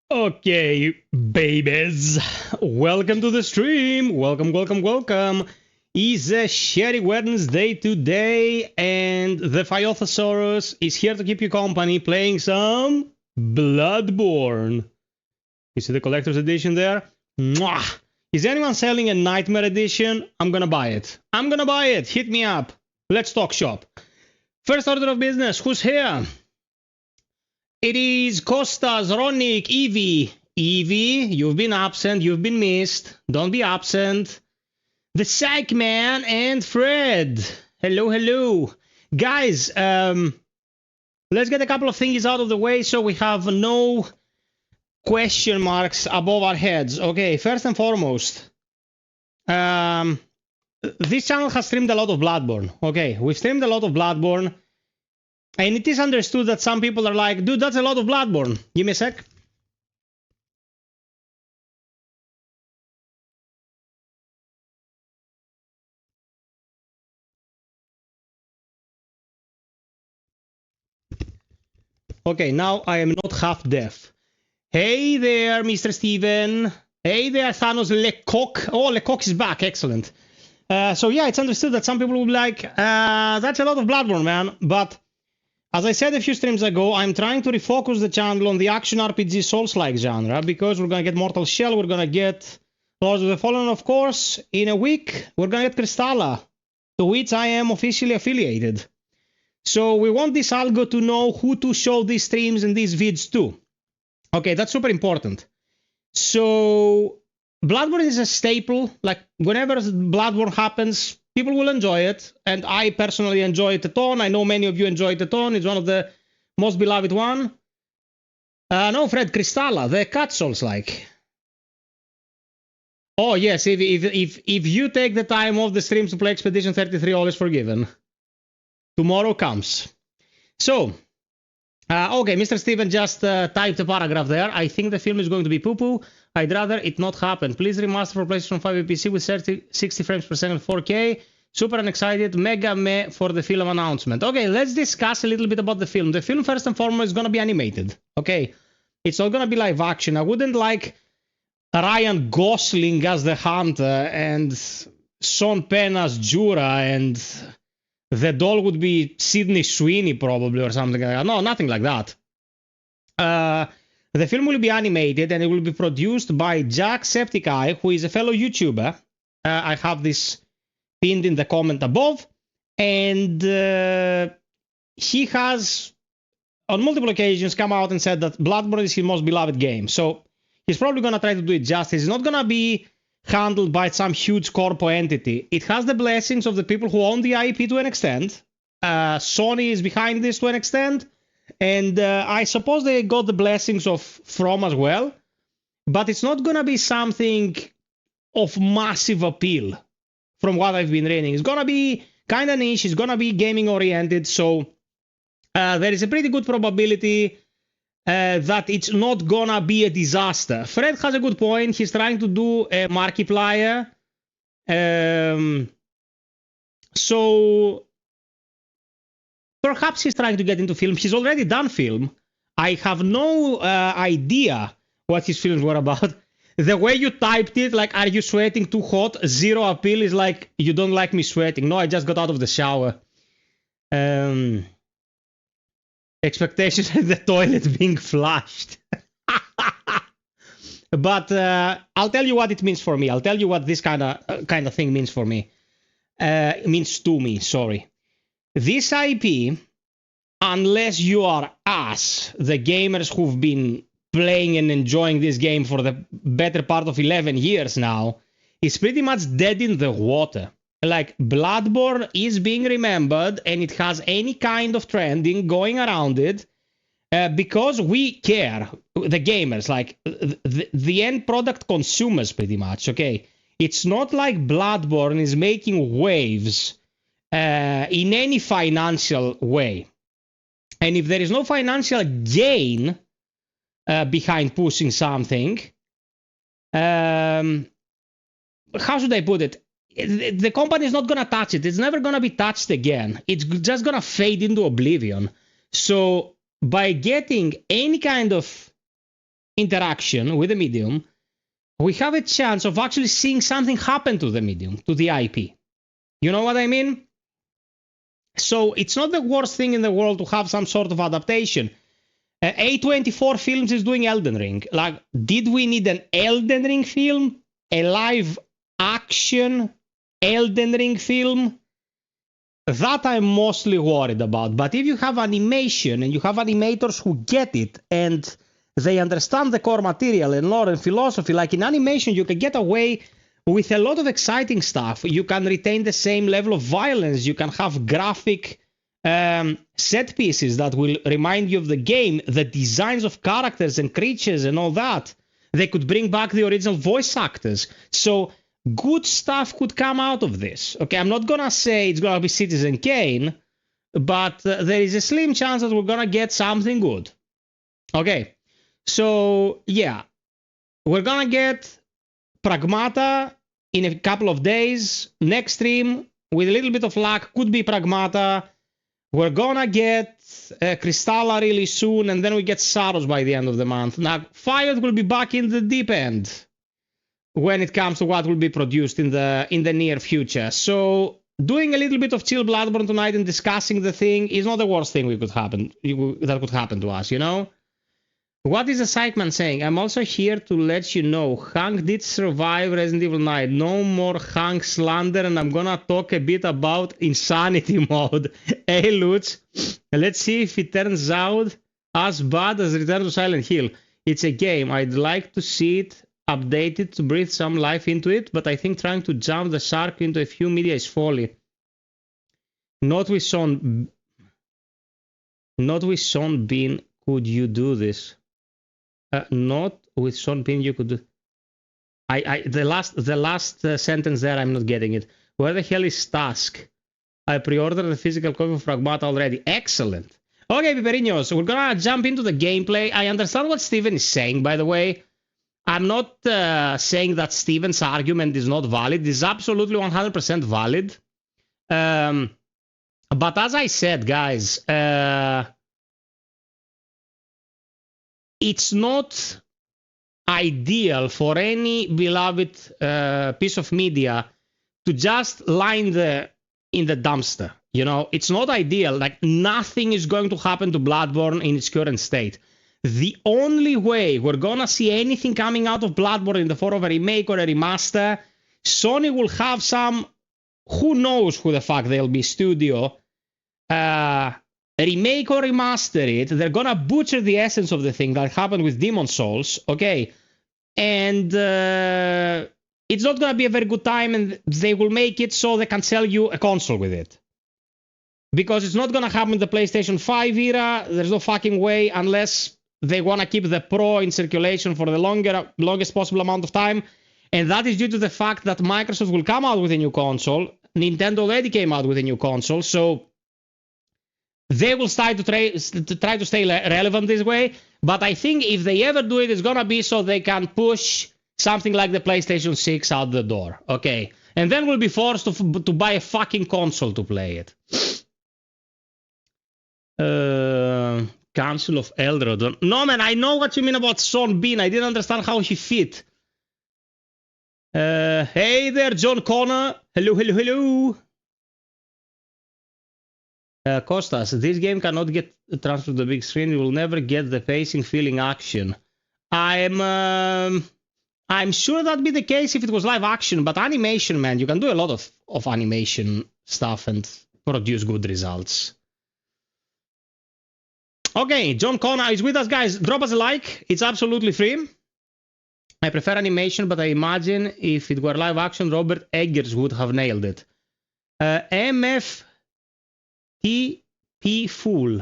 Okay, babies, welcome to the stream. Welcome. It's a Sherry Wednesday today, and the FiOth is here to keep you company playing some Bloodborne. You see the collector's edition there? Mwah! Is anyone selling a Nightmare edition? I'm gonna buy it. Hit me up. Let's talk shop. First order of business. Who's here? It is Kostas, Ronik, Evie. Evie, you've been absent, you've been missed. Don't be absent. The Psych Man and Fred. Hello. Guys, let's get a couple of things out of the way so we have no question marks above our heads. Okay, first and foremost, this channel has streamed a lot of Bloodborne. Okay, we've streamed a lot of Bloodborne. And it is understood that some people are like, dude, that's a lot of Bloodborne. Give me a sec. Okay, now I am not half deaf. Hey there, Mr. Steven. Hey there, Thanos Lecoq. Oh, Lecoq is back. Excellent. So yeah, it's understood that some people will be like, that's a lot of Bloodborne, man. But as I said a few streams ago, I'm trying to refocus the channel on the action RPG Soulslike genre because we're going to get Mortal Shell, we're going to get Lords of the Fallen, of course. In a week, we're going to get Crystalla, to which I am officially affiliated. So we want this algo to know who to show these streams and these vids to. Okay, that's super important. So Bloodborne is a staple. Like, whenever Bloodborne happens, people will enjoy it, and I personally enjoy it a ton. I know many of you enjoy it a ton. It's one of the most beloved one. No, Fred, Crystalla, the cat Soulslike. Oh yes, if you take the time off the streams to play Expedition 33, all is forgiven. Tomorrow comes. So, okay, Mr. Steven just typed a paragraph there. I think the film is going to be poo-poo. I'd rather it not happen. Please remaster for PlayStation 5 and PC with 60 frames per second 4K. Super unexcited. Mega meh for the film announcement. Okay, let's discuss a little bit about the film. The film, first and foremost, is going to be animated. Okay, it's not going to be live action. I wouldn't like Ryan Gosling as the hunter and Sean Penn as Jura, and the doll would be Sydney Sweeney probably, or something like that. No, nothing like that. The film will be animated and it will be produced by Jacksepticeye, who is a fellow YouTuber. I have this pinned in the comment above. And he has, on multiple occasions, come out and said that Bloodborne is his most beloved game. So he's probably going to try to do it justice. It's not going to be handled by some huge corpo entity. It has the blessings of the people who own the IP to an extent. Sony is behind this to an extent. And I suppose they got the blessings of From as well. But it's not going to be something of massive appeal from what I've been reading. It's going to be kind of niche. It's going to be gaming oriented. So there is a pretty good probability that it's not going to be a disaster. Fred has a good point. He's trying to do a Markiplier. So perhaps he's trying to get into film. He's already done film. I have no idea what his films were about. The way you typed it, like, are you sweating too hot? Zero appeal is like, you don't like me sweating. No, I just got out of the shower. Expectations at the toilet being flushed. But I'll tell you what it means for me. I'll tell you what this kind of thing means for me. Means to me, sorry. This IP, unless you are us, the gamers who've been playing and enjoying this game for the better part of 11 years now, is pretty much dead in the water. Like, Bloodborne is being remembered, and it has any kind of trending going around it, because we care, the gamers, like, the end product consumers, pretty much, okay? It's not like Bloodborne is making waves in any financial way. And if there is no financial gain behind pushing something, how should I put it? The company is not going to touch it. It's never going to be touched again. It's just going to fade into oblivion. So by getting any kind of interaction with the medium, we have a chance of actually seeing something happen to the medium, to the IP. You know what I mean? So it's not the worst thing in the world to have some sort of adaptation. A24 Films is doing Elden Ring. Like, did we need an Elden Ring film? A live action Elden Ring film? That I'm mostly worried about. But if you have animation and you have animators who get it and they understand the core material and lore and philosophy, like in animation, you can get away with a lot of exciting stuff. You can retain the same level of violence. You can have graphic set pieces that will remind you of the game, the designs of characters and creatures and all that. They could bring back the original voice actors. So good stuff could come out of this. Okay, I'm not gonna say it's gonna be Citizen Kane, but there is a slim chance that we're gonna get something good. Okay, so yeah, we're gonna get Pragmata in a couple of days. Next stream, with a little bit of luck, could be Pragmata. We're gonna get Crystalla really soon, and then we get Saros by the end of the month. Now, FiOth will be back in the deep end when it comes to what will be produced in the near future. So doing a little bit of chill Bloodborne tonight and discussing the thing is not the worst thing that could happen to us, you know? What is the Psychman saying? I'm also here to let you know Hank did survive Resident Evil 9. No more Hank slander, and I'm gonna talk a bit about insanity mode. Hey, Lutz, let's see if it turns out as bad as Return to Silent Hill. It's a game. I'd like to see it updated to breathe some life into it, but I think trying to jump the shark into a few media is folly. Not with Sean Bean could you do this. Not with Sean Bean you could do. The last sentence there, I'm not getting it. Where the hell is Task? I pre-ordered the physical copy of Pragmata already. Excellent. Okay, Piperinos, we're gonna jump into the gameplay. I understand what Steven is saying, by the way. I'm not saying that Steven's argument is not valid. It is absolutely 100% valid. But as I said, guys, it's not ideal for any beloved piece of media to just lie in the dumpster. You know, it's not ideal. Like, nothing is going to happen to Bloodborne in its current state. The only way we're gonna see anything coming out of Bloodborne in the form of a remake or a remaster, Sony will have some, who knows who the fuck they'll be, studio, remake or remaster it. They're gonna butcher the essence of the thing that happened with Demon's Souls, okay? And it's not gonna be a very good time, and they will make it so they can sell you a console with it. Because it's not gonna happen in the PlayStation 5 era. There's no fucking way, unless they wanna keep the Pro in circulation for the longest possible amount of time. And that is due to the fact that Microsoft will come out with a new console. Nintendo already came out with a new console, so they will start to try to stay relevant this way. But I think if they ever do it, it's gonna be so they can push something like the PlayStation 6 out the door, okay? And then we'll be forced to buy a fucking console to play it. Council of Eldredon. No, man, I know what you mean about Sean Bean. I didn't understand how he fit. Hey there, John Connor. Hello, hello, hello. Kostas, this game cannot get transferred to the big screen. You will never get the pacing, feeling, action. I'm sure that'd be the case if it was live action, but animation, man, you can do a lot of animation stuff and produce good results. Okay, John Connor is with us, guys. Drop us a like. It's absolutely free. I prefer animation, but I imagine if it were live action, Robert Eggers would have nailed it. MFTP Fool.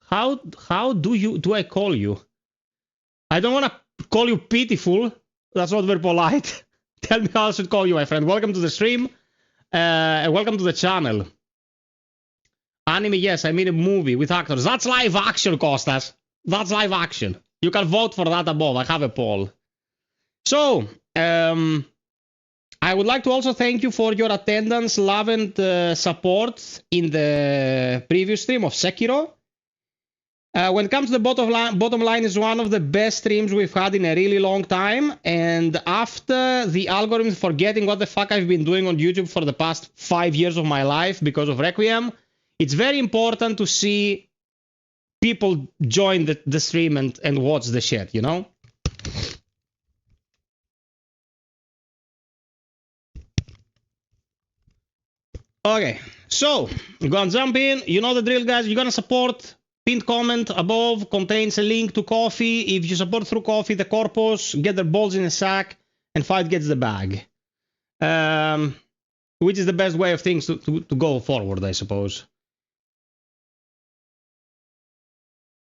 How do I call you? I don't want to call you pitiful. That's not very polite. Tell me how I should call you, my friend. Welcome to the stream. Welcome to the channel. Anime, yes, I mean a movie with actors. That's live action, Kostas. That's live action. You can vote for that above. I have a poll. So, I would like to also thank you for your attendance, love, and support in the previous stream of Sekiro. When it comes to the bottom line is one of the best streams we've had in a really long time. And after the algorithm forgetting what the fuck I've been doing on YouTube for the past 5 years of my life because of Requiem, it's very important to see people join the stream and watch the shit, you know? Okay, so we're gonna jump in. You know the drill, guys. You're gonna support. Pinned comment above contains a link to Coffee. If you support through Coffee, the corpus get their balls in a sack, and Fight gets the bag. Which is the best way of things to go forward, I suppose.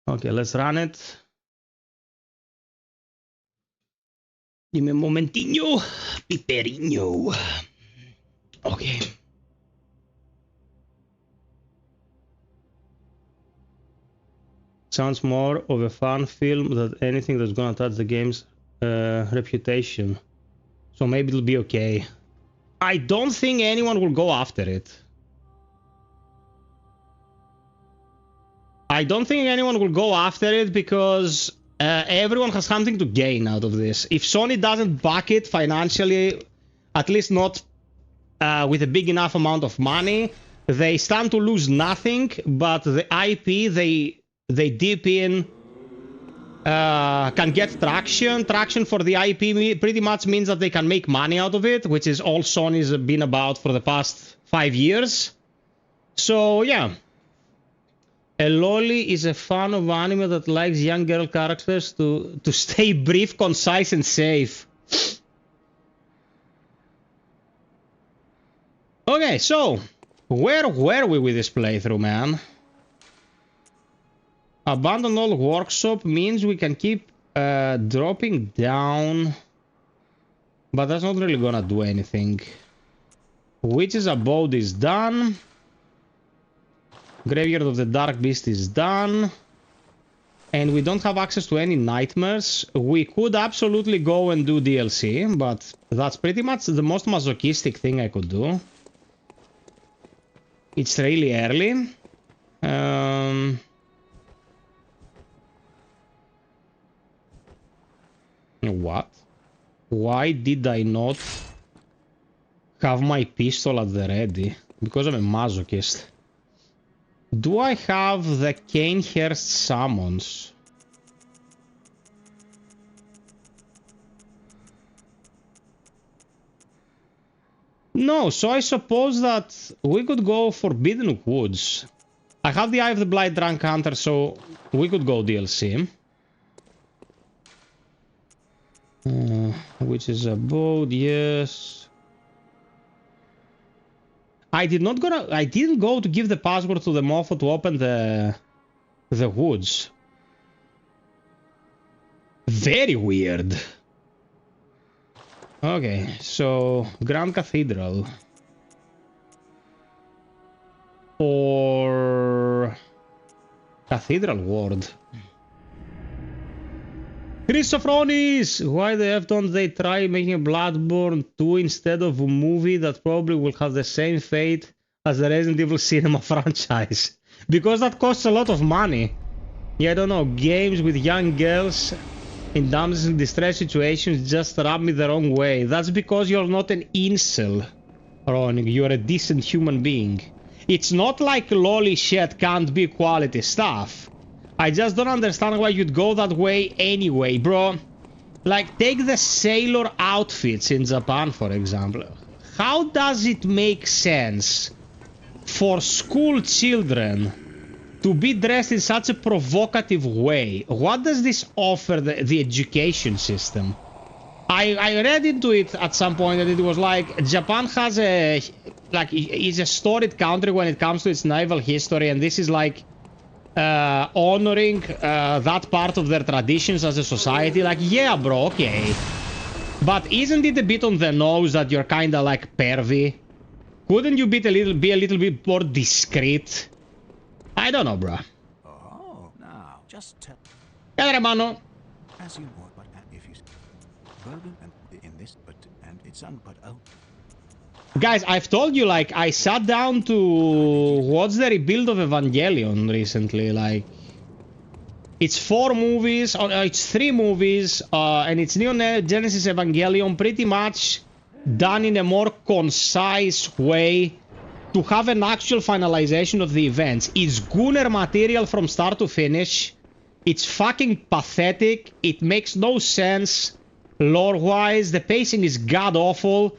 Okay, let's run it. Give me a momentinho. Piperinho. Okay. Sounds more of a fun film than anything that's gonna touch the game's reputation. So maybe it'll be okay. I don't think anyone will go after it. I don't think anyone will go after it because everyone has something to gain out of this. If Sony doesn't back it financially, at least not with a big enough amount of money, they stand to lose nothing, but the IP they dip in can get traction. Traction for the IP pretty much means that they can make money out of it, which is all Sony's been about for the past 5 years. So yeah. A lolly is a fan of anime that likes young girl characters to stay brief, concise, and safe. Okay, so where were we with this playthrough, man? Abandoned old workshop means we can keep dropping down, but that's not really gonna do anything. Witch's abode is done. Graveyard of the Dark Beast is done. And we don't have access to any nightmares. We could absolutely go and do DLC, but that's pretty much the most masochistic thing I could do. It's really early. What? Why did I not have my pistol at the ready? Because I'm a masochist. Do I have the Canehurst summons? No, so I suppose that we could go Forbidden Woods. I have the Eye of the Blight Drunk Hunter, so we could go DLC. Which is abode, yes. I didn't go to give the password to the Moffat to open the woods. Very weird. Okay, so Grand Cathedral. Or Cathedral Ward. Christophronis! Why the F don't they try making a Bloodborne 2 instead of a movie that probably will have the same fate as the Resident Evil cinema franchise? Because that costs a lot of money. Yeah, I don't know, games with young girls in damsels in distress situations just rub me the wrong way. That's because you're not an incel, Ron. You're a decent human being. It's not like lolly shit can't be quality stuff. I just don't understand why you'd go that way anyway, bro. Like, take the sailor outfits in Japan, for example. How does it make sense for school children to be dressed in such a provocative way? What does this offer the education system? I read into it at some point that it was like, Japan has is a storied country when it comes to its naval history, and this is like, honoring that part of their traditions as a society. Like, yeah, bro, okay. But isn't it a bit on the nose that you're kinda like pervy? Couldn't you be a little bit more discreet? I don't know, bro. Oh, now just tell. Yeah, hermano. As you would, but if you burden and in this, but and it's but oh. Guys, I've told you, like, I sat down to watch the rebuild of Evangelion recently, like... It's 4 movies, it's 3 movies, and it's Neon Genesis Evangelion, pretty much done in a more concise way to have an actual finalization of the events. It's Gunner material from start to finish. It's fucking pathetic. It makes no sense lore-wise. The pacing is god-awful.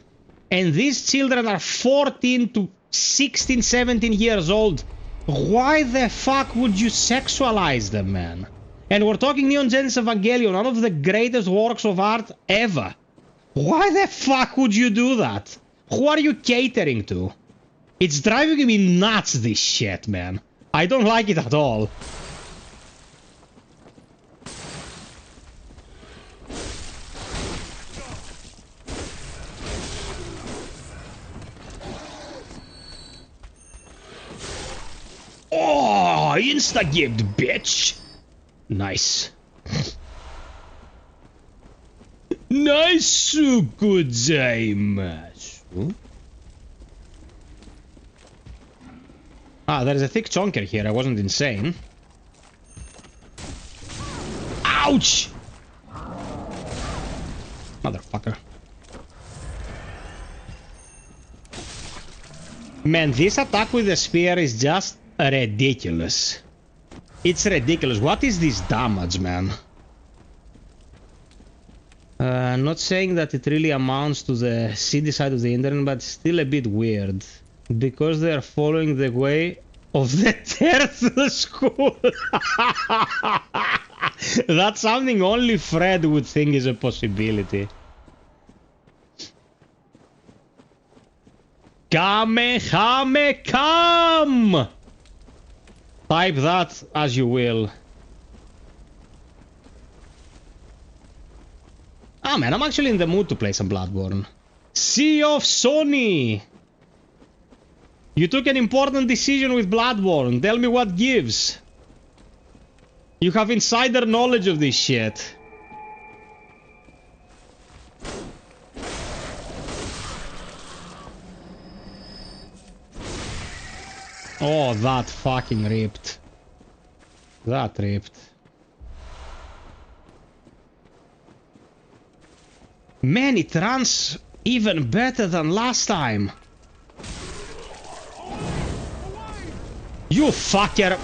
And these children are 14 to 16, 17 years old. Why the fuck would you sexualize them, man? And we're talking Neon Genesis Evangelion, one of the greatest works of art ever. Why the fuck would you do that? Who are you catering to? It's driving me nuts, this shit, man. I don't like it at all. Oh, insta-gift, bitch! Nice. Nice, gozaimasu. Ah, there is a thick chonker here. I wasn't insane. Ouch! Motherfucker. Man, this attack with the spear is just ridiculous. It's ridiculous. What is this damage, man? Not saying that it really amounts to the CD side of the internet, but still a bit weird. Because they are following the way of the Turtle School. That's something only Fred would think is a possibility. Kamehame come! Type that as you will. Ah man, I'm actually in the mood to play some Bloodborne. FiOth SONY! You took an important decision with Bloodborne. Tell me what gives. You have insider knowledge of this shit. Oh, that fucking ripped. That ripped. Man, it runs even better than last time. You fucker!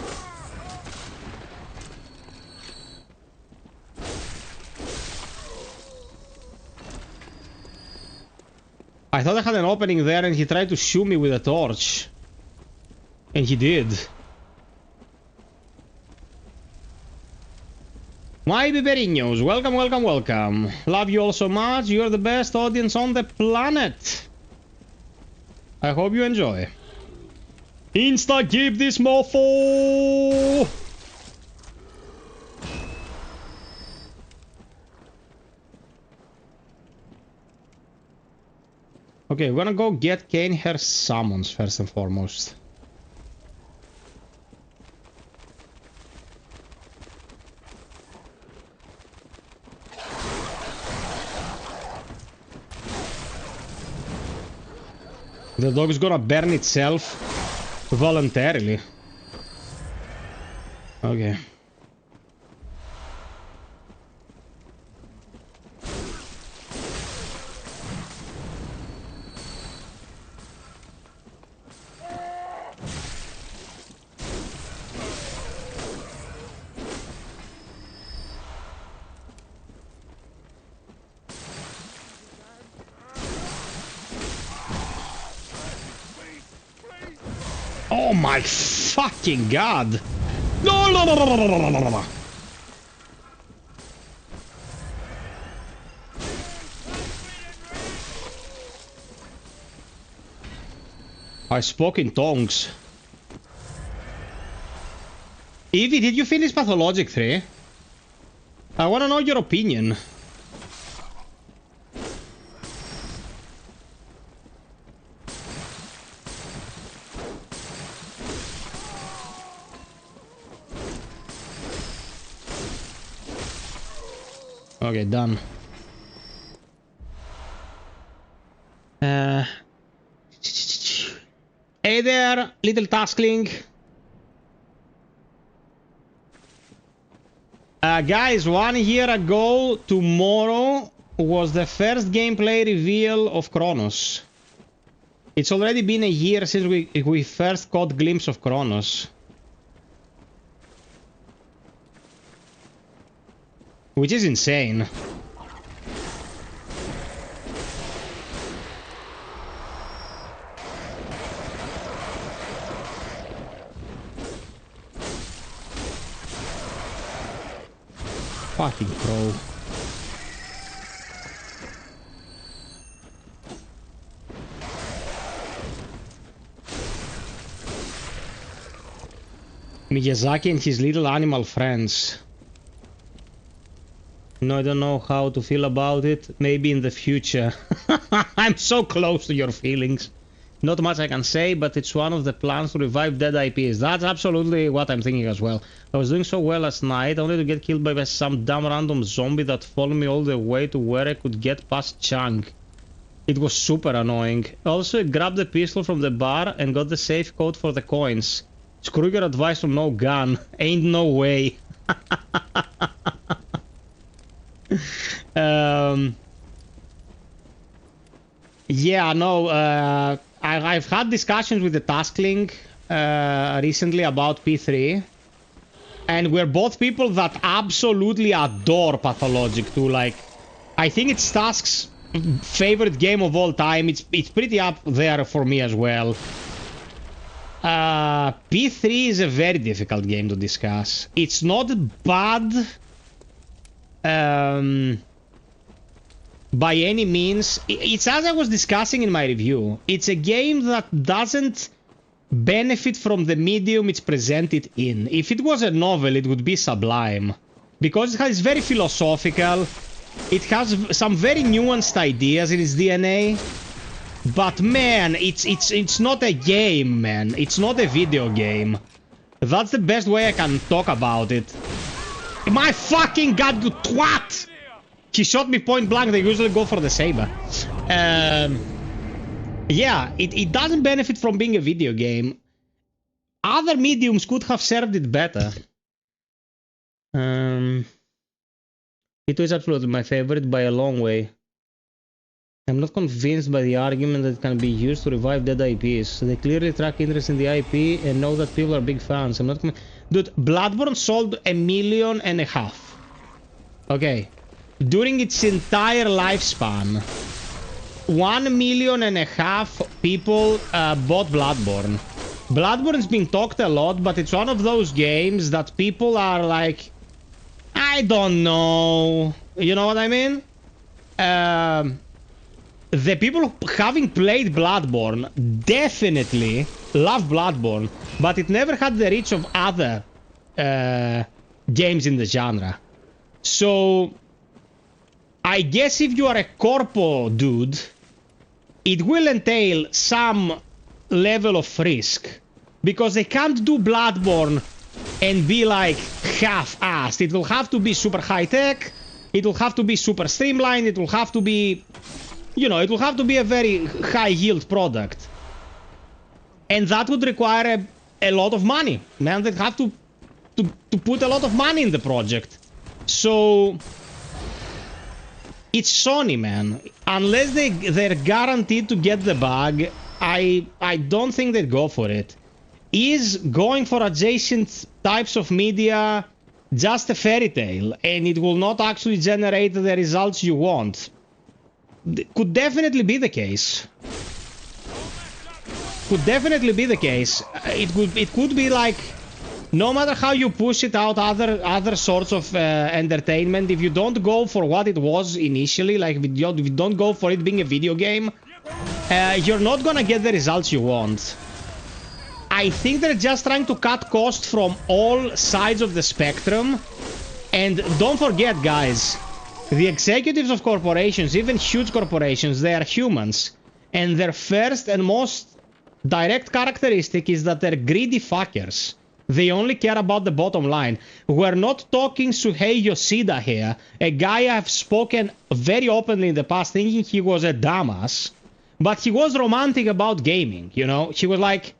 I thought I had an opening there and he tried to shoot me with a torch. And he did. My Biberinos, welcome, welcome, welcome. Love you all so much. You're the best audience on the planet. I hope you enjoy. Insta-give this mofo! Okay, we're gonna go get Kane her summons first and foremost. The dog is gonna burn itself voluntarily. Okay. Oh my fucking god! No, no, no, no, no, no, no, no, no. I spoke in tongues. Evie, did you finish Pathologic 3? I want to know your opinion. Okay, done. Hey there, little taskling. Guys, 1 year ago tomorrow was the first gameplay reveal of Chronos. It's already been a year since we first caught glimpse of Chronos. Which is insane. Fucking pro. Miyazaki and his little animal friends. No, I don't know how to feel about it. Maybe in the future. I'm so close to your feelings. Not much I can say, but it's one of the plans to revive dead IPs. That's absolutely what I'm thinking as well. I was doing so well last night, only to get killed by some dumb random zombie that followed me all the way to where I could get past Chunk. It was super annoying. Also, I grabbed the pistol from the bar and got the safe code for the coins. Screw your advice on no gun. Ain't no way. Yeah, no, I've had discussions with the Taskling recently about P3, and we're both people that absolutely adore Pathologic too. Like, I think it's Task's favorite game of all time. It's pretty up there for me as well. P3 is a very difficult game to discuss. It's not bad by any means. It's as I was discussing in my review. It's a game that doesn't benefit from the medium it's presented in. If it was a novel, it would be sublime. Because it's very philosophical. It has some very nuanced ideas in its DNA. But man, it's not a game, man. It's not a video game. That's the best way I can talk about it. My fucking god, you twat! He shot me point blank. They usually go for the saber. Yeah, it doesn't benefit from being a video game. Other mediums could have served it better. It was absolutely my favorite by a long way. I'm not convinced by the argument that it can be used to revive dead IPs. They clearly track interest in the IP and know that people are big fans. I'm not Dude, Bloodborne sold 1.5 million. Okay. During its entire lifespan, 1.5 million people bought Bloodborne. Bloodborne's been talked a lot, but it's one of those games that people are like, I don't know. You know what I mean? The people having played Bloodborne definitely love Bloodborne, but it never had the reach of other games in the genre. So, I guess if you are a corpo dude, it will entail some level of risk, because they can't do Bloodborne and be like half-assed. It will have to be super high-tech, it will have to be super streamlined, it will have to be, you know, it will have to be a very high-yield product. And that would require a lot of money. Man, they'd have to put a lot of money in the project. So, it's Sony, man. Unless they're guaranteed to get the bug, I don't think they'd go for it. Is going for adjacent types of media just a fairy tale, and it will not actually generate the results you want? Could definitely be the case. Could definitely be the case. It could be like, no matter how you push it out, other sorts of entertainment, if you don't go for what it was initially, like if you don't go for it being a video game, you're not gonna get the results you want. I think they're just trying to cut costs from all sides of the spectrum. And don't forget, guys, the executives of corporations, even huge corporations, they are humans. And their first and most direct characteristic is that they're greedy fuckers. They only care about the bottom line. We're not talking Suhei Yoshida here, a guy I've spoken very openly in the past thinking he was a dumbass. But he was romantic about gaming, you know? He was like,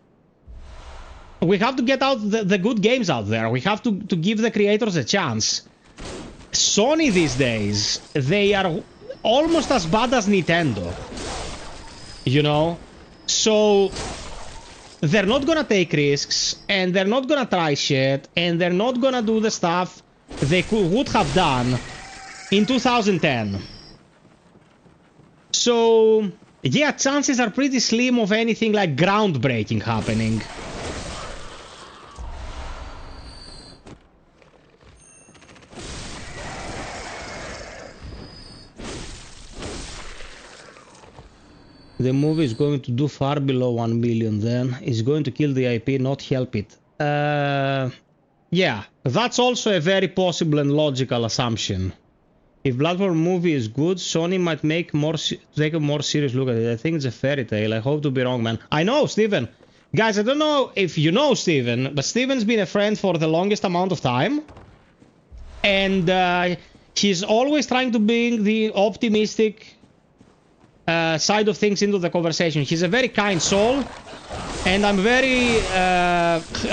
we have to get out the good games out there. We have to give the creators a chance. Sony these days, they are almost as bad as Nintendo. You know? So they're not gonna take risks, and they're not gonna try shit, and they're not gonna do the stuff they would have done in 2010. So yeah, chances are pretty slim of anything like groundbreaking happening. The movie is going to do far below 1 million then. It's going to kill the IP, not help it. Yeah, that's also a very possible and logical assumption. If Bloodborne movie is good, Sony might make take a more serious look at it. I think it's a fairy tale. I hope to be wrong, man. I know, Steven. Guys, I don't know if you know Steven, but Steven's been a friend for the longest amount of time. And he's always trying to bring the optimistic side of things into the conversation. He's a very kind soul, and I'm very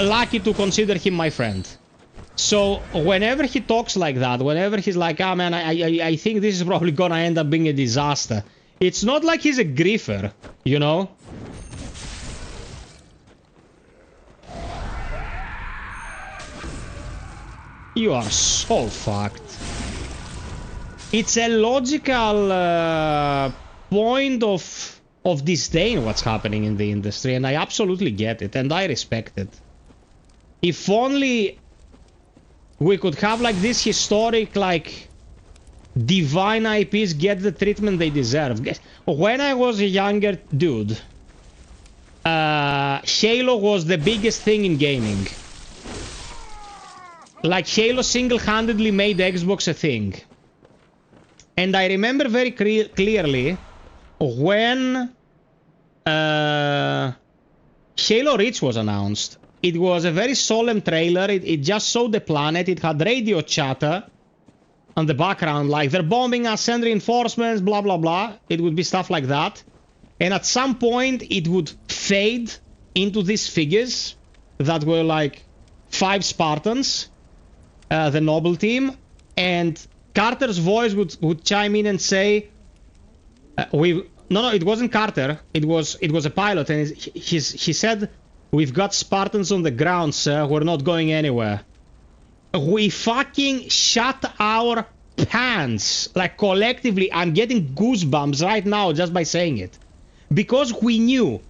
lucky to consider him my friend. So whenever he talks like that, whenever he's like, ah man, I think this is probably gonna end up being a disaster, it's not like he's a griefer, you know? You are so fucked. It's a logical point of disdain what's happening in the industry, and I absolutely get it, and I respect it. If only we could have like this historic, like, divine IPs get the treatment they deserve. When I was a younger dude, Halo was the biggest thing in gaming. Like, Halo single-handedly made Xbox a thing. And I remember very clearly when Halo Reach was announced. It was a very solemn trailer. It just showed the planet. It had radio chatter on the background, like, they're bombing us, send reinforcements, blah, blah, blah. It would be stuff like that. And at some point, it would fade into these figures that were like 5 Spartans, the noble team, and Carter's voice would chime in and say, no, it wasn't Carter. It was a pilot, and he said, "We've got Spartans on the ground, sir. We're not going anywhere." We fucking shut our pants, like, collectively. I'm getting goosebumps right now just by saying it, because we knew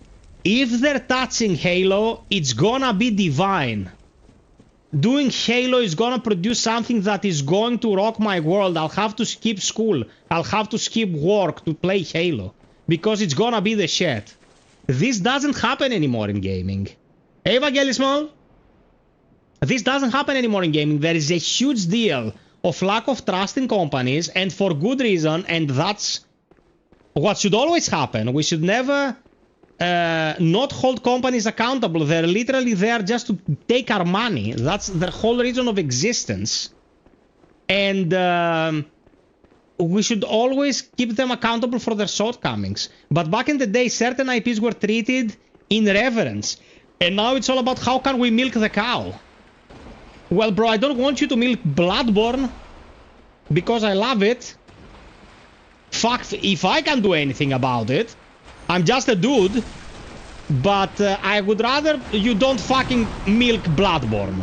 if they're touching Halo, it's gonna be divine. Doing Halo is gonna produce something that is going to rock my world. I'll have to skip school. I'll have to skip work to play Halo, because it's gonna be the shit. This doesn't happen anymore in gaming. Evangelismo? This doesn't happen anymore in gaming. There is a huge deal of lack of trust in companies, and for good reason, and that's what should always happen. We should never not hold companies accountable. They're literally there just to take our money. That's the whole reason of existence. And we should always keep them accountable for their shortcomings. But back in the day, certain IPs were treated in reverence. And now it's all about how can we milk the cow. Well, bro, I don't want you to milk Bloodborne because I love it. Fuck, if I can do anything about it. I'm just a dude. But I would rather you don't fucking milk Bloodborne.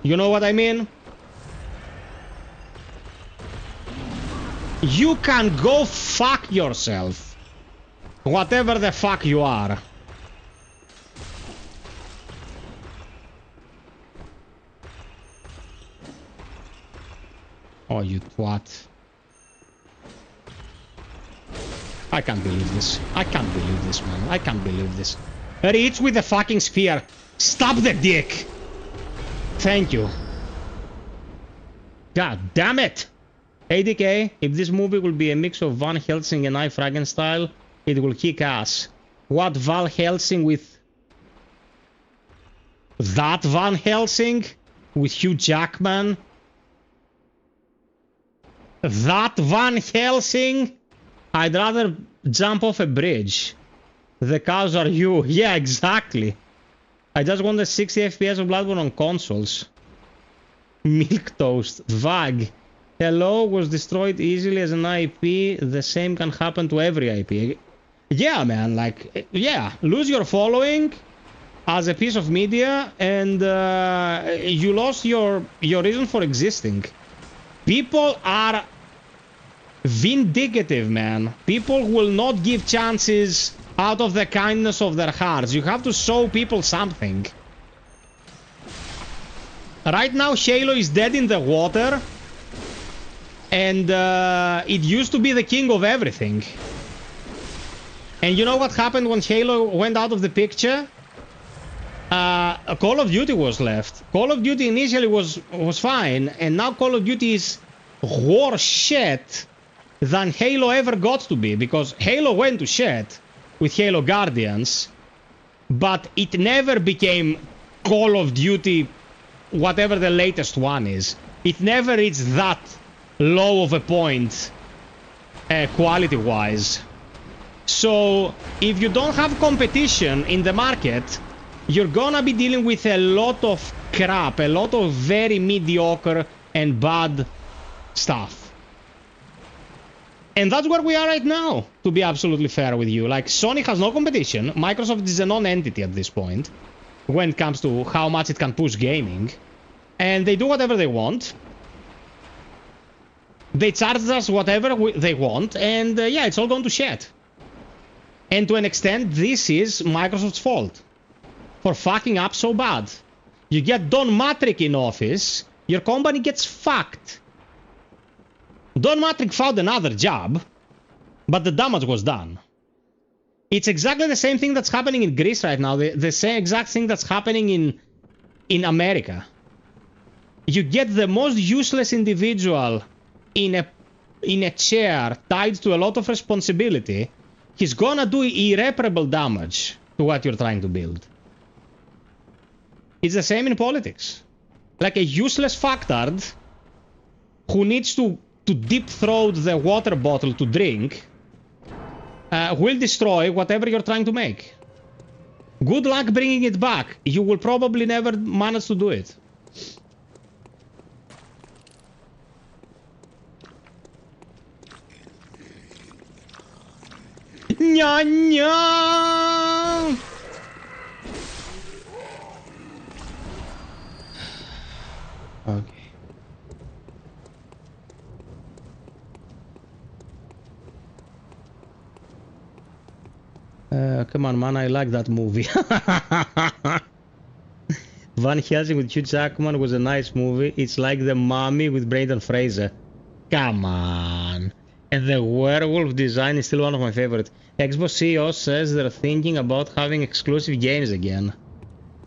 You know what I mean? You can go fuck yourself. Whatever the fuck you are. Oh, you twat. I can't believe this. I can't believe this, man. I can't believe this. Reach with the fucking spear. Stop the dick. Thank you. God damn it. ADK, if this movie will be a mix of Van Helsing and I Frankenstein, it will kick ass. What Van Helsing with... that Van Helsing? With Hugh Jackman? That Van Helsing? I'd rather jump off a bridge. The cows are you. Yeah, exactly. I just want the 60 FPS of Bloodborne on consoles. Milk toast. Vag. Hello was destroyed easily as an IP. The same can happen to every IP. Yeah, man, like, yeah, lose your following as a piece of media, and you lost your reason for existing. People are vindicative, man. People will not give chances out of the kindness of their hearts. You have to show people something. Right now, Halo is dead in the water, and it used to be the king of everything. And you know what happened when Halo went out of the picture? Call of Duty was left. Call of Duty initially was fine, and now Call of Duty is worse shit than Halo ever got to be, because Halo went to shit with Halo Guardians, but it never became Call of Duty, whatever the latest one is. It never reached that low of a point, quality-wise. So, if you don't have competition in the market, you're gonna be dealing with a lot of crap, a lot of very mediocre and bad stuff. And that's where we are right now, to be absolutely fair with you. Like, Sony has no competition. Microsoft is a non-entity at this point when it comes to how much it can push gaming. And they do whatever they want. They charge us whatever they want, and yeah, it's all gone to shit. And to an extent, this is Microsoft's fault for fucking up so bad. You get Don Matrick in office, your company gets fucked. Don Matrick found another job, but the damage was done. It's exactly the same thing that's happening in Greece right now, the same exact thing that's happening in America. You get the most useless individual in a chair tied to a lot of responsibility. He's gonna do irreparable damage to what you're trying to build. It's the same in politics. Like a useless fucktard who needs to deep throat the water bottle to drink will destroy whatever you're trying to make. Good luck bringing it back. You will probably never manage to do it. Nya nya! Okay. Come on, man, I like that movie. Van Helsing with Hugh Jackman was a nice movie. It's like The Mummy with Brendan Fraser. Come on. And the werewolf design is still one of my favorites. Xbox CEO says they're thinking about having exclusive games again.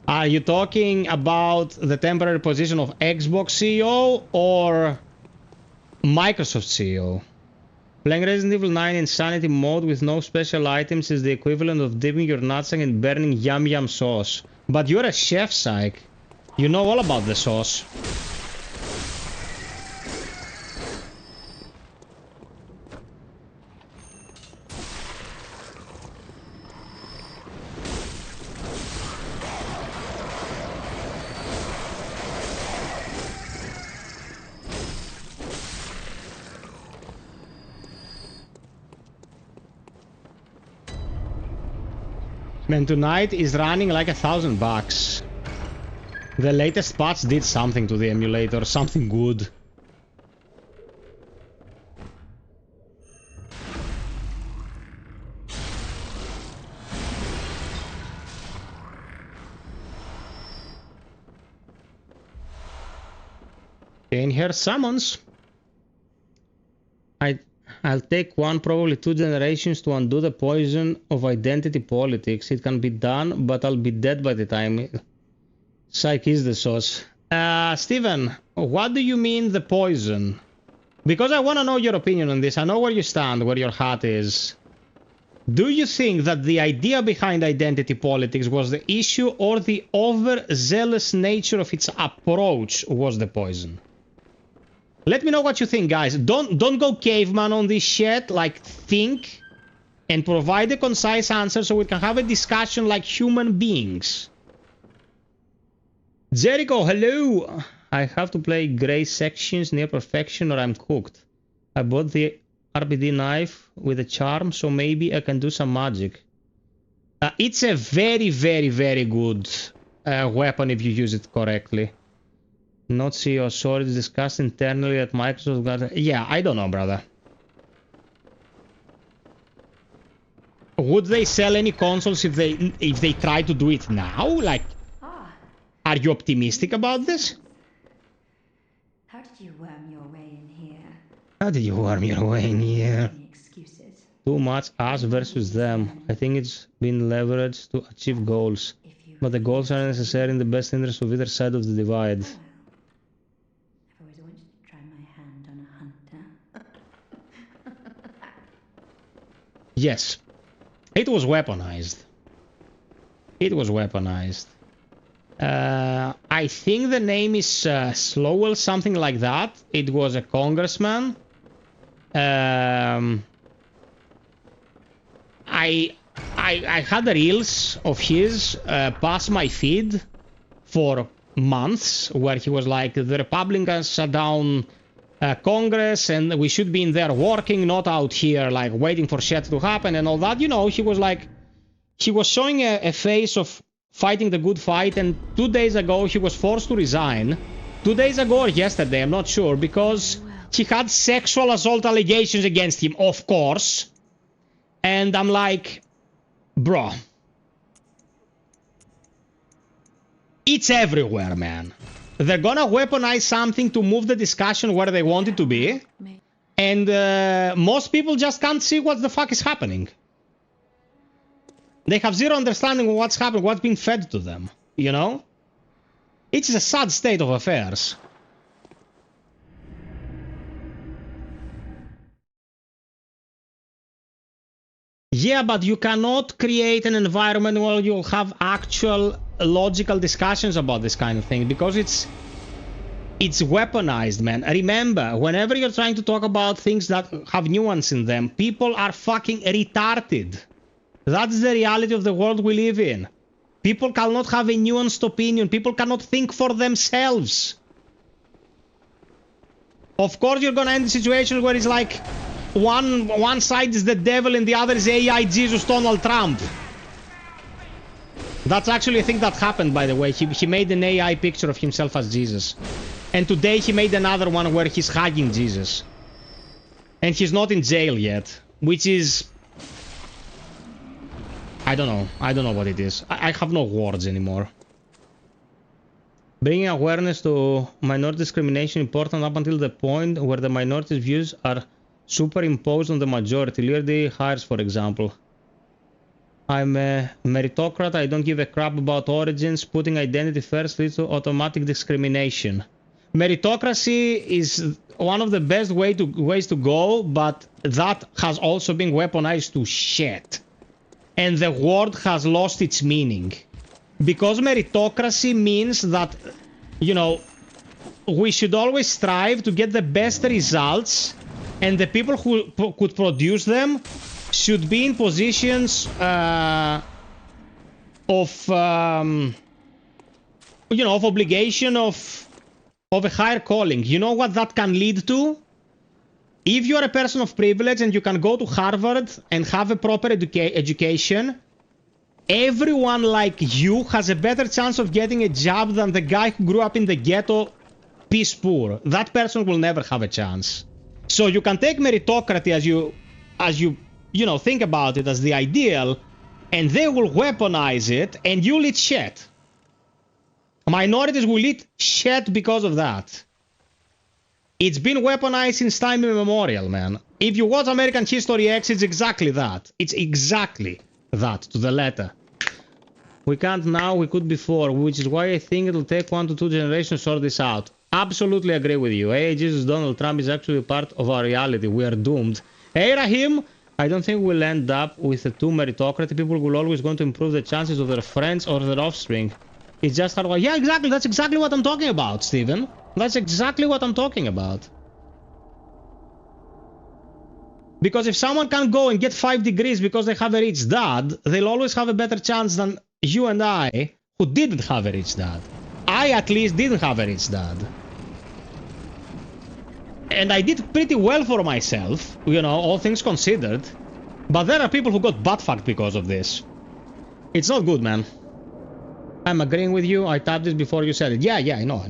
Are you talking about the temporary position of Xbox CEO or Microsoft CEO? Playing Resident Evil 9 Insanity mode with no special items is the equivalent of dipping your nutsack in burning yum yum sauce. But you're a chef, Psych. You know all about the sauce. Man, tonight is running like $1,000. The latest patch did something to the emulator, something good. In here summons. I'll take one, probably 2 generations to undo the poison of identity politics. It can be done, but I'll be dead by the time. Psych is the sauce. Steven, what do you mean the poison? Because I want to know your opinion on this. I know where you stand, where your heart is. Do you think that the idea behind identity politics was the issue, or the overzealous nature of its approach was the poison? Let me know what you think, guys. Don't go caveman on this shit. Like, think and provide a concise answer so we can have a discussion like human beings. Jericho, hello. I have to play gray sections near perfection or I'm cooked. I bought the RBD knife with a charm, so maybe I can do some magic. It's a very, very, very good weapon if you use it correctly. Not CEO, sorry, it's discussed internally at Microsoft. Yeah, I don't know, brother. Would they sell any consoles if they try to do it now? Like, are you optimistic about this? How did you worm your way in here? How did you worm your way in here? Any excuses? Too much us versus them. I think it's been leveraged to achieve goals. But the goals aren't necessarily in the best interest of either side of the divide. I've always wanted to try my hand on a hunter. Yes. It was weaponized. It was weaponized. I think the name is Slowell, something like that. It was a congressman. I had reels of his pass my feed for months where he was like, the Republicans shut down Congress and we should be in there working, not out here like waiting for shit to happen and all that. You know, he was like, he was showing a face of fighting the good fight, and 2 days ago he was forced to resign. 2 days ago or yesterday, I'm not sure, because he had sexual assault allegations against him, of course. And I'm like, bro, it's everywhere, man. They're gonna weaponize something to move the discussion where they want it to be, and most people just can't see what the fuck is happening. They have zero understanding of what's happening, what's being fed to them, you know? It's a sad state of affairs. Yeah, but you cannot create an environment where you'll have actual logical discussions about this kind of thing, because it's weaponized, man. Remember, whenever you're trying to talk about things that have nuance in them, people are fucking retarded. That's the reality of the world we live in. People cannot have a nuanced opinion. People cannot think for themselves. Of course, you're gonna end the situation where it's like one side is the devil and the other is AI Jesus Donald Trump. That's actually a thing that happened, by the way. He made an AI picture of himself as Jesus. And today he made another one where he's hugging Jesus. And he's not in jail yet, which is... I don't know. I don't know what it is. I have no words anymore. Bringing awareness to minority discrimination important up until the point where the minority's views are superimposed on the majority. Leader hires, for example. I'm a meritocrat. I don't give a crap about origins. Putting identity first leads to automatic discrimination. Meritocracy is one of the best ways to go, but that has also been weaponized to shit. And the word has lost its meaning. Because meritocracy means that, you know, we should always strive to get the best results, and the people who could produce them should be in positions of obligation of a higher calling. You know what that can lead to? If you're a person of privilege and you can go to Harvard and have a proper education, everyone like you has a better chance of getting a job than the guy who grew up in the ghetto, piss poor. That person will never have a chance. So you can take meritocracy as you think about it as the ideal, and they will weaponize it, and you'll eat shit. Minorities will eat shit because of that. It's been weaponized since time immemorial, man. If you watch American History X, it's exactly that. It's exactly that, to the letter. We can't now, we could before, which is why I think it'll take 1 to 2 generations to sort this out. Absolutely agree with you. Hey, Jesus, Donald Trump is actually part of our reality. We are doomed. Hey, Rahim, I don't think we'll end up with a two meritocracy. People will always want to improve the chances of their friends or their offspring. It's just hard. Yeah, exactly. That's exactly what I'm talking about, Steven. That's exactly what I'm talking about. Because if someone can go and get 5 degrees because they have a rich dad, they'll always have a better chance than you and I, who didn't have a rich dad. I at least didn't have a rich dad. And I did pretty well for myself, you know, all things considered. But there are people who got butt-fucked because of this. It's not good, man. I'm agreeing with you. I tapped this before you said it. Yeah, I know.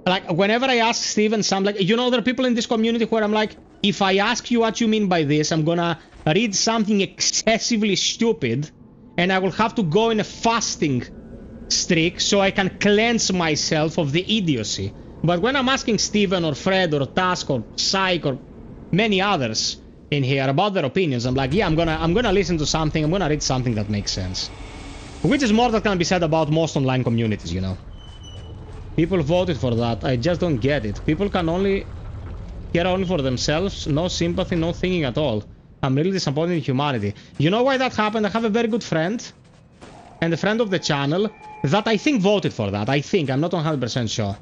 Like, whenever I ask Steven, I'm like, you know, there are people in this community where I'm like, if I ask you what you mean by this, I'm gonna read something excessively stupid, and I will have to go in a fasting streak so I can cleanse myself of the idiocy. But when I'm asking Steven or Fred or Task or Psych or many others in here about their opinions, I'm like, yeah, I'm gonna listen to something, I'm gonna read something that makes sense. Which is more that can be said about most online communities, you know. People voted for that. I just don't get it. People can only care only for themselves, no sympathy, no thinking at all. I'm really disappointed in humanity. You know why that happened? I have a very good friend, and a friend of the channel, that I think voted for that. I think. I'm not 100% sure.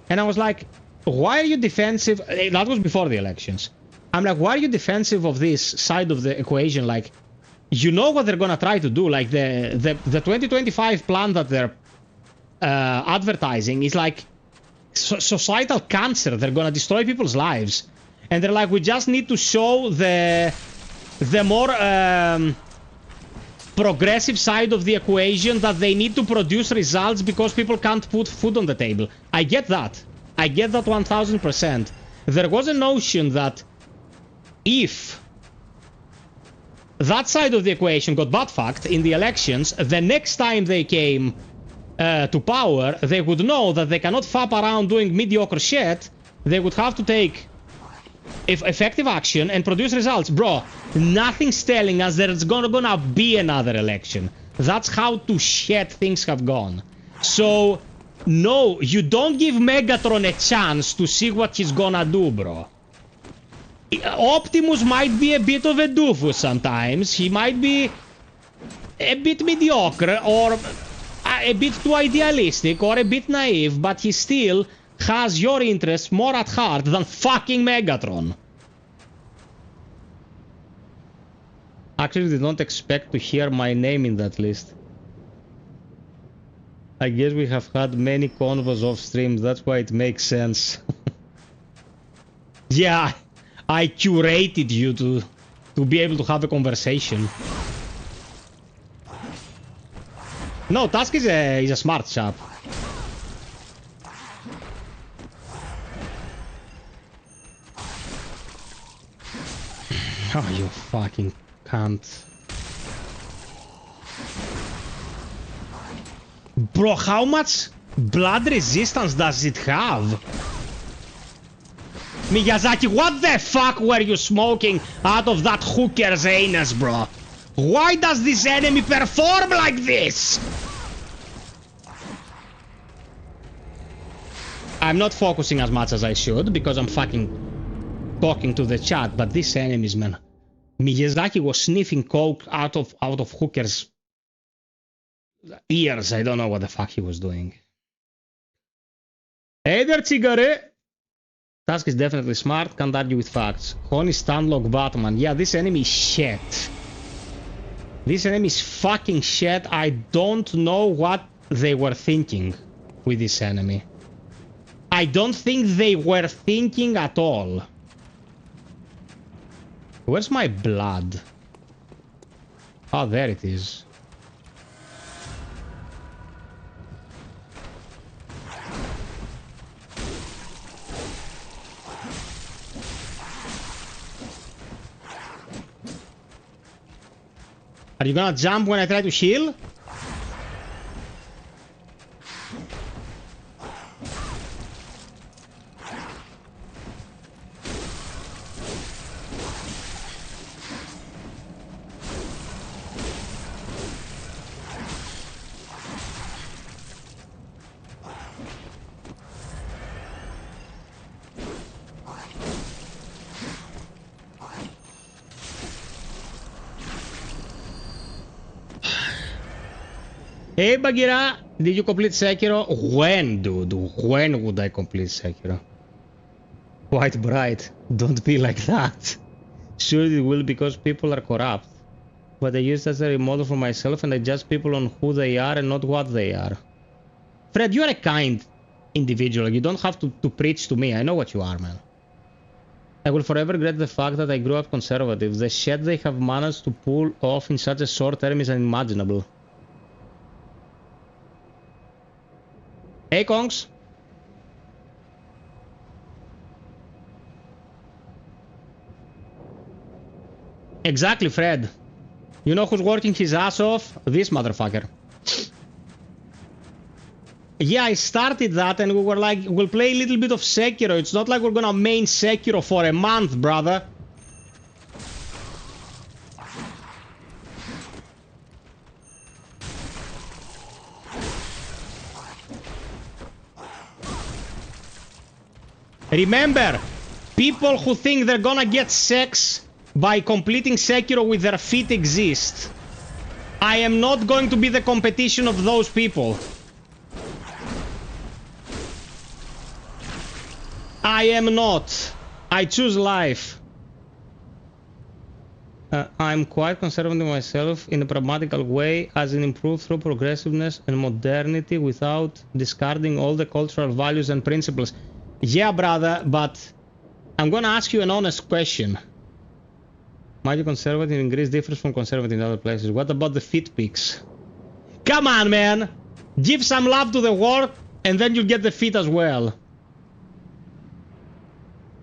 And I was like, why are you defensive? That was before the elections. I'm like, why are you defensive of this side of the equation? Like, you know what they're gonna try to do. Like, the 2025 plan that they're advertising is like societal cancer. They're gonna destroy people's lives. And they're like, we just need to show the more progressive side of the equation, that they need to produce results because people can't put food on the table. I get that. I get that 1000%. There was a notion that if that side of the equation got butt-fucked in the elections, the next time they came to power, they would know that they cannot fap around doing mediocre shit. They would have to take effective action and produce results. Bro, nothing's telling us there's gonna be another election. That's how to shit things have gone. So, no, you don't give Megatron a chance to see what he's gonna do, bro. Optimus might be a bit of a doofus sometimes. He might be a bit mediocre, or a bit too idealistic, or a bit naive, but he still has your interests more at heart than fucking Megatron. Actually, they don't expect to hear my name in that list. I guess we have had many convos off stream, that's why it makes sense. Yeah, I curated you to be able to have a conversation. No, Tusk is a smart chap. Oh, you fucking cunt. Bro, how much blood resistance does it have? Miyazaki, what the fuck were you smoking out of that hooker's anus, bro? Why does this enemy perform like this? I'm not focusing as much as I should because I'm fucking talking to the chat, but these enemies, man. Miyazaki was sniffing coke out of hooker's ears. I don't know what the fuck he was doing. Hey there, Chigare! Task is definitely smart, can't argue with facts. Honey Stanlock Batman. Yeah, this enemy is shit. This enemy is fucking shit. I don't know what they were thinking with this enemy. I don't think they were thinking at all. Where's my blood? Oh, there it is. Are you gonna jump when I try to heal? Hey Bagheera, did you complete Sekiro? When, dude? When would I complete Sekiro? Quite bright. Don't be like that. Sure it will because people are corrupt. But I use that as a model for myself and I judge people on who they are and not what they are. Fred, you're a kind individual. You don't have to preach to me. I know what you are, man. I will forever regret the fact that I grew up conservative. The shit they have managed to pull off in such a short term is unimaginable. Hey, Kongs. Exactly, Fred. You know who's working his ass off? This motherfucker. Yeah, I started that and we were like, we'll play a little bit of Sekiro. It's not like we're gonna main Sekiro for a month, brother. Remember, people who think they're gonna get sex by completing Sekiro with their feet exist. I am not going to be the competition of those people. I am not. I choose life. I'm quite conservative myself in a pragmatical way, as in improve through progressiveness and modernity without discarding all the cultural values and principles. Yeah, brother, but I'm gonna ask you an honest question. Might you conservative in Greece differs from conservative in other places? What about the fit pics? Come on, man! Give some love to the work, and then you'll get the fit as well.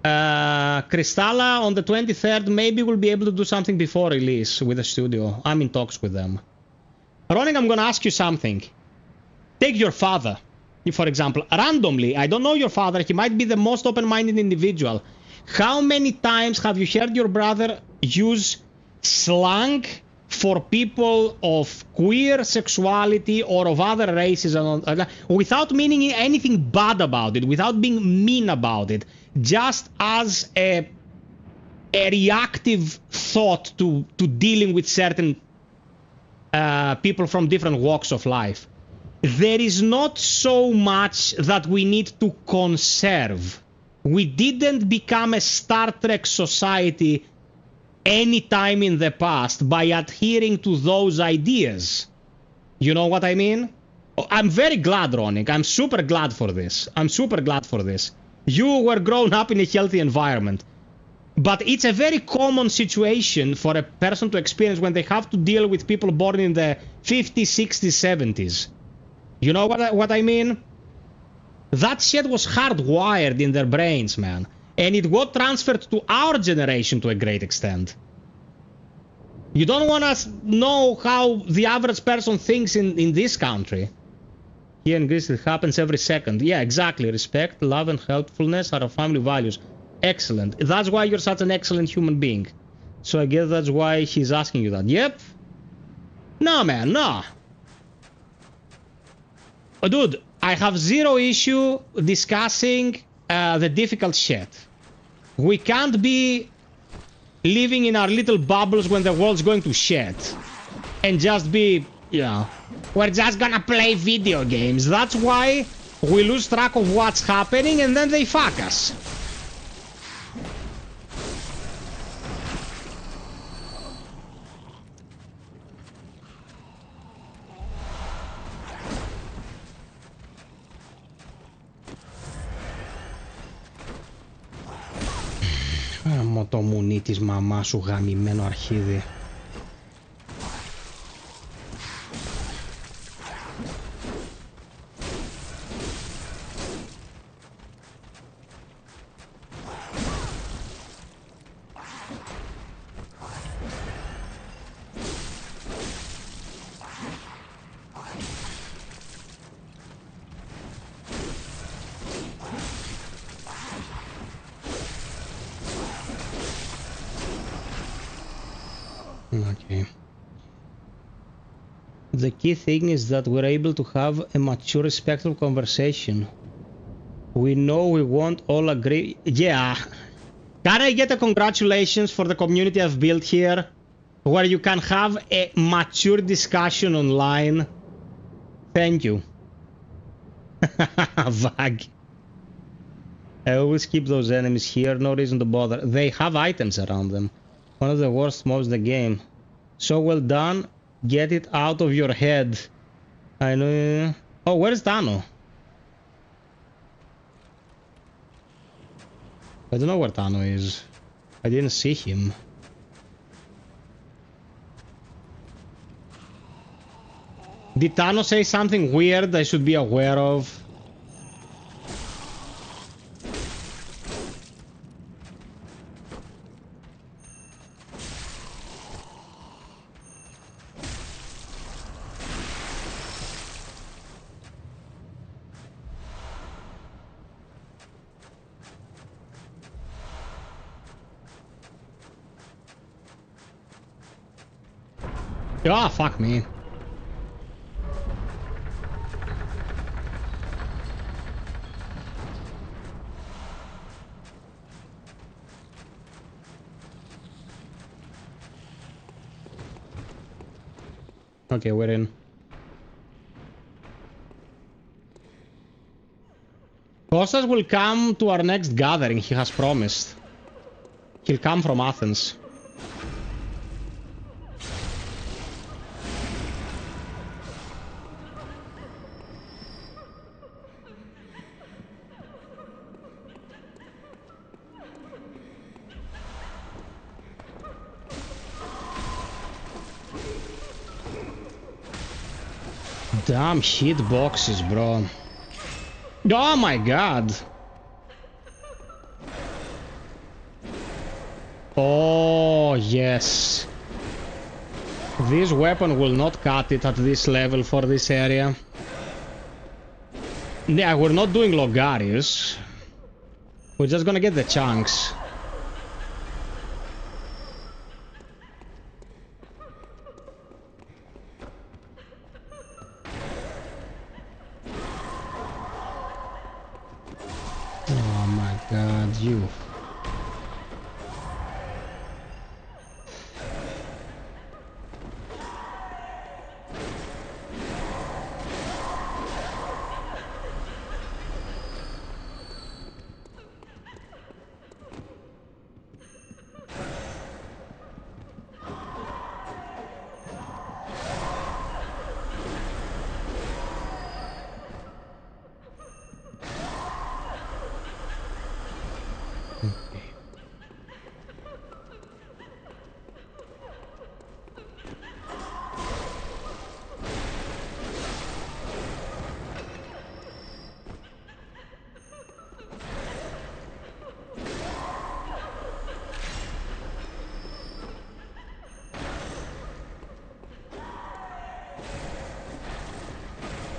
Kristalla on the 23rd, maybe we'll be able to do something before release with the studio. I'm in talks with them. Ronin, I'm gonna ask you something. Take your father, for example, randomly. I don't know your father. He might be the most open-minded individual. How many times have you heard your brother use slang for people of queer sexuality or of other races and without meaning anything bad about it, without being mean about it, just as a reactive thought to dealing with certain people from different walks of life? There is not so much that we need to conserve. We didn't become a Star Trek society any time in the past by adhering to those ideas. You know what I mean? I'm very glad, Ronik. I'm super glad for this. I'm super glad for this. You were grown up in a healthy environment. But it's a very common situation for a person to experience when they have to deal with people born in the 50s, 60s, 70s. You know what I mean? That shit was hardwired in their brains, man. And it got transferred to our generation to a great extent. You don't want to know how the average person thinks in this country. Here in Greece, it happens every second. Yeah, exactly. Respect, love, and helpfulness are our family values. Excellent. That's why you're such an excellent human being. So I guess that's why he's asking you that. Yep. No, man, no. Oh, dude, I have zero issue discussing the difficult shit. We can't be living in our little bubbles when the world's going to shit. And just be, you know, we're just gonna play video games. That's why we lose track of what's happening and then they fuck us. Άμμο το μουνί της μαμάς σου γαμημένο αρχίδι. Okay. The key thing is that we're able to have a mature, respectful conversation. We know we won't all agree. Yeah. Can I get a congratulations for the community I've built here? Where you can have a mature discussion online. Thank you. Vag. I always keep those enemies here, no reason to bother. They have items around them. One of the worst mobs in the game. So well done. Get it out of your head. I know. Oh, where's Dano? I don't know where Tano is. I didn't see him. Did Tano say something weird I should be aware of? Ah, fuck me. Okay, we're in. Kostas will come to our next gathering, he has promised. He'll come from Athens. Damn hitboxes, bro. Oh my god. Oh, yes. This weapon will not cut it at this level for this area. Yeah, we're not doing Logarius. We're just gonna get the chunks. Oh my god, you.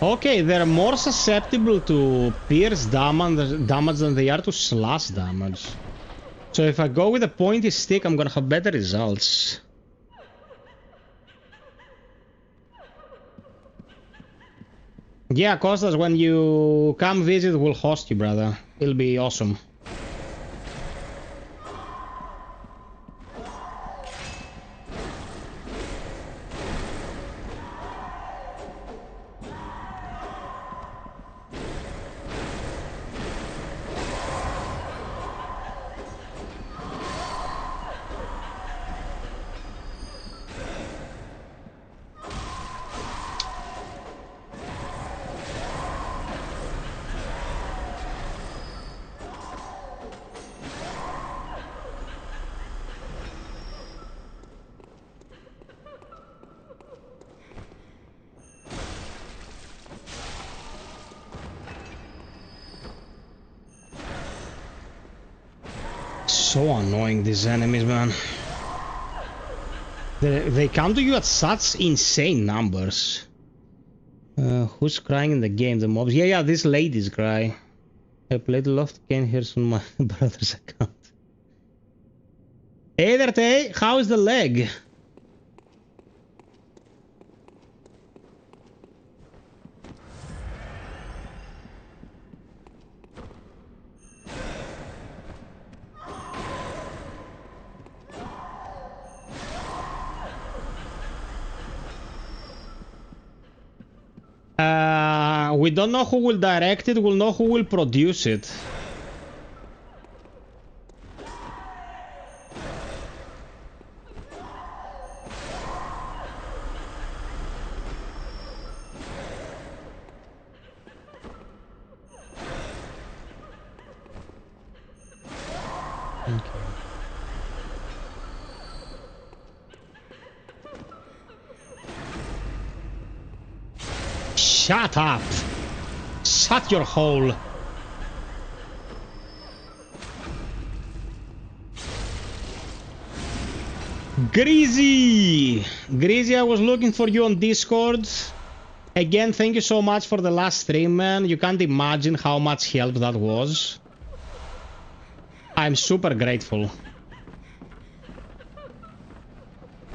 Okay, they're more susceptible to pierce damage than they are to slash damage. So if I go with a pointy stick, I'm gonna have better results. Yeah, Kostas, when you come visit, we'll host you, brother. It'll be awesome. So annoying, these enemies, man. They come to you at such insane numbers. Who's crying in the game? The mobs? Yeah, these ladies cry. I played a lot of games on my brother's account. Hey there, Tay. How is the leg? We don't know who will direct it, we'll know who will produce it. Shut up. Shut your hole. Greasy! Greasy, I was looking for you on Discord. Again, thank you so much for the last stream, man. You can't imagine how much help that was. I'm super grateful.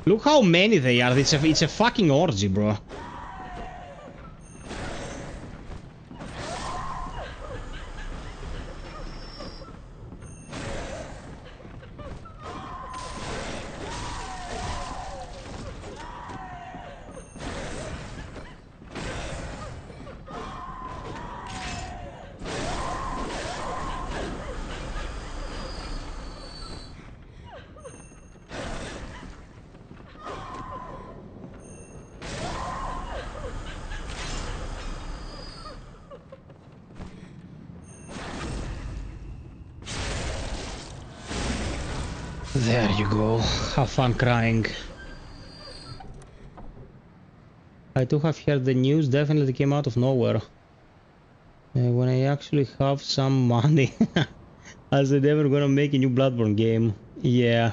Look how many they are. It's a fucking orgy, bro. There you go. Have fun crying. I too have heard the news. Definitely came out of nowhere. When I actually have some money. As they never gonna make a new Bloodborne game. Yeah.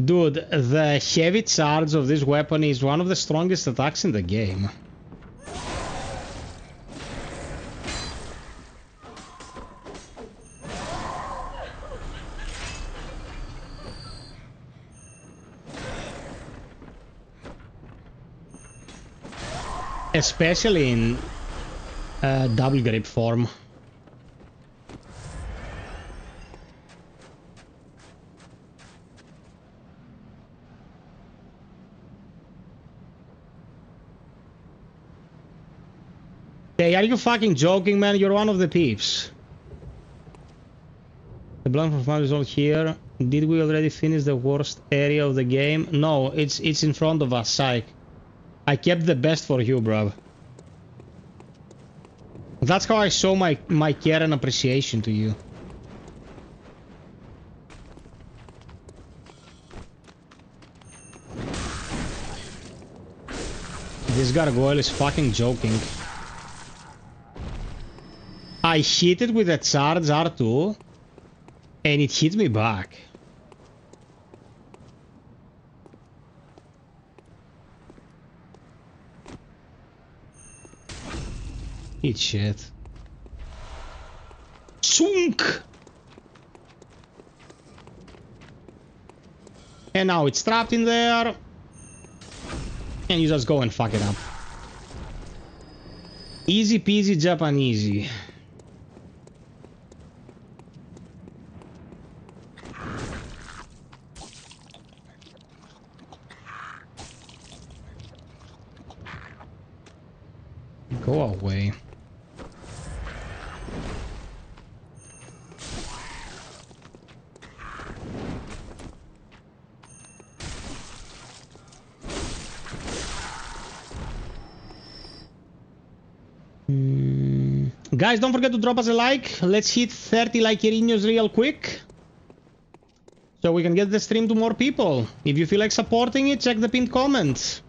Dude, the heavy charge of this weapon is one of the strongest attacks in the game. Especially in double grip form. Hey, are you fucking joking, man? You're one of the peeps. The blank from Fun is all here. Did we already finish the worst area of the game? No, it's in front of us, psych. I kept the best for you, bro. That's how I show my care and appreciation to you. This gargoyle is fucking joking. I hit it with a charge R2 and it hit me back. Eat shit. Sunk! And now it's trapped in there. And you just go and fuck it up. Easy peasy Japanesey. Go away. Guys, don't forget to drop us a like. Let's hit 30 like-irinos real quick. So we can get the stream to more people. If you feel like supporting it, check the pinned comment.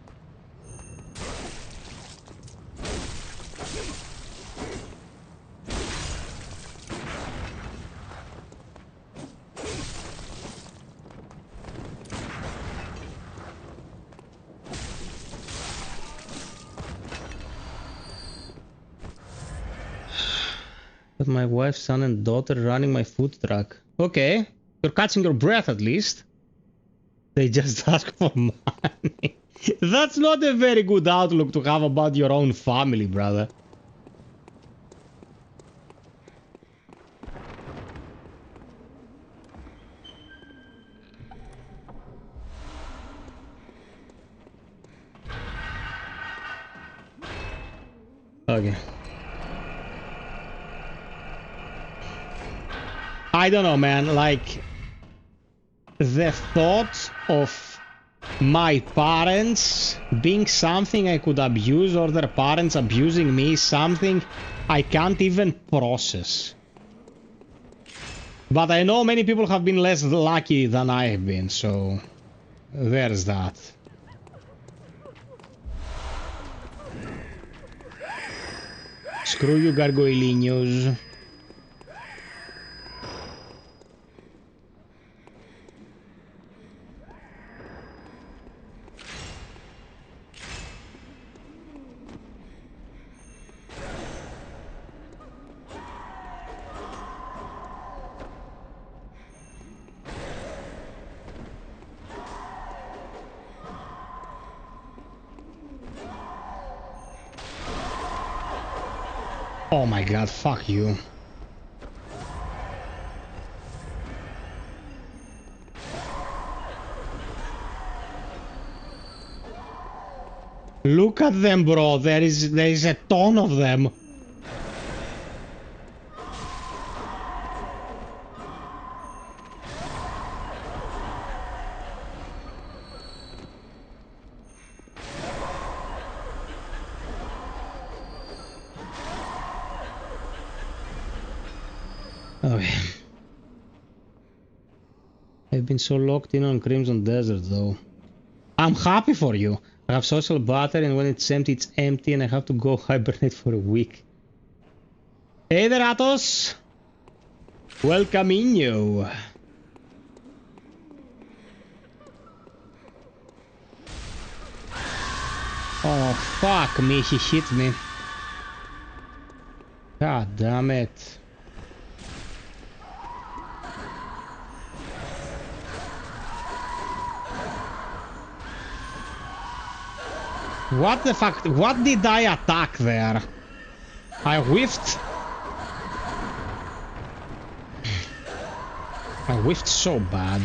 My wife, son and daughter running my food truck. Okay, you're catching your breath at least. They just ask for money. That's not a very good outlook to have about your own family, brother. Okay. I don't know, man, like, the thought of my parents being something I could abuse or their parents abusing me is something I can't even process. But I know many people have been less lucky than I have been, so there's that. Screw you, gargoylinos. Oh my god, fuck you. Look at them, bro. There is a ton of them. Okay. I've been so locked in on Crimson Desert, though. I'm happy for you. I have social battery, and when it's empty, and I have to go hibernate for a week. Hey there, Atos! Welcome in, you. Oh, fuck me, he hit me. God damn it. What the fuck? What did I attack there? I whiffed. I whiffed so bad.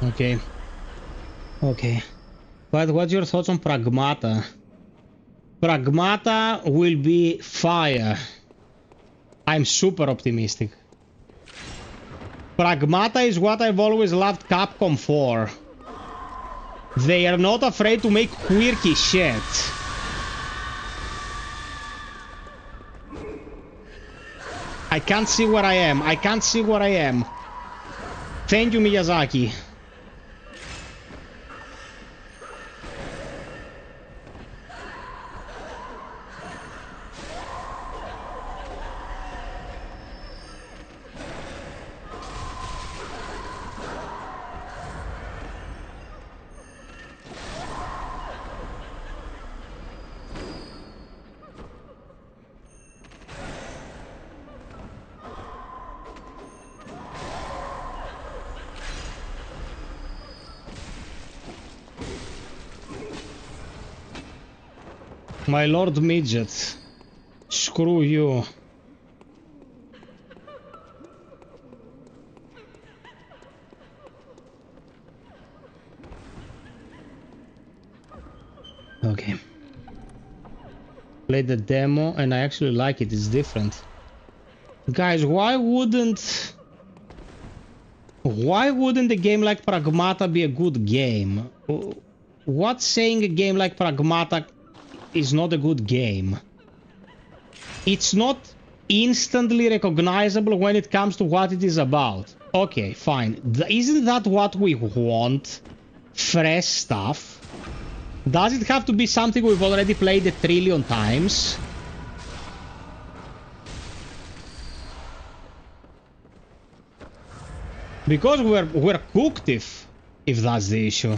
Okay. Okay. But what's your thoughts on Pragmata? Pragmata will be fire. I'm super optimistic. Pragmata is what I've always loved Capcom for. They are not afraid to make quirky shit. I can't see where I am. I can't see where I am. Thank you, Miyazaki. My Lord Midget. Screw you. Okay. Played the demo and I actually like it. It's different. Guys, why wouldn't a game like Pragmata be a good game? What's saying a game like Pragmata is not a good game? It's not instantly recognizable when it comes to what it is about. Okay, fine. Isn't that what we want? Fresh stuff? Does it have to be something we've already played 1,000,000,000 times? Because we're cooked if that's the issue.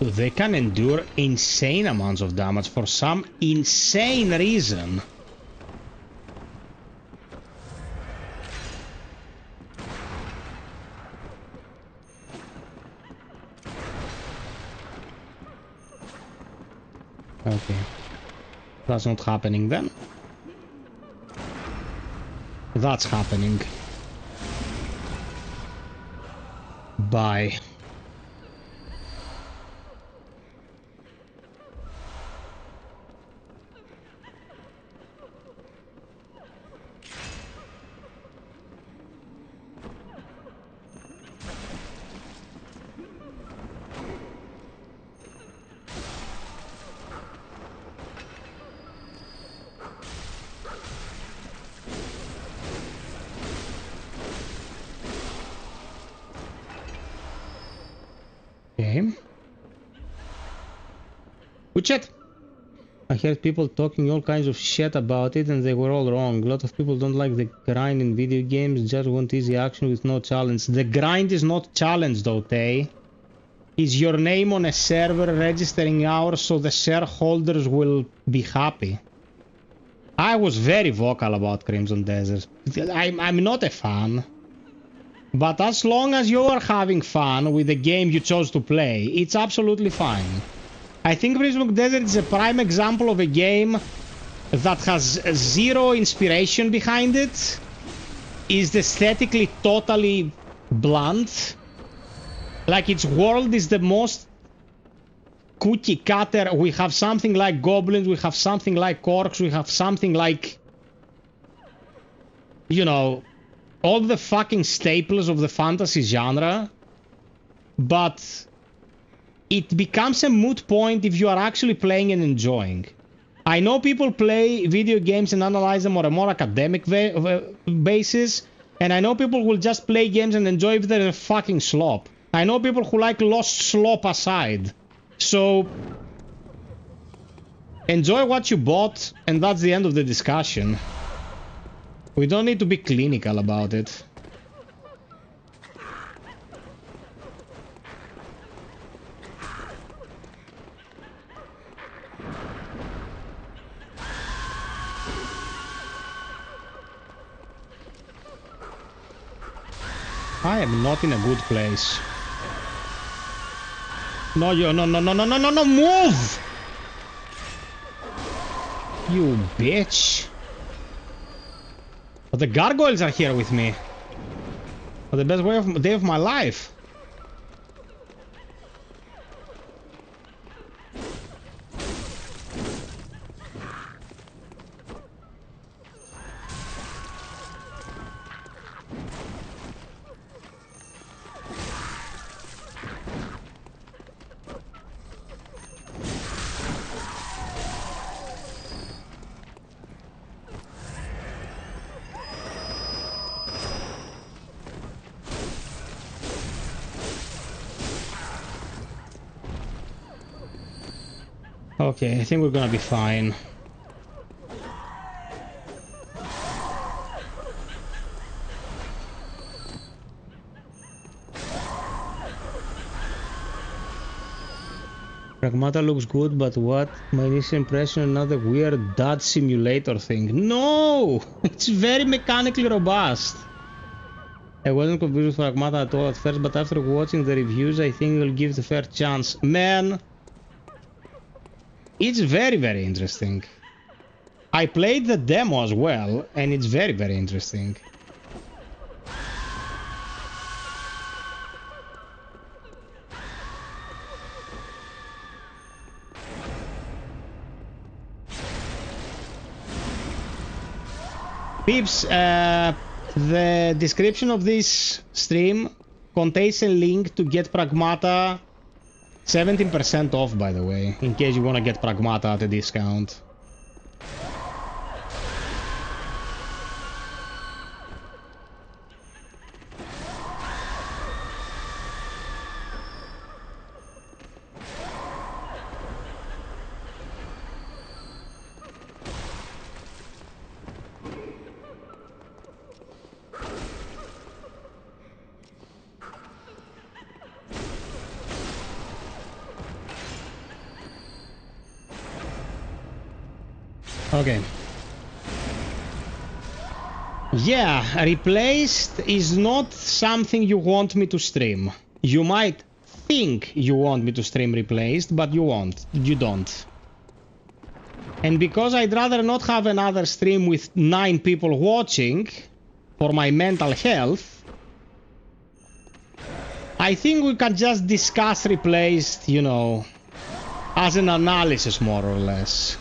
They can endure insane amounts of damage for some insane reason. Okay. That's not happening then. That's happening. Bye. Okay. Good chat. I heard people talking all kinds of shit about it and they were all wrong. A lot of people don't like the grind in video games, just want easy action with no challenge. The grind is not challenged, okay? Is your name on a server registering hours so the shareholders will be happy? I was very vocal about Crimson Desert. I'm not a fan. But as long as you are having fun with the game you chose to play, it's absolutely fine. I think Crimson Desert is a prime example of a game that has zero inspiration behind it, is aesthetically totally blunt. Like, its world is the most cookie cutter. We have something like goblins, we have something like orcs, we have something like, you know, all the fucking staples of the fantasy genre, but it becomes a moot point if you are actually playing and enjoying. I know people play video games and analyze them on a more academic basis, and I know people will just play games and enjoy if they're a fucking slop. I know people who like lost slop aside. So, enjoy what you bought, and that's the end of the discussion. We don't need to be clinical about it. I am not in a good place. No, you no, move! You bitch. But the gargoyles are here with me. For the best day of my life. Okay, I think we're gonna be fine. Pragmata looks good, but what? My initial impression, another weird dad simulator thing. No! It's very mechanically robust. I wasn't convinced with Pragmata at all at first, but after watching the reviews, I think I'll give it a fair chance. Man! It's very, very interesting. I played the demo as well, and it's very, very interesting. Peeps, the description of this stream contains a link to get Pragmata 17% off, by the way, in case you want to get Pragmata at a discount. Okay. Yeah, replaced is not something you want me to stream. You might think you want me to stream replaced, but you won't. You don't. And because I'd rather not have another stream with 9 people watching for my mental health, I think we can just discuss replaced, you know, as an analysis more or less.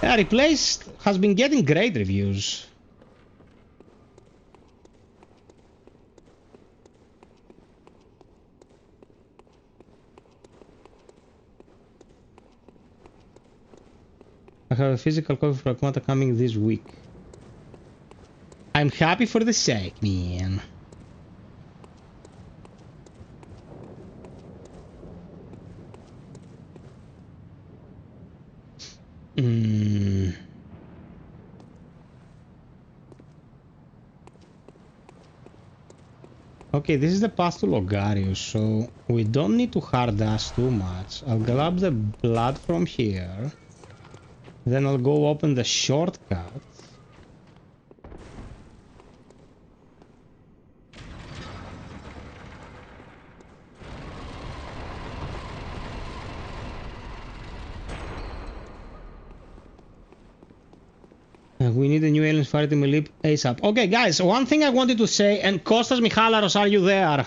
Yeah, replaced has been getting great reviews. I have a physical copy of Pragmata coming this week. I'm happy for the sake, man. Okay, this is the path to Logarius, so we don't need to hard dash too much. I'll grab the blood from here. Then I'll go open the shortcut. We need a new aliens fighting leap ASAP. Okay, guys, one thing I wanted to say, and Kostas Michalaros, are you there?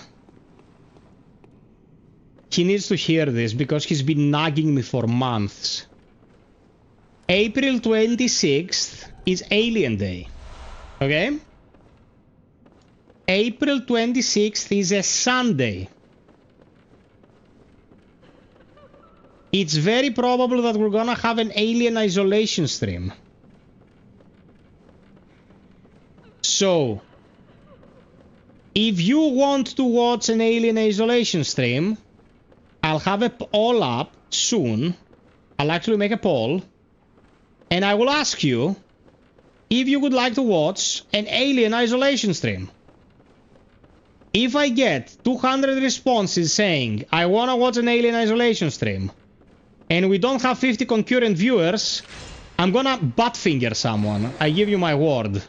He needs to hear this because he's been nagging me for months. April 26th is Alien Day. Okay? April 26th is a Sunday. It's very probable that we're gonna have an Alien Isolation stream. So, if you want to watch an Alien Isolation stream, I'll have a poll up soon. I'll actually make a poll. And I will ask you if you would like to watch an Alien Isolation stream. If I get 200 responses saying, I want to watch an Alien Isolation stream, and we don't have 50 concurrent viewers, I'm gonna butt finger someone. I give you my word.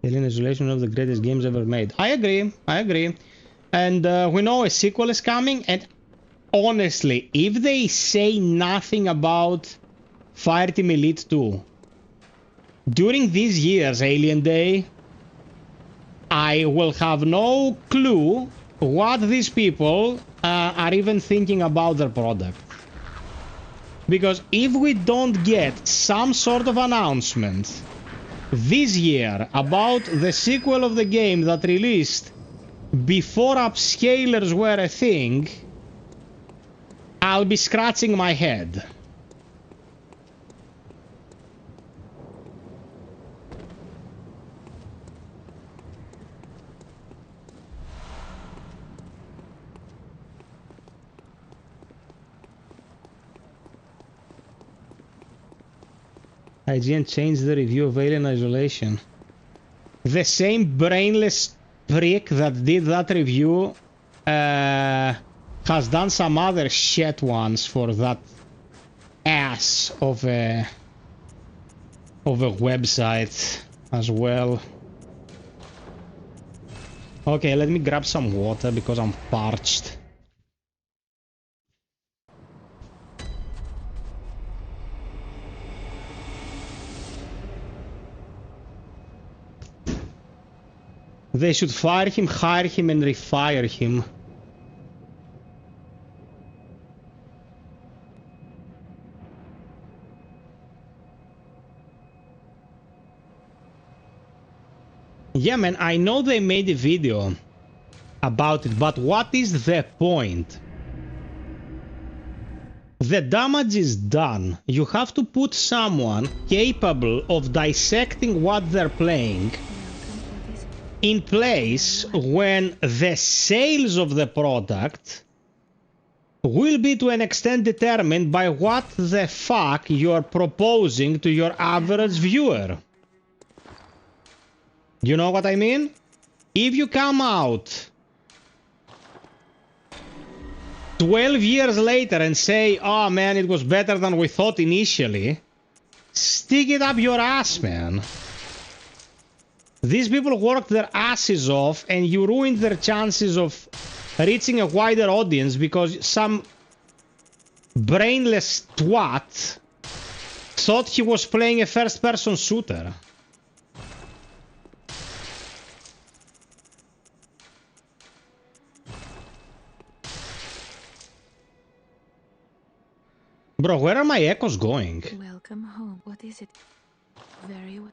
Alien Isolation, one of the greatest games ever made. I agree. I agree. And we know a sequel is coming. And honestly, if they say nothing about Fireteam Elite 2 during these years, Alien Day, I will have no clue what these people are even thinking about their product. Because if we don't get some sort of announcement this year about the sequel of the game that released before upscalers were a thing, I'll be scratching my head. IGN changed the review of Alien Isolation. The same brainless prick that did that review has done some other shit ones for that ass of a website as well. Okay, let me grab some water because I'm parched. They should fire him, hire him, and refire him. Yeah, man, I know they made a video about it, but what is the point? The damage is done. You have to put someone capable of dissecting what they're playing in place when the sales of the product will be to an extent determined by what the fuck you're proposing to your average viewer. You know what I mean? If you come out 12 years later and say, oh man, it was better than we thought initially, stick it up your ass, man. These people worked their asses off and you ruined their chances of reaching a wider audience because some brainless twat thought he was playing a first-person shooter. Bro, where are my echoes going? Welcome home. What is it? Very well.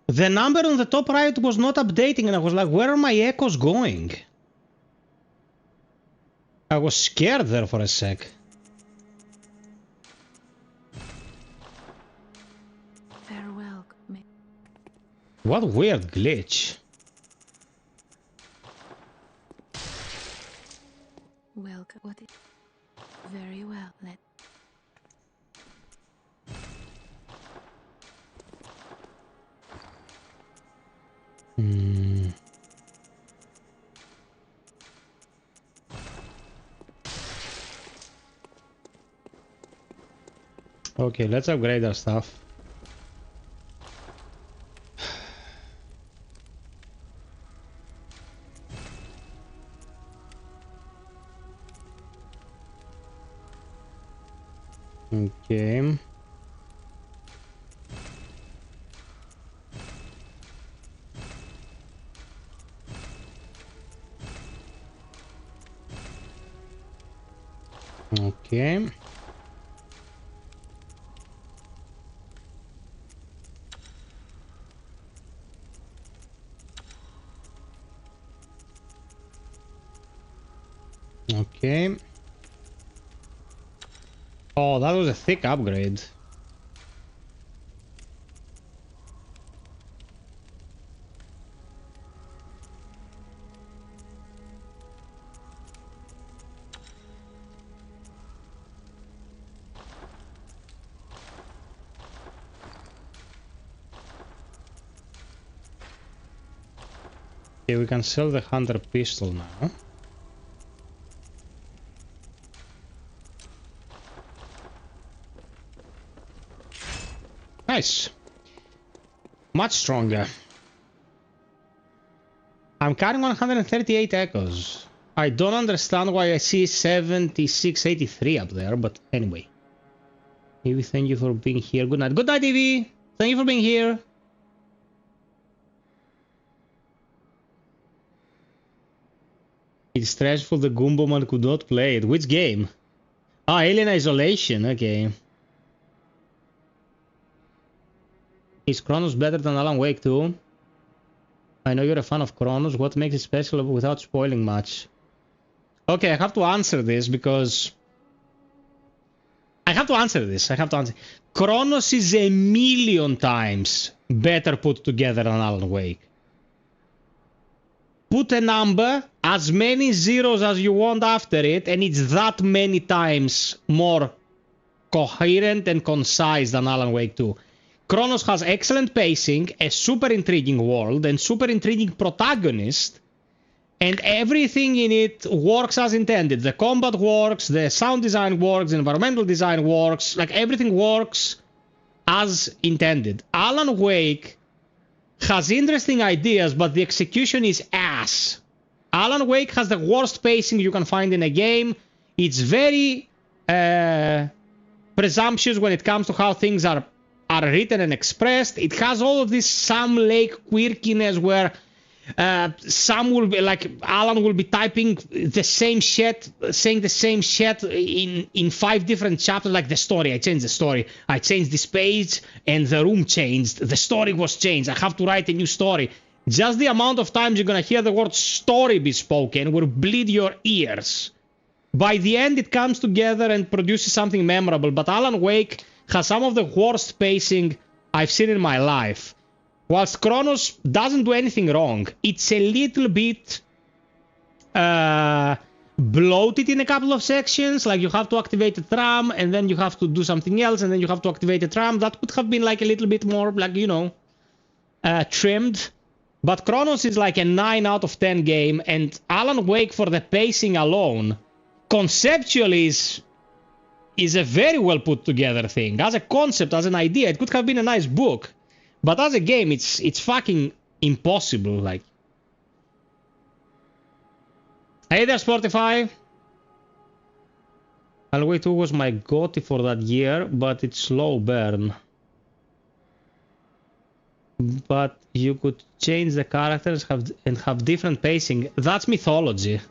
The number on the top right was not updating and I was like, where are my echoes going? I was scared there for a sec. Farewell. What weird glitch. Welcome. What is... Very well. Let... Okay, let's upgrade our stuff. Okay. Okay. Okay. Oh, that was a thick upgrade. Okay, we can sell the Hunter pistol now. Nice. Much stronger. I'm carrying 138 echoes. I don't understand why I see 7683 up there, but anyway. Evie, thank you for being here. Good night. Good night, Evie. Thank you for being here. It's stressful the Goomba man could not play it. Which game? Ah, Alien Isolation. Okay. Is Chronos better than Alan Wake 2? I know you're a fan of Chronos. What makes it special without spoiling much? Okay, I have to answer this because... I have to answer this. Chronos is a million times better put together than Alan Wake. Put a number, as many zeros as you want after it, and it's that many times more coherent and concise than Alan Wake 2. Chronos has excellent pacing, a super intriguing world, and super intriguing protagonist, and everything in it works as intended. The combat works, the sound design works, the environmental design works, like everything works as intended. Alan Wake has interesting ideas, but the execution is ass. Alan Wake has the worst pacing you can find in a game. It's very presumptuous when it comes to how things are written and expressed. It has all of this Sam Lake quirkiness where Sam will be like, Alan will be typing the same shit, saying the same shit in 5 different chapters, like the story. I changed the story. I changed this page and the room changed. The story was changed. I have to write a new story. Just the amount of times you're gonna hear the word story be spoken will bleed your ears. By the end, it comes together and produces something memorable, but Alan Wake has some of the worst pacing I've seen in my life. Whilst Chronos doesn't do anything wrong, it's a little bit bloated in a couple of sections. Like you have to activate a tram, and then you have to do something else, and then you have to activate a tram. That could have been like a little bit more, like, you know, trimmed. But Chronos is like a 9 out of 10 game, and Alan Wake, for the pacing alone, conceptually is a very well put together thing. As a concept, as an idea, it could have been a nice book. But as a game, it's fucking impossible, like. Hey there, Spotify. Alan Wake 2 was my GOTY for that year, but it's slow burn. But you could change the characters and have different pacing. That's mythology.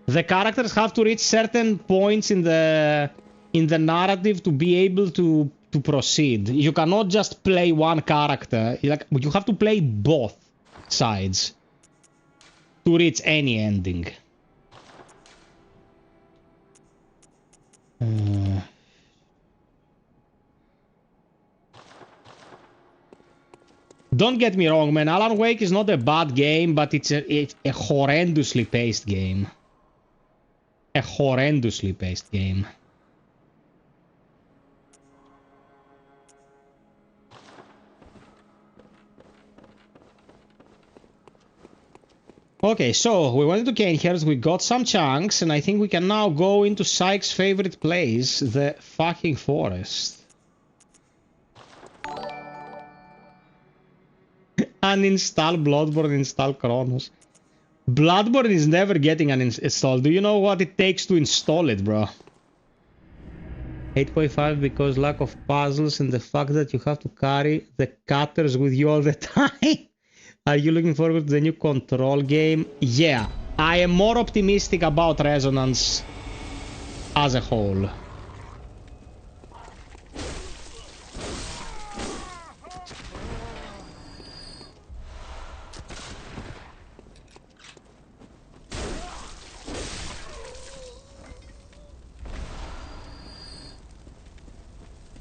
The characters have to reach certain points in the narrative to be able to proceed. You cannot just play one character. Like, you have to play both sides to reach any ending. Don't get me wrong, man. Alan Wake is not a bad game, but it's a horrendously paced game. A horrendously paced game. Okay, so we went to Cainhurst, we got some chunks, and I think we can now go into Syke's favorite place, the fucking forest. Uninstall Bloodborne, install Chronos. Bloodborne is never getting uninstalled. Do you know what it takes to install it, bro? 8.5 because lack of puzzles and the fact that you have to carry the cutters with you all the time. Are you looking forward to the new Control game? Yeah, I am more optimistic about Resonance as a whole.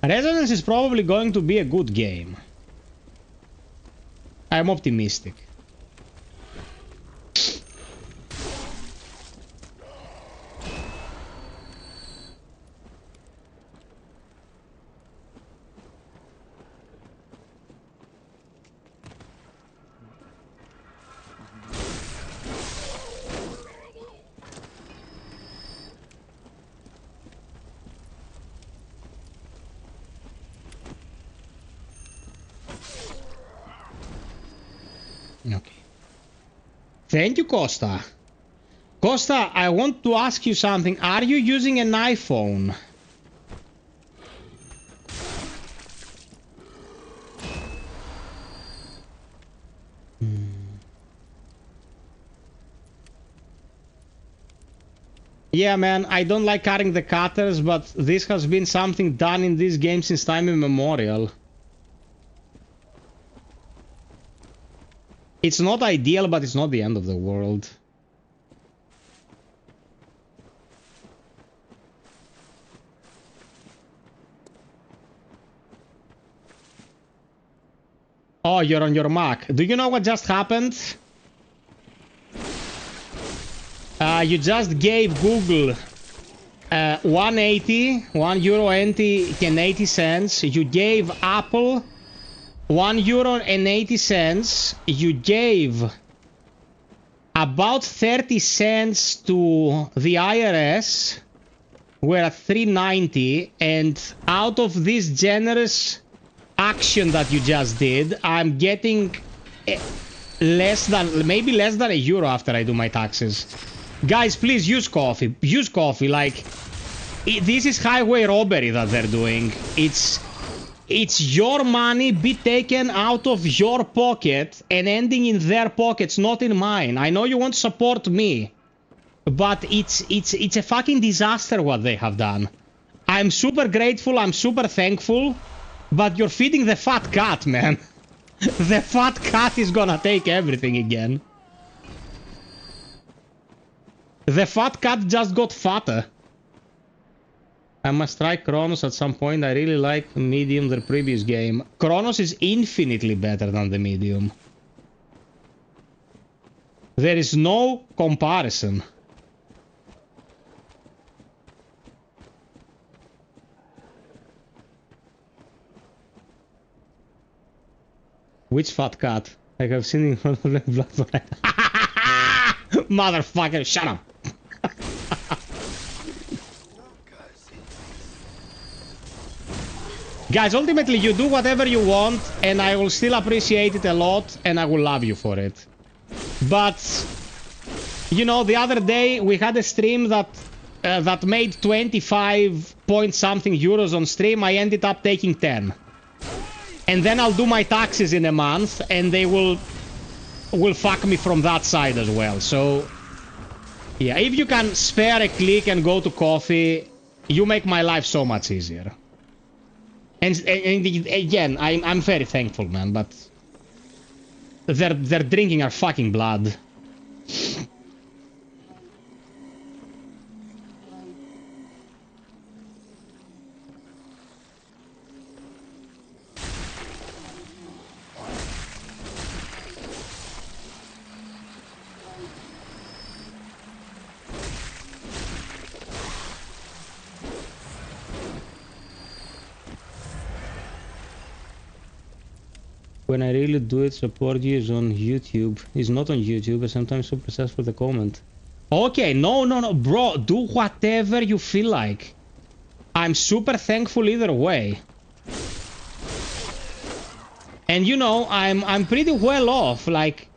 Resonance is probably going to be a good game. I'm optimistic. Okay. Thank you, Costa. Costa, I want to ask you something. Are you using an iPhone? Yeah, man, I don't like carrying the cutters, but this has been something done in this game since time immemorial. It's not ideal, but it's not the end of the world. Oh, you're on your Mac. Do you know what just happened? You just gave Google 180, €1.80. You gave Apple €1.80. You gave about 30 cents to the IRS. We're at $3.90, and out of this generous action that you just did, I'm getting maybe less than €1 after I do my taxes. Guys, please use coffee. Use coffee. Like, this is highway robbery that they're doing. It's your money be taken out of your pocket and ending in their pockets, not in mine. I know you want to support me, but it's a fucking disaster what they have done. I'm super grateful. I'm super thankful, but you're feeding the fat cat, man. The fat cat is gonna take everything again. The fat cat just got fatter. I must try Chronos at some point. I really like Medium, the previous game. Chronos is infinitely better than the Medium. There is no comparison. Which fat cat? I have seen in front of the Bloodborne. Motherfucker, shut up! Guys, ultimately you do whatever you want and I will still appreciate it a lot and I will love you for it. But, you know, the other day we had a stream that made 25 point something euros on stream. I ended up taking 10. And then I'll do my taxes in a month and they will fuck me from that side as well. So, yeah, if you can spare a click and go to coffee, you make my life so much easier. And again, I'm very thankful, man, but they're drinking our fucking blood. When I really do it, support you is on YouTube. It's not on YouTube, but sometimes super obsessed for the comment. Okay, no, bro, do whatever you feel like. I'm super thankful either way. And you know, I'm pretty well off, like,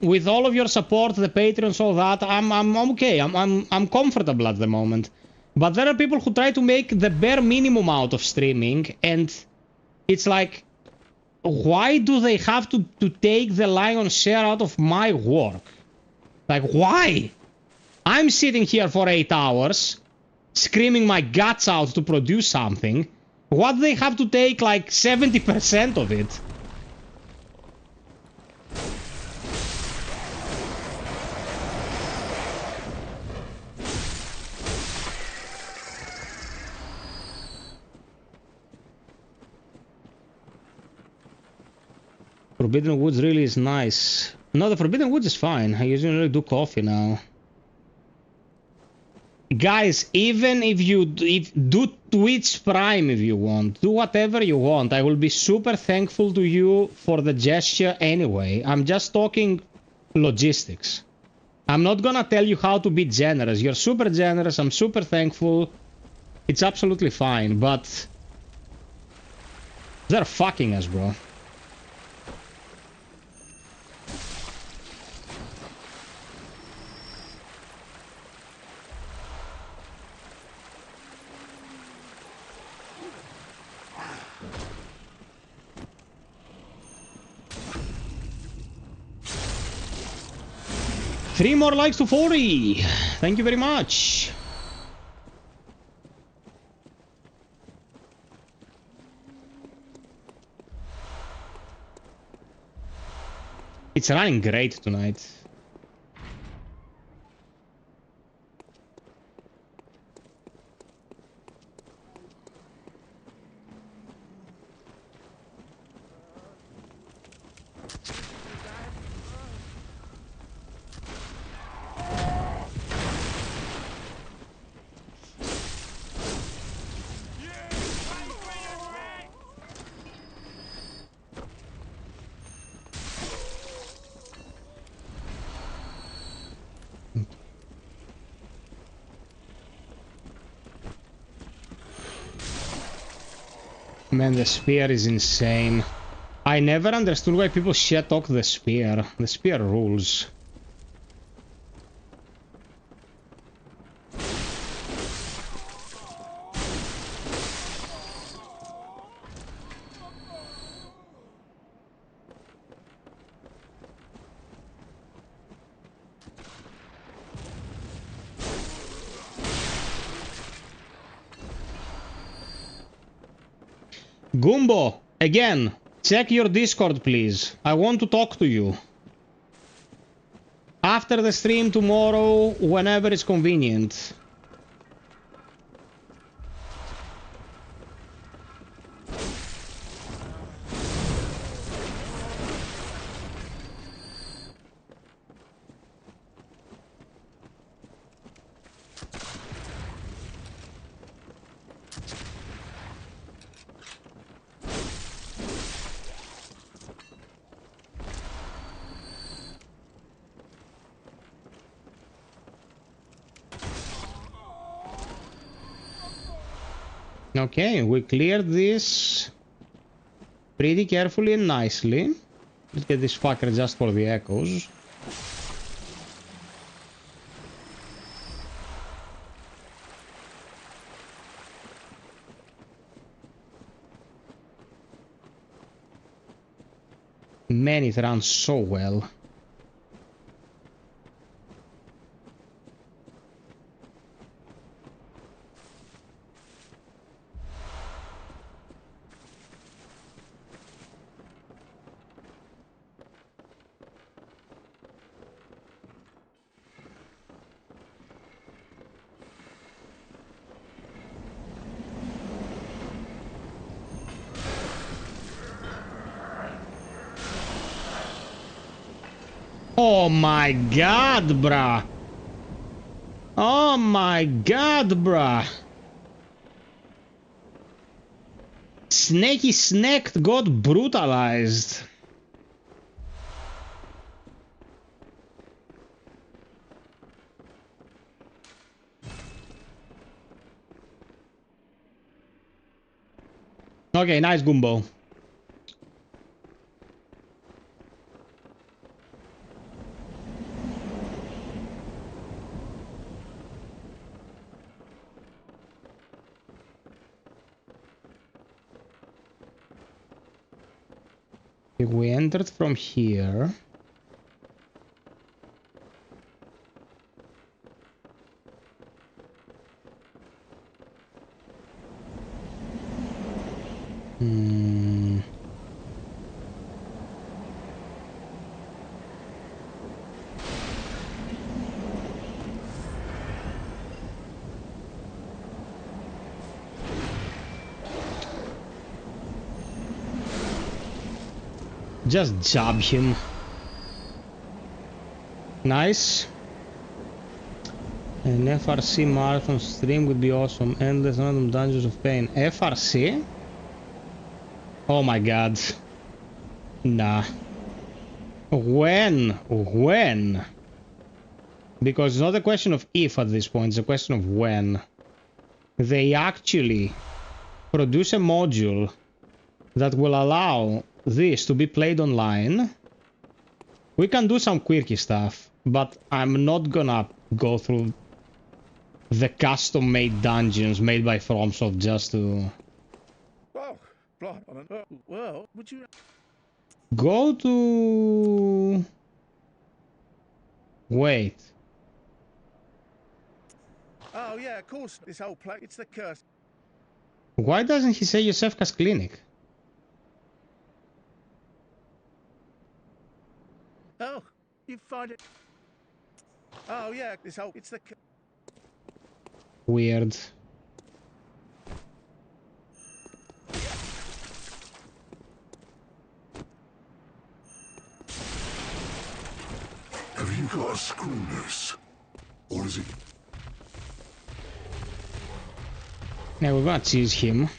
with all of your support, the Patreons, all that, I'm okay, I'm comfortable at the moment. But there are people who try to make the bare minimum out of streaming, and it's like, why do they have to take the lion's share out of my work? Like, why? I'm sitting here for 8 hours, screaming my guts out to produce something. What do they have to take, like, 70% of it? Forbidden Woods really is nice. No, the Forbidden Woods is fine. I usually do coffee now. Guys, even if you do Twitch Prime if you want, do whatever you want. I will be super thankful to you for the gesture anyway. I'm just talking logistics. I'm not gonna tell you how to be generous. You're super generous. I'm super thankful. It's absolutely fine, but they're fucking us, bro. Three more likes to 40. Thank you very much. It's running great tonight. Man, the spear is insane. I never understood why people shit talk the spear. The spear rules. Gumbo, again, check your Discord, please. I want to talk to you. After the stream tomorrow, whenever it's convenient. Okay, we cleared this pretty carefully and nicely. Let's get this fucker just for the echoes. Man, it runs so well. Oh my god, bruh. Oh my god, bruh. Snaky Snacked got brutalized. Okay, nice Gumbo. If we entered from here. Just jab him. Nice. An FRC marathon stream would be awesome. Endless random dungeons of pain. FRC? Oh my god. Nah. When? When? Because it's not a question of if at this point, it's a question of when. They actually produce a module that will allow this to be played online. We can do some quirky stuff, but I'm not gonna go through the custom-made dungeons made by FromSoft just to... Well, well, would you... Go to... Wait. Oh, yeah, of course. This whole place, it's the curse. Why doesn't he say Yosefka's clinic? Oh, you find it... Oh, yeah, this whole... It's the... Weird. Have you got a screw loose? Or is it... Now we're gonna choose him.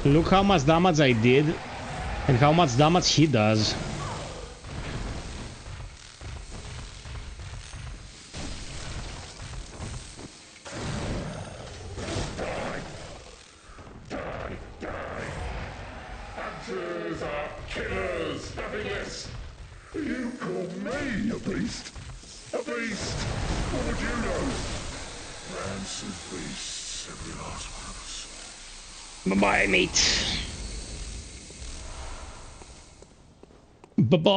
Look how much damage I did and how much damage he does. Hunters are killers, nothing less. You call me a beast? A beast? What would you know? Rancid beasts, every last one of us. Bye-bye, mate. Bye-bye.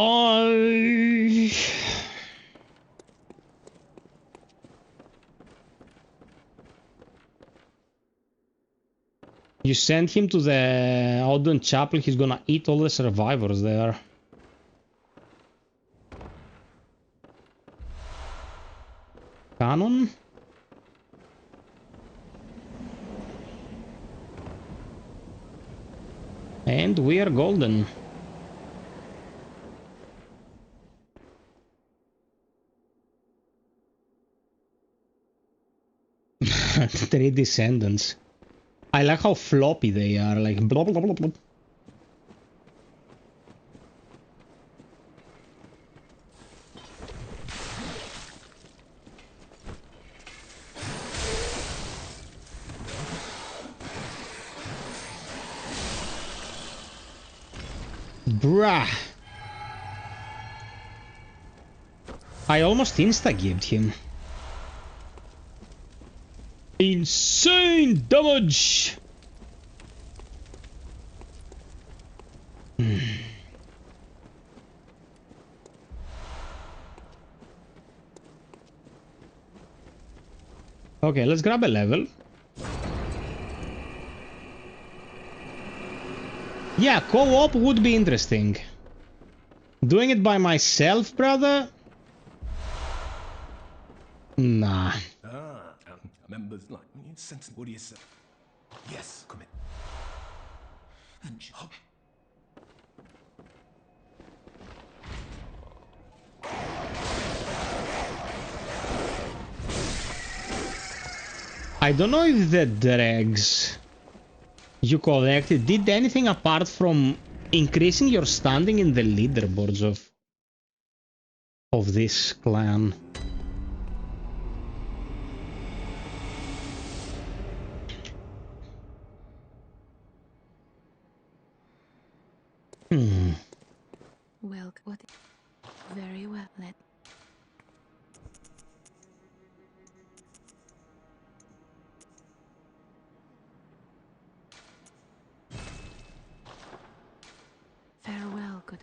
You send him to the Odin Chapel, he's gonna eat all the survivors there. Cannon? And we are golden. Three descendants. I like how floppy they are, like blah blah blah blah. Bruh. I almost insta-gibbed him. Insane damage! Okay, let's grab a level. Yeah, co-op would be interesting. Doing it by myself, brother? Nah. Members like sensible. What do you say? Yes, commit. I don't know if the dregs you collected did anything apart from increasing your standing in the leaderboards of this clan. Well, what? Very well. Let. Farewell, good.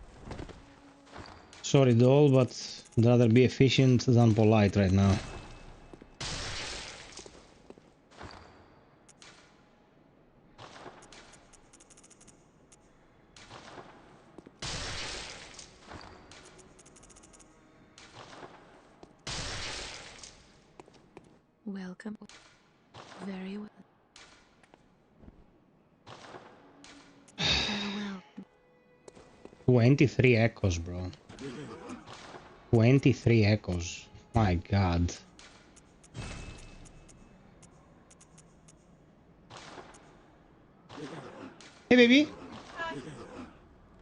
Sorry, doll, but I'd rather be efficient than polite right now. Welcome. Very well. Farewell. 23 echoes, bro. 23 echoes. My god. Hey, baby.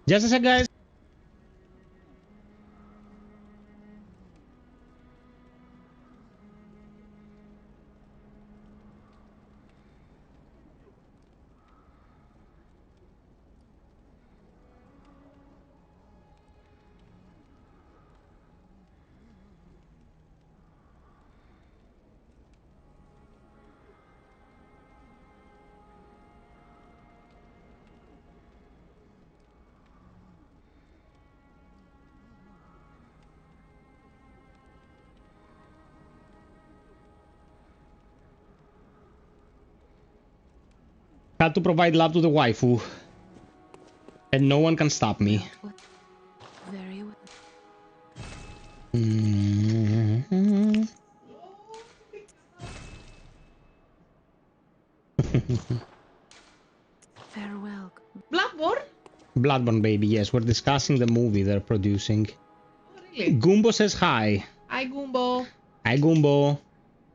Just a sec, guys. Had to provide love to the waifu. And no one can stop me. Very well. Farewell. Bloodborne? Bloodborne, baby, yes. We're discussing the movie they're producing. Oh, really? Gumbo says hi. Hi, Gumbo. Hi, Gumbo.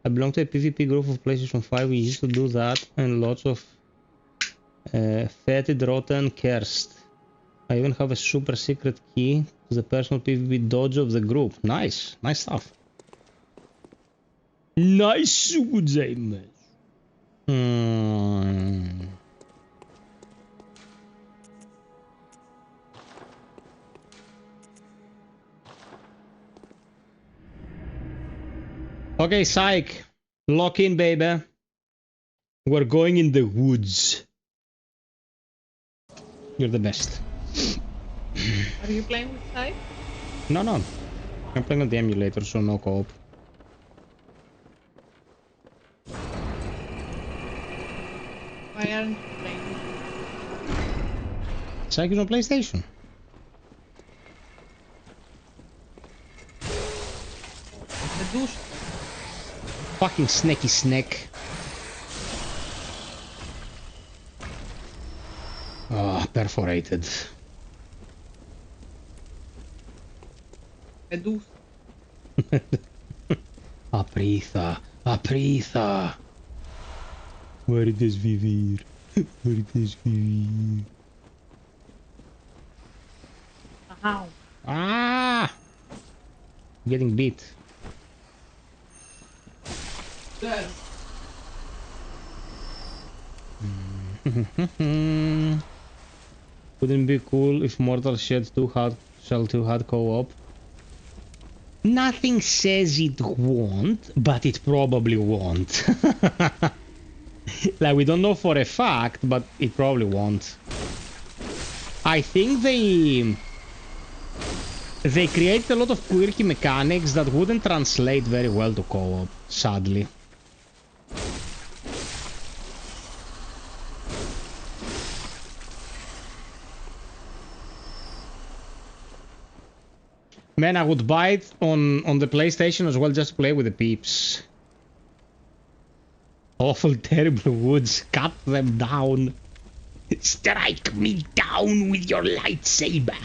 I belong to a PvP group of PlayStation 5. We used to do that and lots of fetid, rotten, cursed. I even have a super secret key to the personal PvP dodge of the group. Nice. Nice stuff. Nice, gozaimasu. Okay, Psych. Lock in, baby. We're going in the woods. You're the best. Are you playing with Sai? No, no. I'm playing on the emulator, so no co-op. Why aren't you playing? Psych is on PlayStation. The douche. Fucking snacky snack. Oh, perforated. The douche. Apritha. Apritha. Where is Vivir? Where is Vivir? Ow. Ah! Getting beat. Good. Wouldn't be cool if Mortal Shell 2 had co-op. Nothing says it won't, but it probably won't. Like, we don't know for a fact, but it probably won't. I think they create a lot of quirky mechanics that wouldn't translate very well to co-op, sadly. Man, I would buy it on the PlayStation as well, just to play with the peeps. Awful, terrible woods. Cut them down. Strike me down with your lightsaber.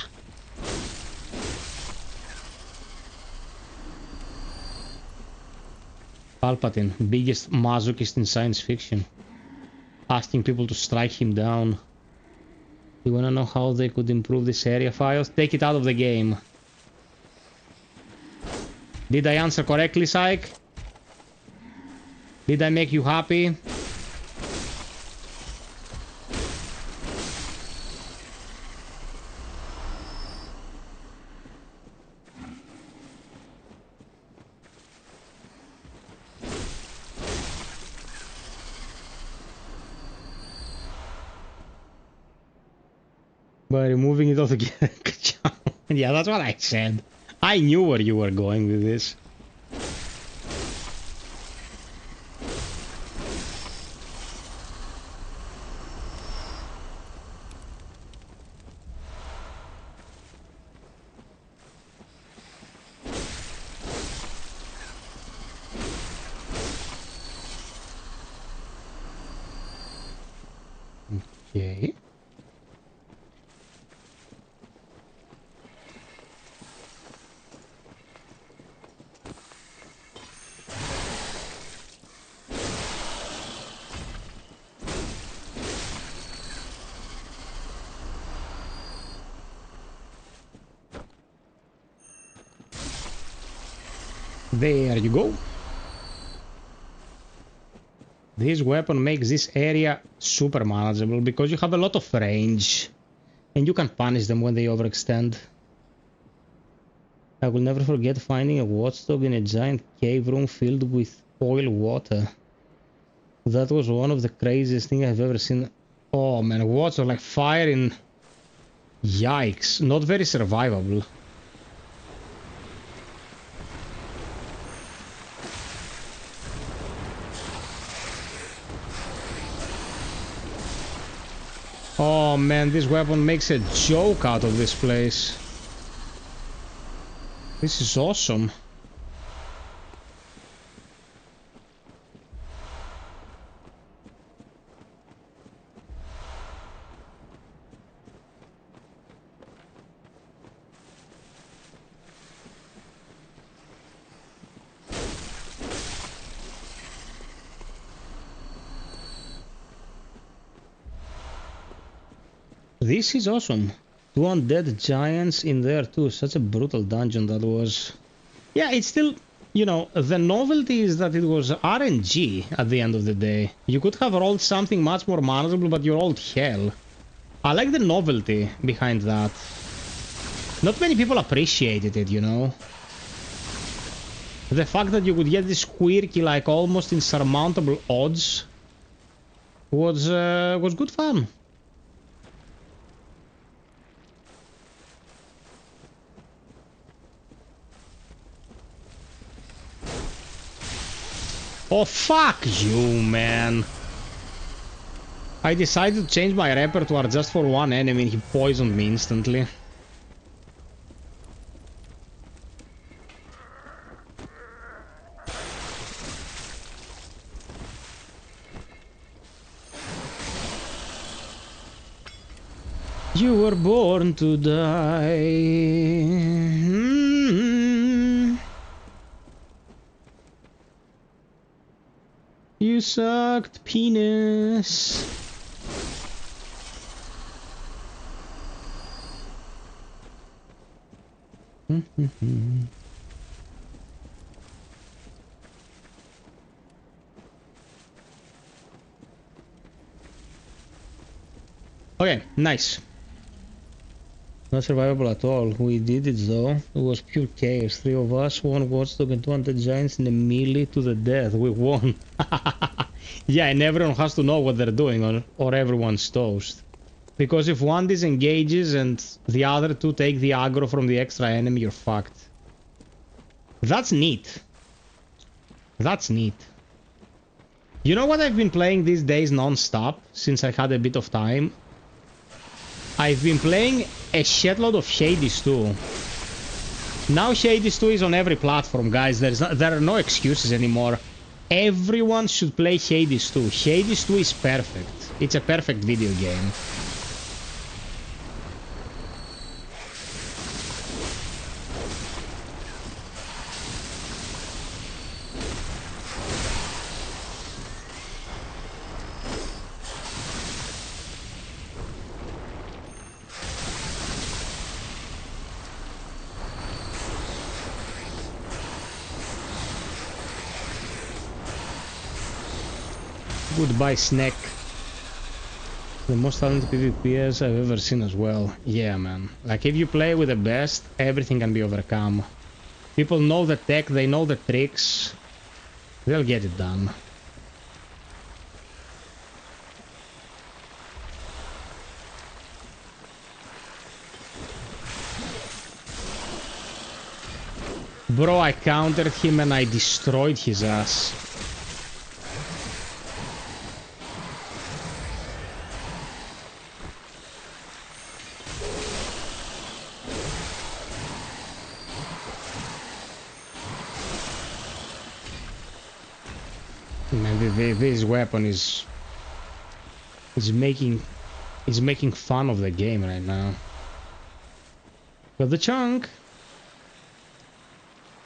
Palpatine, biggest masochist in science fiction. Asking people to strike him down. You wanna know how they could improve this area, FiOth? Take it out of the game. Did I answer correctly, Psych? Did I make you happy? By removing it altogether. Yeah, that's what I said. I knew where you were going with this. Okay. There you go. This weapon makes this area super manageable because you have a lot of range and you can punish them when they overextend. I will never forget finding a watchdog in a giant cave room filled with oil water. That was one of the craziest things I've ever seen. Oh man, watchdog like fire in... Yikes, not very survivable. Oh man, this weapon makes a joke out of this place. This is awesome. This is awesome. 2 undead giants in there too. Such a brutal dungeon that was. Yeah, it's still, you know, the novelty is that it was RNG at the end of the day. You could have rolled something much more manageable, but you rolled hell. I like the novelty behind that. Not many people appreciated it, you know. The fact that you could get this quirky, like almost insurmountable odds was good fun. Oh, fuck you, man. I decided to change my repertoire just for one enemy and he poisoned me instantly. You were born to die. You you sucked penis. Okay, nice. Not survivable at all. We did it though. It was pure chaos. 3 of us, 1 watchdog and 2 undead giants in a melee to the death. We won. Yeah, and everyone has to know what they're doing or everyone's toast. Because if one disengages and the other 2 take the aggro from the extra enemy, you're fucked. That's neat. That's neat. You know what I've been playing these days non-stop since I had a bit of time? I've been playing a shitload of Hades 2. Now Hades 2 is on every platform, guys. There are no excuses anymore. Everyone should play Hades 2. Hades 2 is perfect. It's a perfect video game. Goodbye, Snack. The most talented PvPers I've ever seen as well. Yeah, man. Like, if you play with the best, everything can be overcome. People know the tech, they know the tricks. They'll get it done. Bro, I countered him and I destroyed his ass. This weapon is making fun of the game right now. Got the chunk.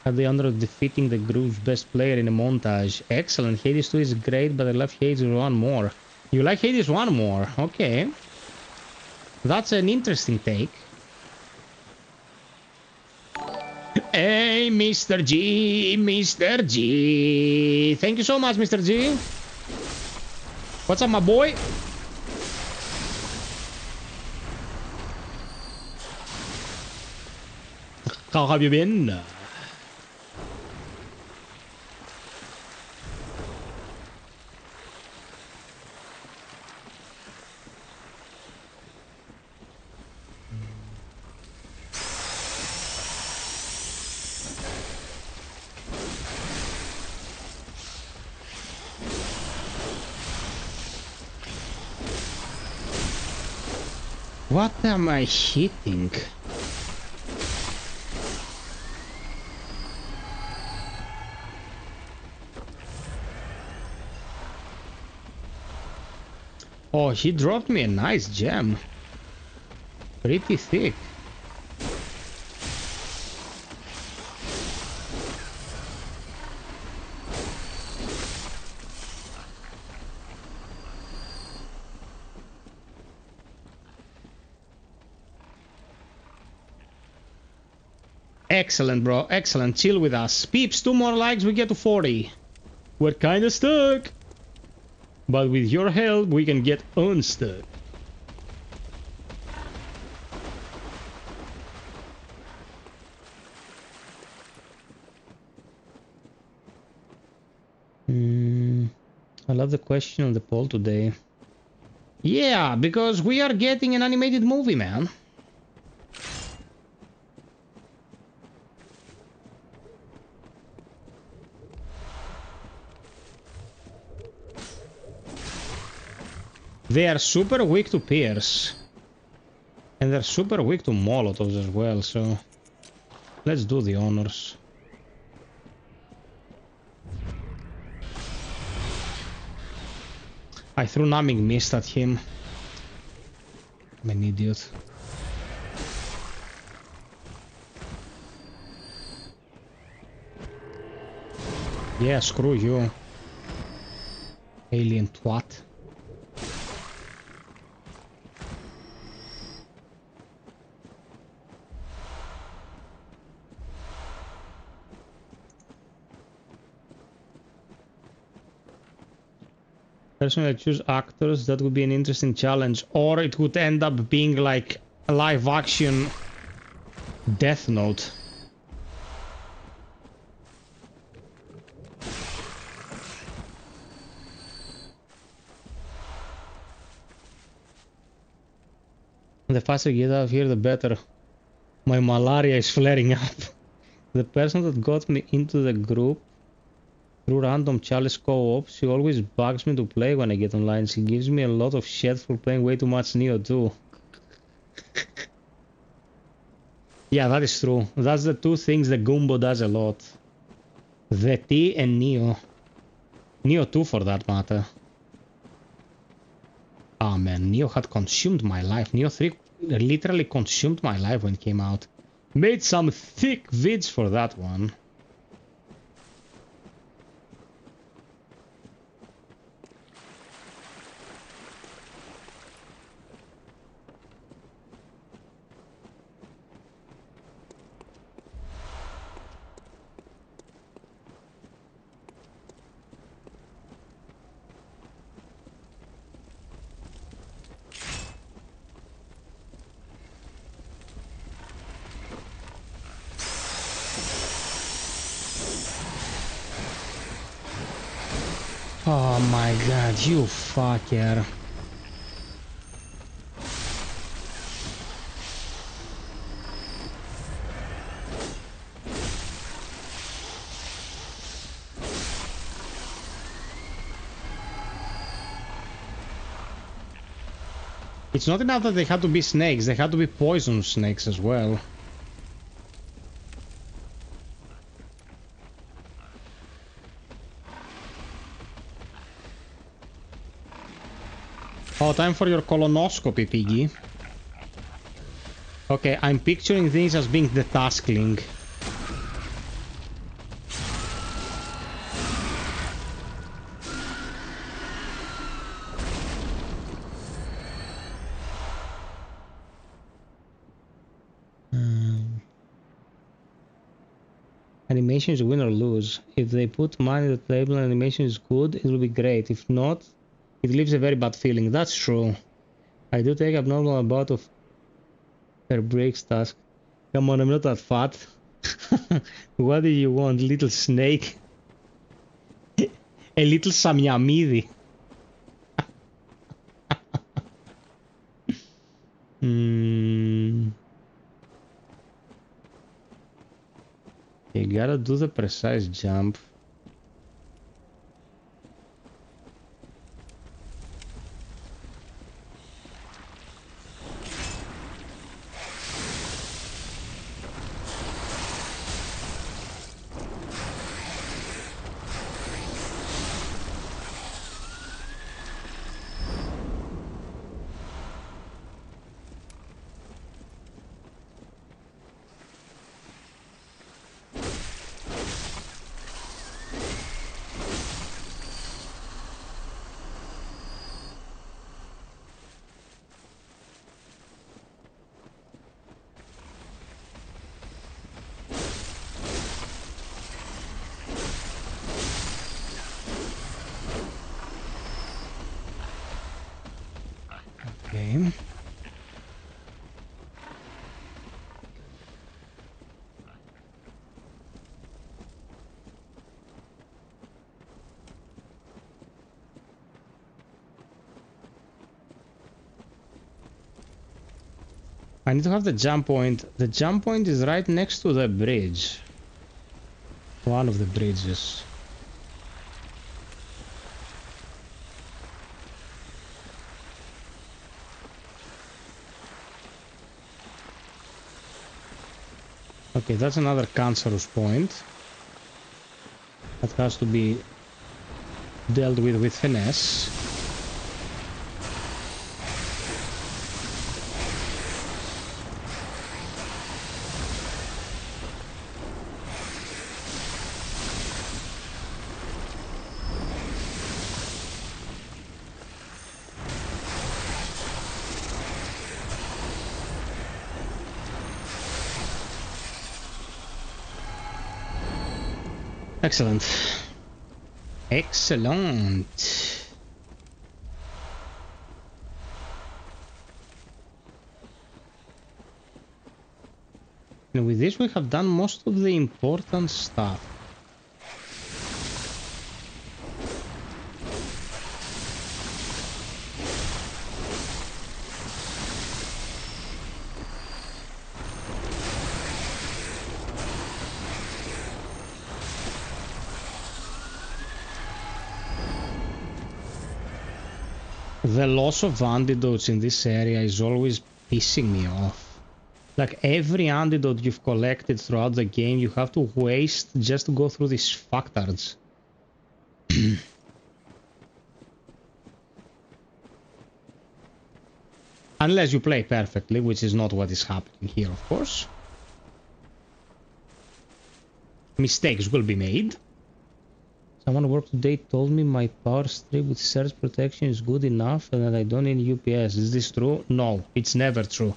Had the honor of defeating the group's best player in a montage. Excellent. Hades 2 is great, but I love Hades 1 more. You like Hades 1 more? Okay. That's an interesting take. Hey, Mr. G, Mr. G. Thank you so much, Mr. G. What's up, my boy? How have you been? What am I hitting? Oh, he dropped me a nice gem. Pretty thick. Excellent, bro. Excellent. Chill with us. Peeps, 2 more likes, we get to 40. We're kinda stuck. But with your help, we can get unstuck. I love the question on the poll today. Yeah, because we are getting an animated movie, man. They are super weak to Pierce. And they're super weak to Molotovs as well, so... let's do the honors. I threw numbing mist at him. I'm an idiot. Yeah, screw you. Alien twat. Personally, I choose actors. That would be an interesting challenge. Or it would end up being like a live action Death Note. The faster you get out of here, the better. My malaria is flaring up. The person that got me into the group through random chalice co-op, she always bugs me to play when I get online. She gives me a lot of shit for playing way too much Neo too. Yeah, that is true. That's the two things the Gumbo does a lot. The T and Neo. Neo 2 for that matter. Ah man, Neo had consumed my life. Neo 3 literally consumed my life when it came out. Made some thick vids for that one. Oh my god, you fucker. It's not enough that they had to be snakes, they had to be poison snakes as well. Oh, time for your colonoscopy, piggy. Okay, I'm picturing things as being the taskling. Animation is win or lose. If they put money at the table and animation is good, it will be great. If not, it leaves a very bad feeling. That's true. I do take abnormal amount of per breaks task. Come on, I'm not that fat. What do you want, little snake? A little Samyamidi. You gotta do the precise jump. Okay. I need to have the jump point. The jump point is right next to the bridge. One of the bridges. Okay, that's another cancerous point. That has to be dealt with finesse. Excellent. Excellent. And with this we have done most of the important stuff. The loss of antidotes in this area is always pissing me off. Like, every antidote you've collected throughout the game, you have to waste just to go through these fucktards. Unless you play perfectly, which is not what is happening here, of course. Mistakes will be made. Someone who worked today told me my power strip with surge protection is good enough and that I don't need UPS. Is this true? No, it's never true.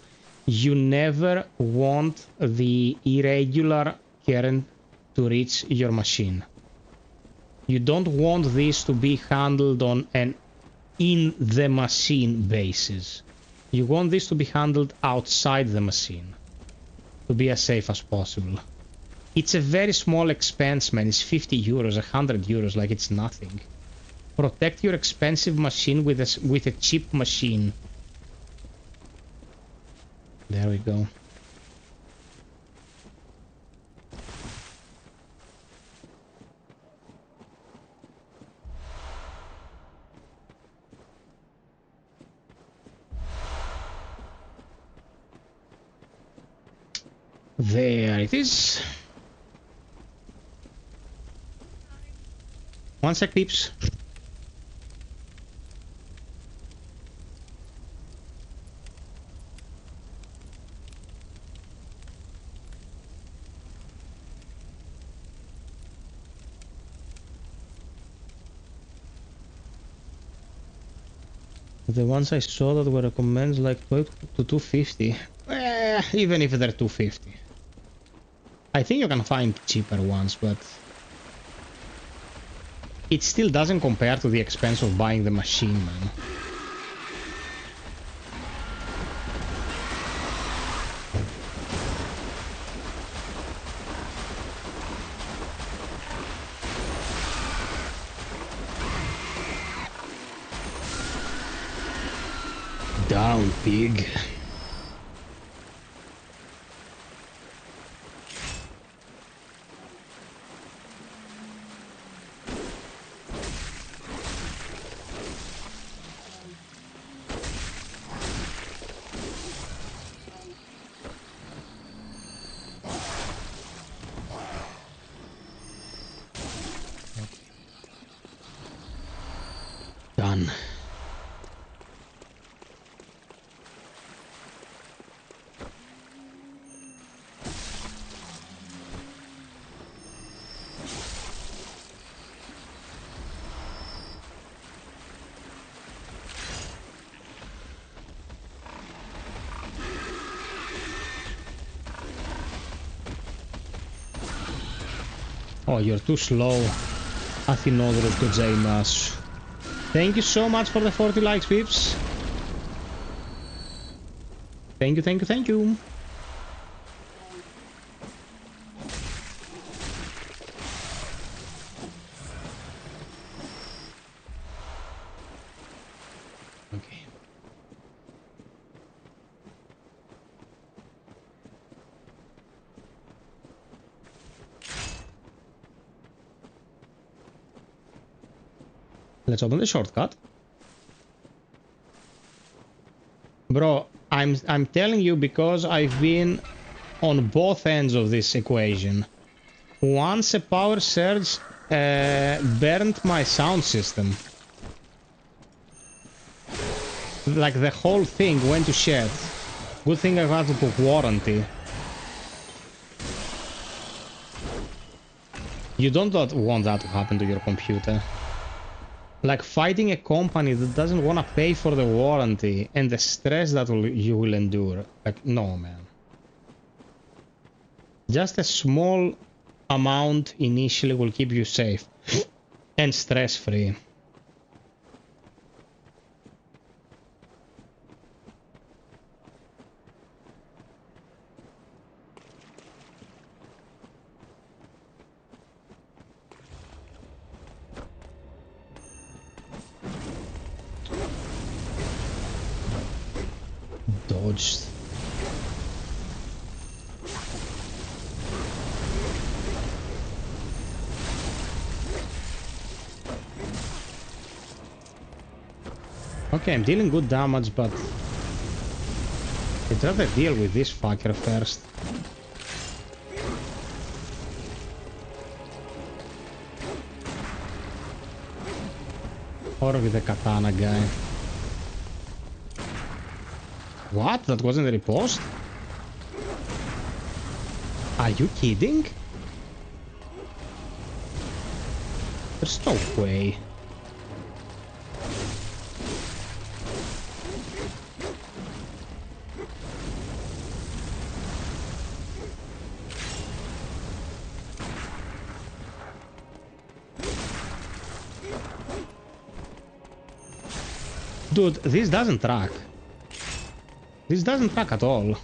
You never want the irregular current to reach your machine. You don't want this to be handled on an in the machine basis. You want this to be handled outside the machine to be as safe as possible. It's a very small expense, man. It's 50 euros, 100 euros, like it's nothing. Protect your expensive machine with a cheap machine. There we go. There it is. One sec, peeps. The ones I saw that were recommended like to 250. Even if they're 250. I think you can find cheaper ones, but it still doesn't compare to the expense of buying the machine, man. Down, pig. Done. Oh, you're too slow. Athinodros gozaimasu. Thank you so much for the 40 likes, peeps. Thank you, thank you, thank you. Okay. Let's open the shortcut. Bro, I'm telling you because I've been on both ends of this equation. Once a power surge burned my sound system. Like the whole thing went to shit. Good thing I had to put warranty. You don't want that to happen to your computer. Like fighting a company that doesn't want to pay for the warranty and the stress that you will endure. Like, no, man. Just a small amount initially will keep you safe and stress-free. Dodged. Okay, I'm dealing good damage, but I'd rather deal with this fucker first. Or with the katana guy. What? That wasn't a riposte? Are you kidding? There's no way. Dude, this doesn't track. This doesn't track at all.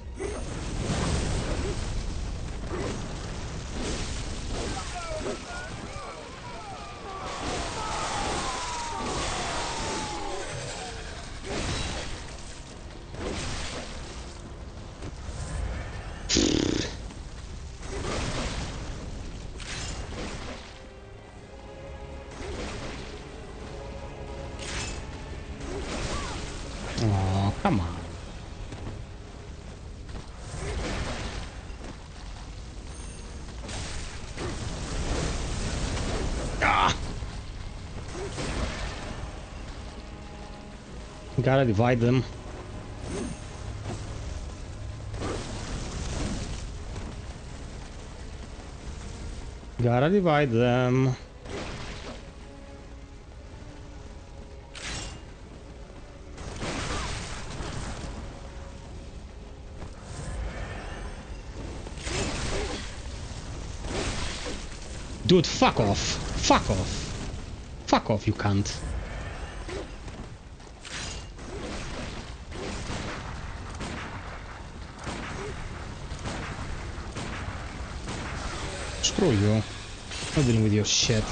Oh, come on. Ah! Gotta divide them. Gotta divide them. Dude, fuck off. Fuck off. Fuck off, you can't. Screw you. I'm dealing with your shit.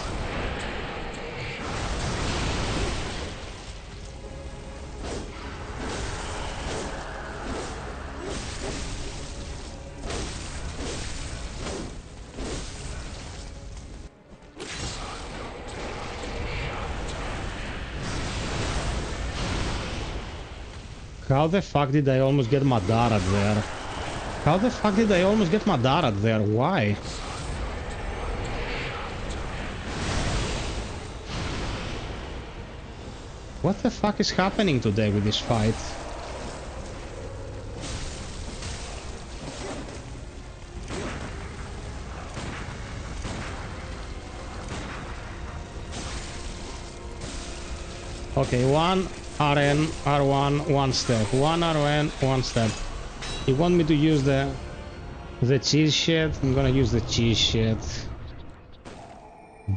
How the fuck did I almost get Madara there? How the fuck did I almost get Madara there? Why? What the fuck is happening today with this fight? Okay, one RN, R1, one step. One RN, one step. You want me to use the cheese shit? I'm gonna use the cheese shit.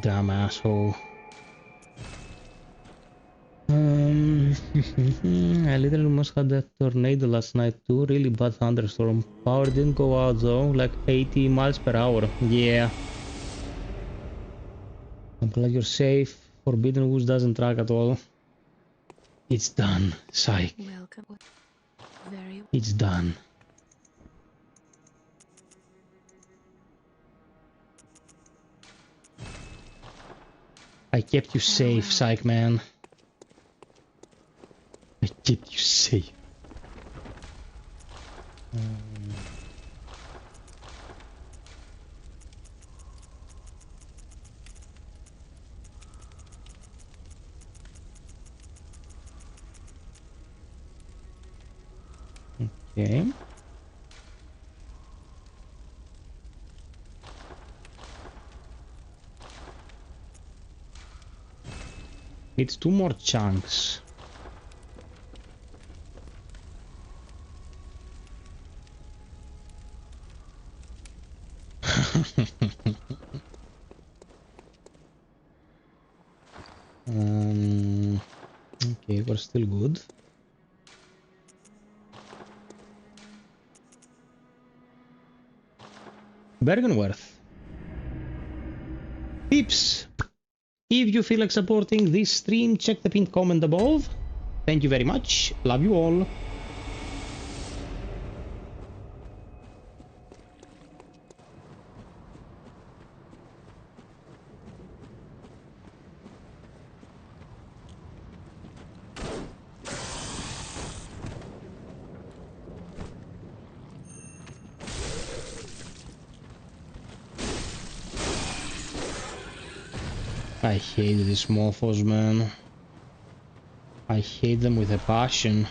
Damn asshole. I literally almost had a tornado last night too. Really bad thunderstorm. Power didn't go out though, like 80 miles per hour. Yeah. I'm glad you're safe. Forbidden Woods doesn't track at all. It's done. Psych. Welcome. Very. It's done. I kept you safe, Psych man. I kept you safe. Okay. It's two more chunks. Okay, we're still good. Bergenworth. Tips. If you feel like supporting this stream, check the pinned comment above. Thank you very much. Love you all. I hate these morphos, man. I hate them with a passion.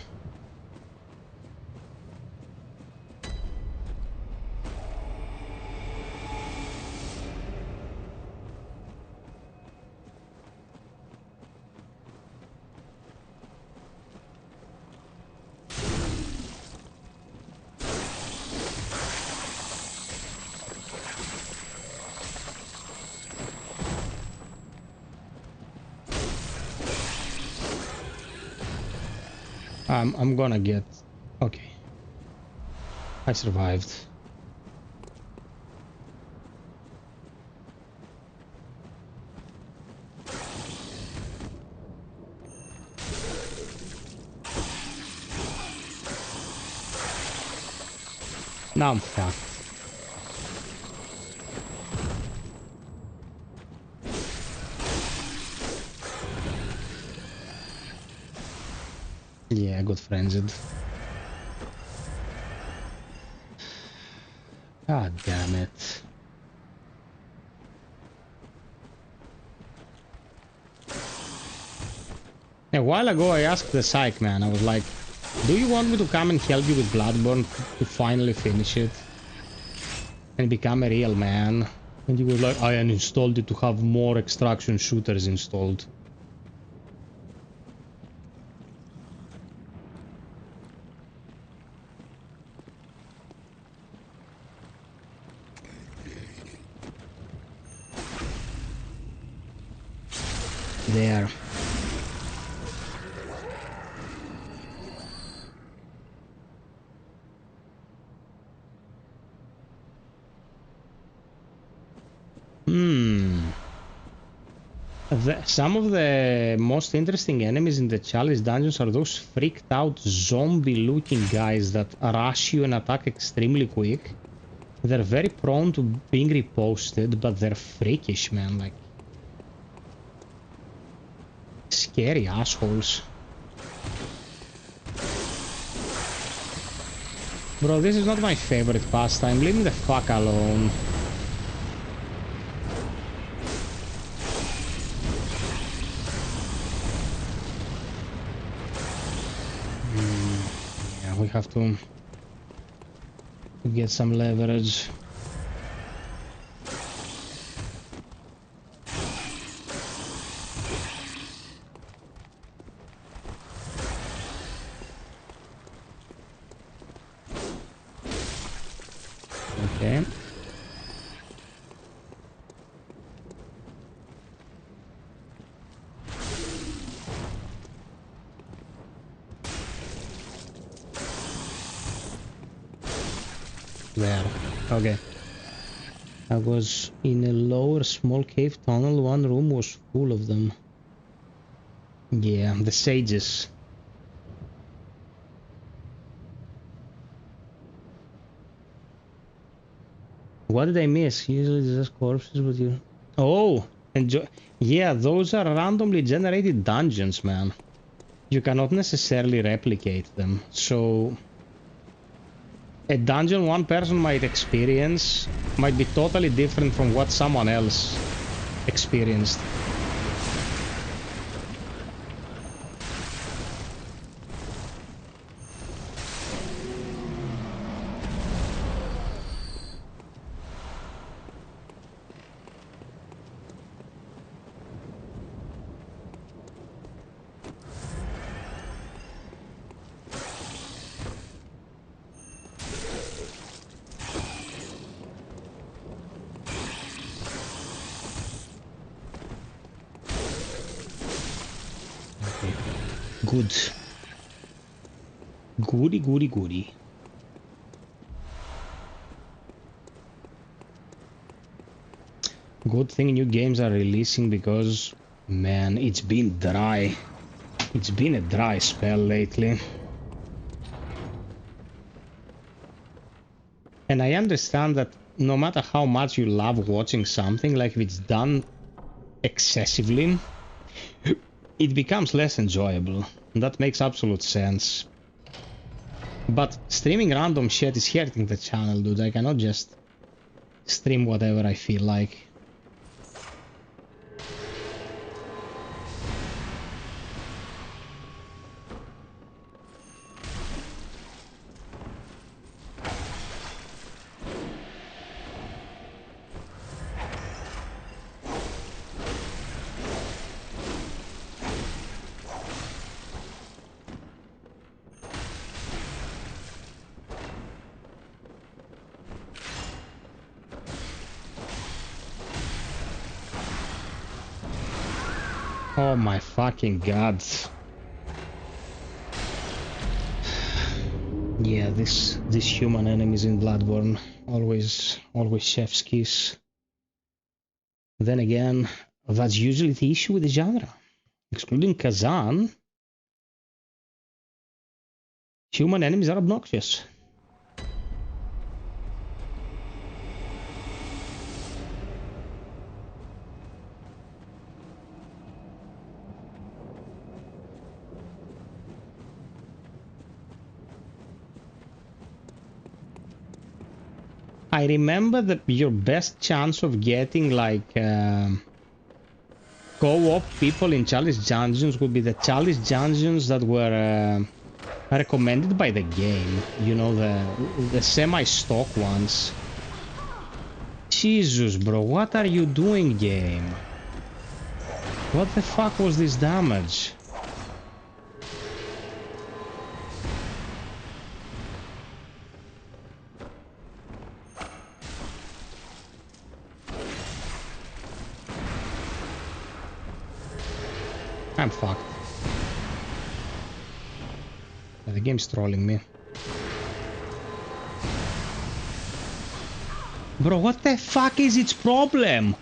I'm gonna get... Okay. I survived. Now I'm fucked. Yeah, I got frenzied. God damn it. A while ago I asked the psych man, I was like, do you want me to come and help you with Bloodborne to finally finish it? And become a real man? And he was like, I uninstalled it to have more extraction shooters installed. There. Some of the most interesting enemies in the chalice dungeons are those freaked out zombie looking guys that rush you and attack extremely quick. They're very prone to being reposted, but they're freakish, man, like scary assholes. Bro, this is not my favorite pastime. Leave me the fuck alone. Yeah, we have to get some leverage. Okay. There. Okay. I was in a lower small cave tunnel. One room was full of them. Yeah, the sages. What did I miss? Usually it's just corpses, but you... Oh! Yeah, those are randomly generated dungeons, man. You cannot necessarily replicate them. So... a dungeon one person might experience might be totally different from what someone else experienced. Good. Goody, goody, goody. Good thing new games are releasing because, man, it's been dry. It's been a dry spell lately. And I understand that no matter how much you love watching something, like if it's done excessively, it becomes less enjoyable. That makes absolute sense. But streaming random shit is hurting the channel, dude. I cannot just stream whatever I feel like. Oh my fucking god. Yeah, these human enemies in Bloodborne always chef's kiss. Then again, that's usually the issue with the genre. Excluding Kazan, human enemies are obnoxious. I remember that your best chance of getting like co-op people in challenge dungeons would be the challenge dungeons that were recommended by the game. You know, the semi-stock ones. Jesus, bro, what are you doing, game? What the fuck was this damage? I'm fucked. The game's trolling me. Bro, what the fuck is its problem?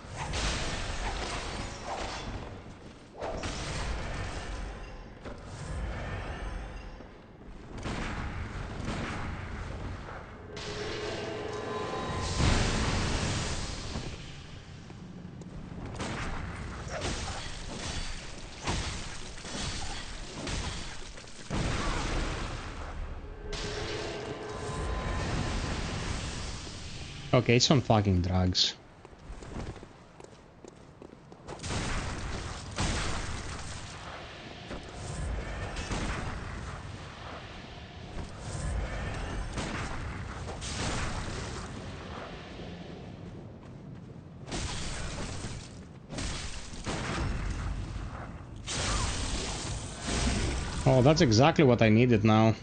Okay, it's on fucking drugs. Oh, that's exactly what I needed now.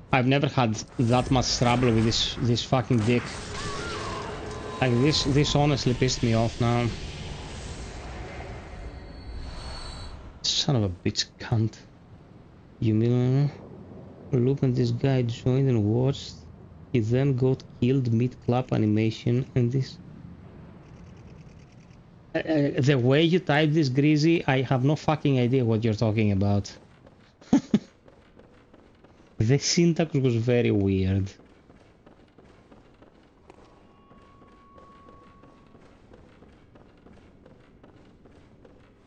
I've never had that much trouble with this fucking dick. Like this honestly pissed me off now. Son of a bitch cunt. You mean look at this guy joined and watched. He then got killed mid-clap animation and this. The way you type this, Greasy, I have no fucking idea what you're talking about. The syntax was very weird.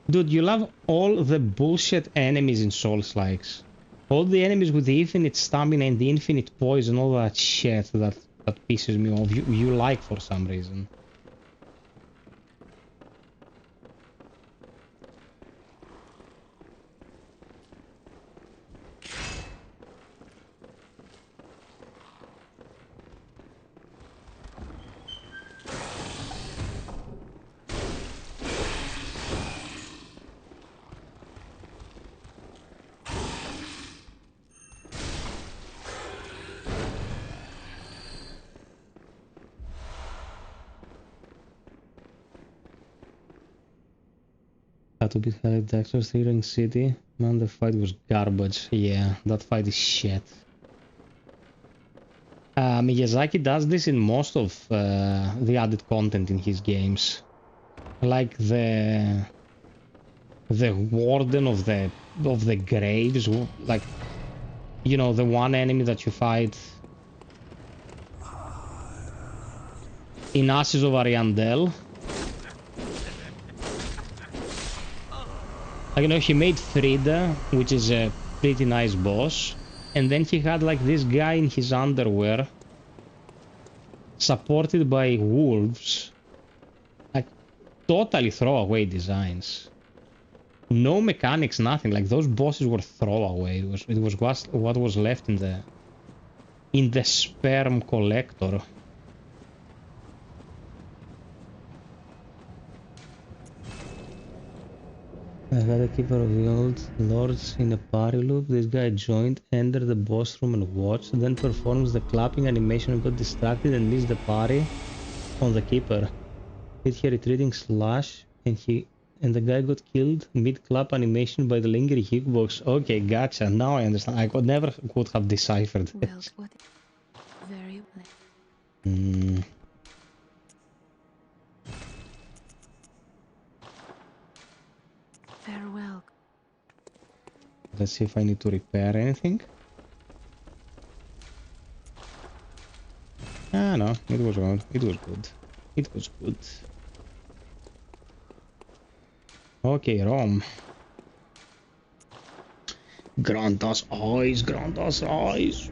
Dude, you love all the bullshit enemies in Soulslikes. All the enemies with the infinite stamina and the infinite poison, all that shit that that pisses me off. You like for some reason. To beat Halep Dexter Steering City. Man, the fight was garbage. Yeah, that fight is shit. Miyazaki does this in most of the added content in his games. Like the warden of the graves, like, you know, the one enemy that you fight in Ashes of Ariandel. Like, you know, he made Frida, which is a pretty nice boss, and then he had like this guy in his underwear, supported by wolves. Like, totally throwaway designs. No mechanics, nothing. Like, those bosses were throwaway. It was what was left in the sperm collector. I had a keeper of the old lords in a party loop. This guy joined, entered the boss room and watched, then performs the clapping animation and got distracted and missed the party on the keeper. Did he retreating slash and the guy got killed mid-clap animation by the lingering hitbox. Okay, gotcha. Now I understand. I could never have deciphered this. Well, very well. Farewell. Let's see if I need to repair anything. Ah, no, it was good. It was good. It was good. Okay, Rom. Grant us eyes, grant us eyes.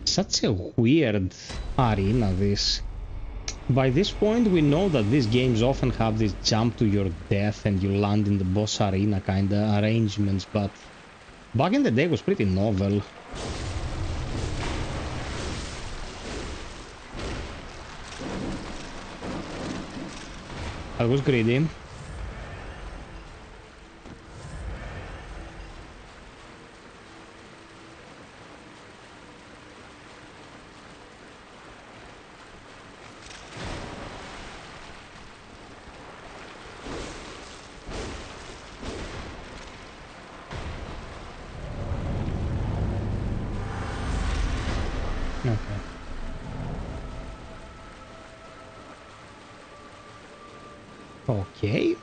Such a weird arena, this. By this point we know that these games often have this jump to your death and you land in the boss arena kinda arrangements, but back in the day it was pretty novel. I was greedy. Okay.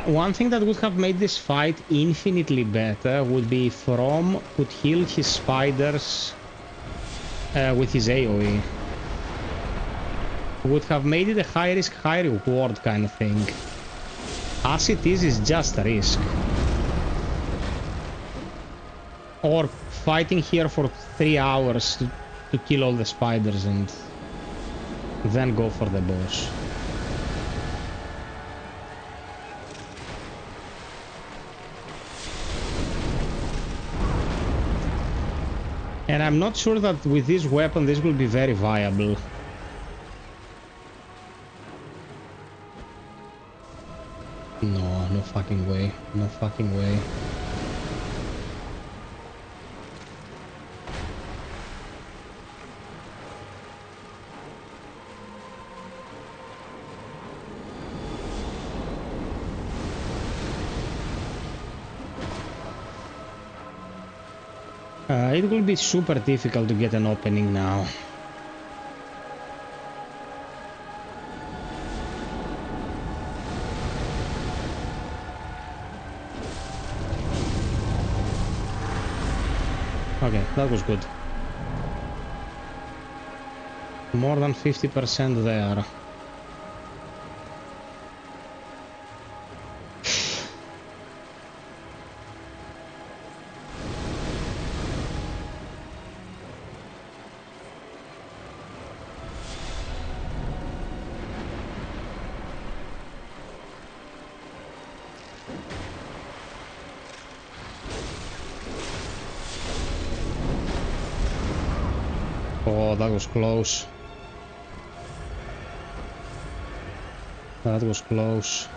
One thing that would have made this fight infinitely better would be if Rom could heal his spiders with his AoE. Would have made it a high risk, high reward kind of thing. As it is just a risk. Or fighting here for 3 hours to kill all the spiders and then go for the boss. And I'm not sure that with this weapon this will be very viable. No, no fucking way. No fucking way. It will be super difficult to get an opening now. Okay, that was good. More than 50% there. Oh, that was close. That was close.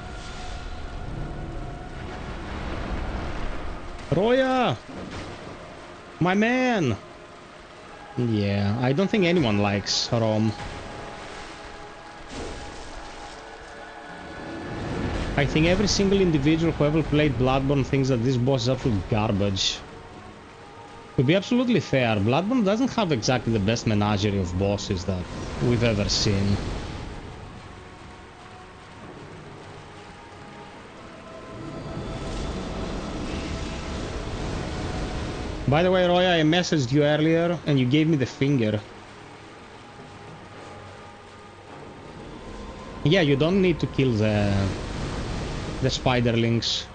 Roya! My man! Yeah, I don't think anyone likes Rom. I think every single individual who ever played Bloodborne thinks that this boss is absolute garbage. To be absolutely fair, Bloodborne doesn't have exactly the best menagerie of bosses that we've ever seen. By the way, Roya, I messaged you earlier and you gave me the finger. Yeah, you don't need to kill the spiderlings.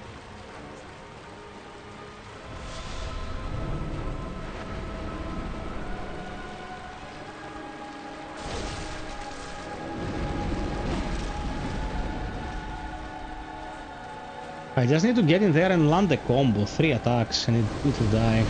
I just need to get in there and land the combo. 3 attacks and it will die.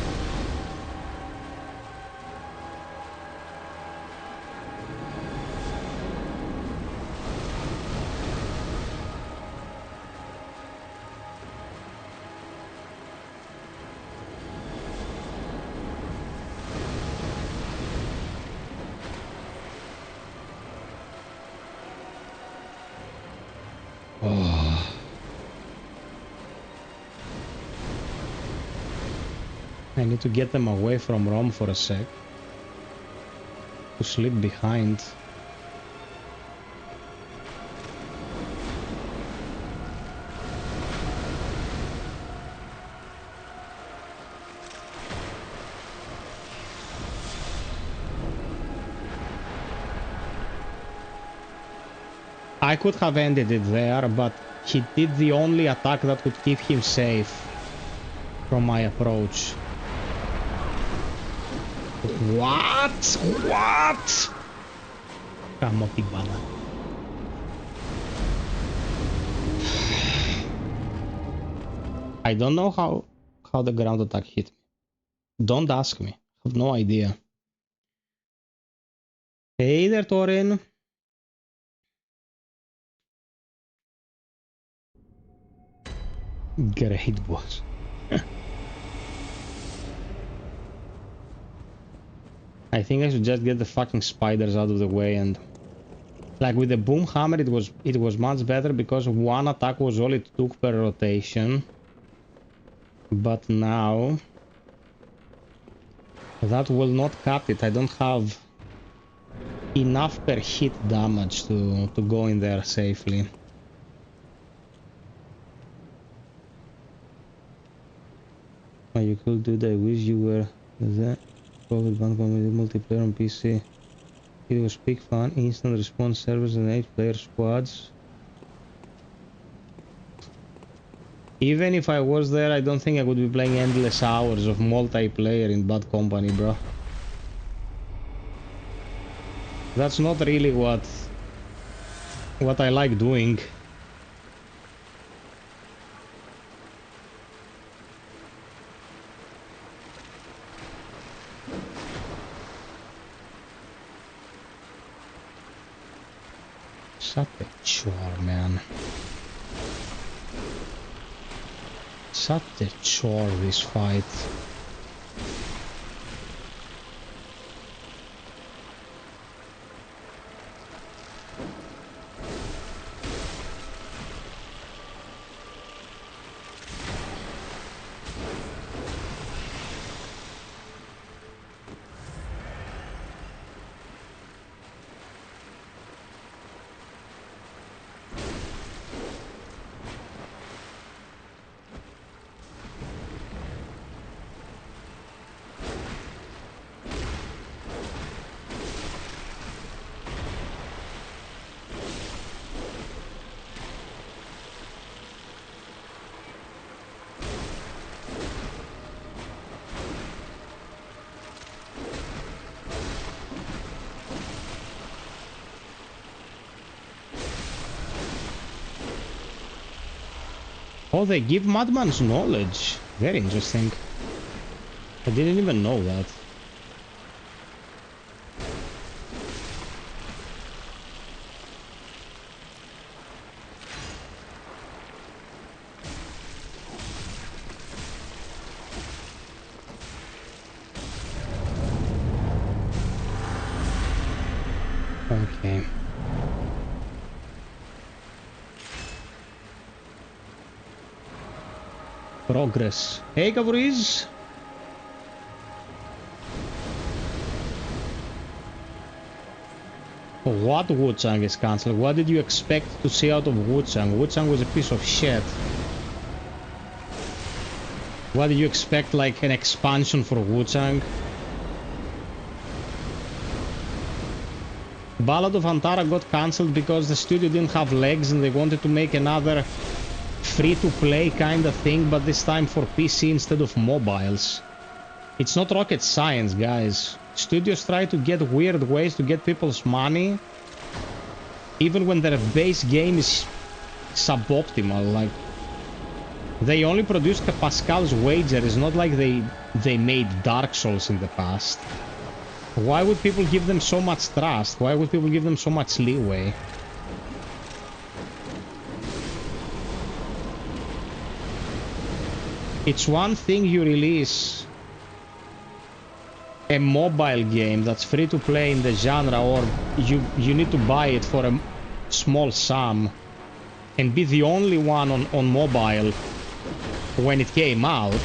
I need to get them away from Rom for a sec. To slip behind. I could have ended it there, but he did the only attack that would keep him safe from my approach. What? What? Kamotibana. I don't know how the ground attack hit me. Don't ask me. I have no idea. Hey there, Torin. Great boss. I think I should just get the fucking spiders out of the way, and like with the boom hammer it was much better because one attack was all it took per rotation. But now that will not cut it. I don't have enough per hit damage to go in there safely. Oh, you could do that. I wish you were there. With one community multiplayer on PC. It was big fun, instant response servers and 8-player squads. Even if I was there, I don't think I would be playing endless hours of multiplayer in bad company, bro. That's not really what I like doing. Such a chore, man. Such a chore, this fight. Oh, they give Madman's knowledge. Very interesting. I didn't even know that. Okay. Progress. Hey, Gavriz. What Wu-Chang is cancelled? What did you expect to see out of Wu-Chang? Wu-Chang was a piece of shit. What did you expect, like an expansion for Wu-Chang? Ballad of Antara got cancelled because the studio didn't have legs and they wanted to make another free-to-play kind of thing, but this time for PC instead of mobiles. It's not rocket science, guys. Studios try to get weird ways to get people's money, even when their base game is suboptimal. Like, they only produced Pascal's Wager. It's not like they made Dark Souls in the past. Why would people give them so much trust? Why would people give them so much leeway? It's one thing you release a mobile game that's free to play in the genre, or you need to buy it for a small sum and be the only one on mobile when it came out,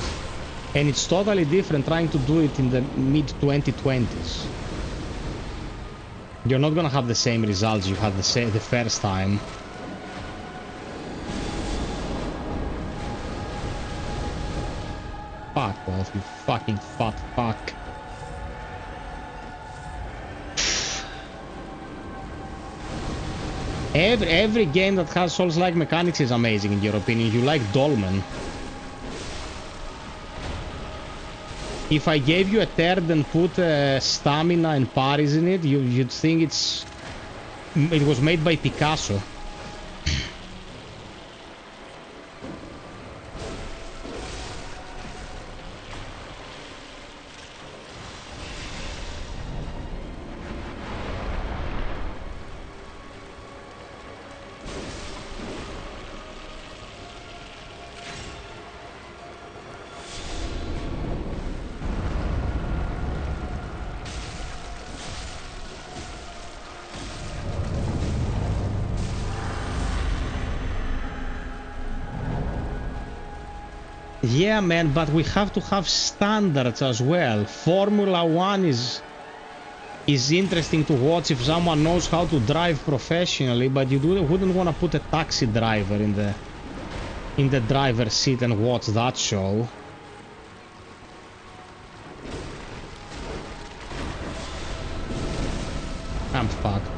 and it's totally different trying to do it in the mid-2020s. You're not gonna have the same results you had the first time. Fuck off, you fucking fat fuck. Every game that has Souls-like mechanics is amazing, in your opinion. You like Dolmen. If I gave you a third and put stamina and parries in it, you'd think it was made by Picasso. Yeah, man, but we have to have standards as well. Formula 1 is interesting to watch if someone knows how to drive professionally, but you wouldn't want to put a taxi driver in the driver's seat and watch that show. I'm fucked.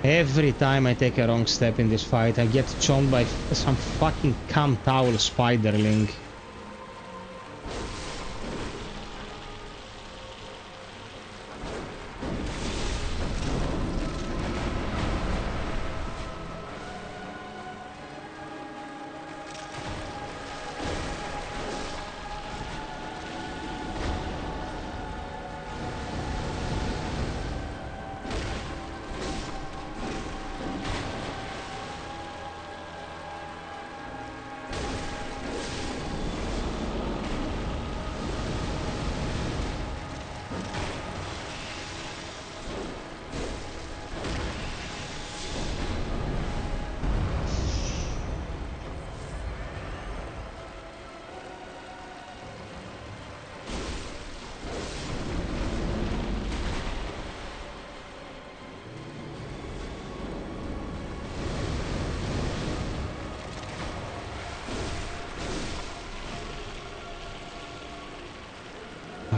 Every time I take a wrong step in this fight, I get chomped by some fucking cam towel spiderling.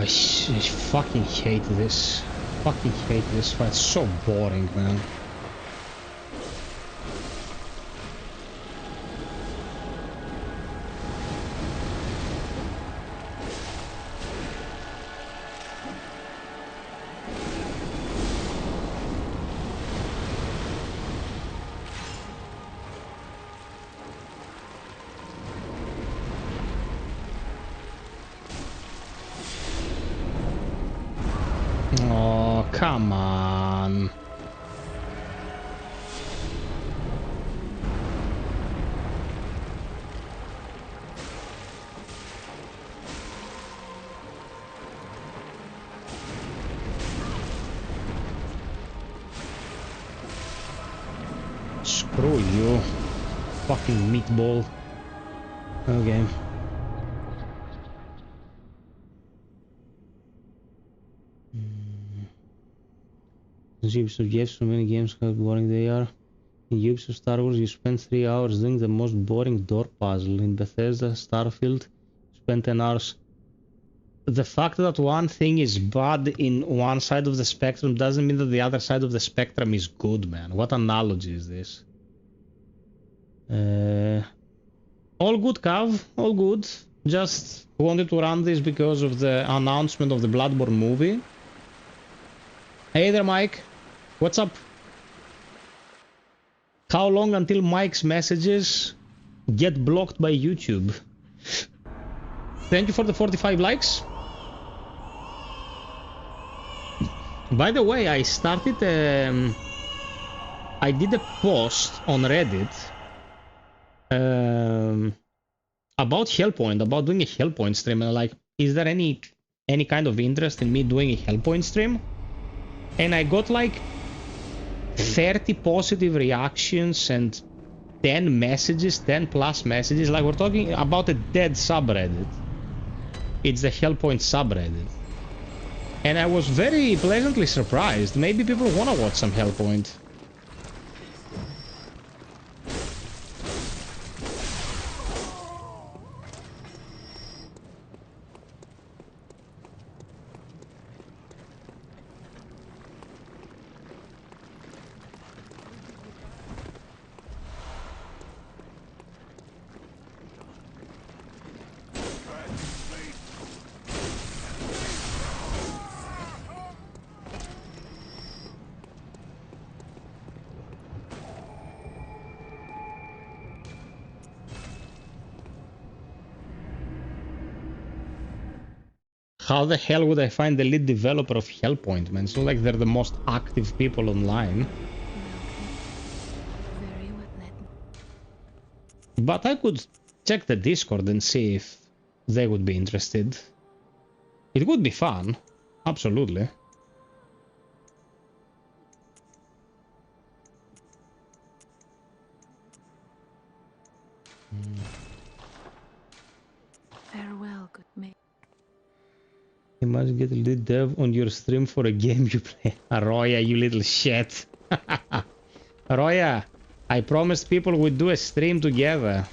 I fucking hate this. Fucking hate this fight. It's so boring, man. Oh, come on. Screw you. Fucking meatball. Okay. Ubisoft gave so many games how boring they are. In Ubisoft Star Wars, you spend 3 hours doing the most boring door puzzle. In Bethesda Starfield, you spend 10 hours. The fact that one thing is bad in one side of the spectrum doesn't mean that the other side of the spectrum is good, man. What analogy is this? All good, Cav. All good. Just wanted to run this because of the announcement of the Bloodborne movie. Hey there, Mike. What's up? How long until Mike's messages get blocked by YouTube? Thank you for the 45 likes. By the way, I started... I did a post on Reddit about Hellpoint, about doing a Hellpoint stream. And like, is there any kind of interest in me doing a Hellpoint stream? And I got like 30 positive reactions and 10 messages, 10 plus messages. Like, we're talking about a dead subreddit. It's the Hellpoint subreddit. And I was very pleasantly surprised. Maybe people want to watch some Hellpoint. How the hell would I find the lead developer of Hellpoint, man? It's not like they're the most active people online. But I could check the Discord and see if they would be interested. It would be fun. Absolutely. Farewell, good mate. Imagine getting lead dev on your stream for a game you play. Arroya, you little shit. Arroya, I promised people we'd do a stream together.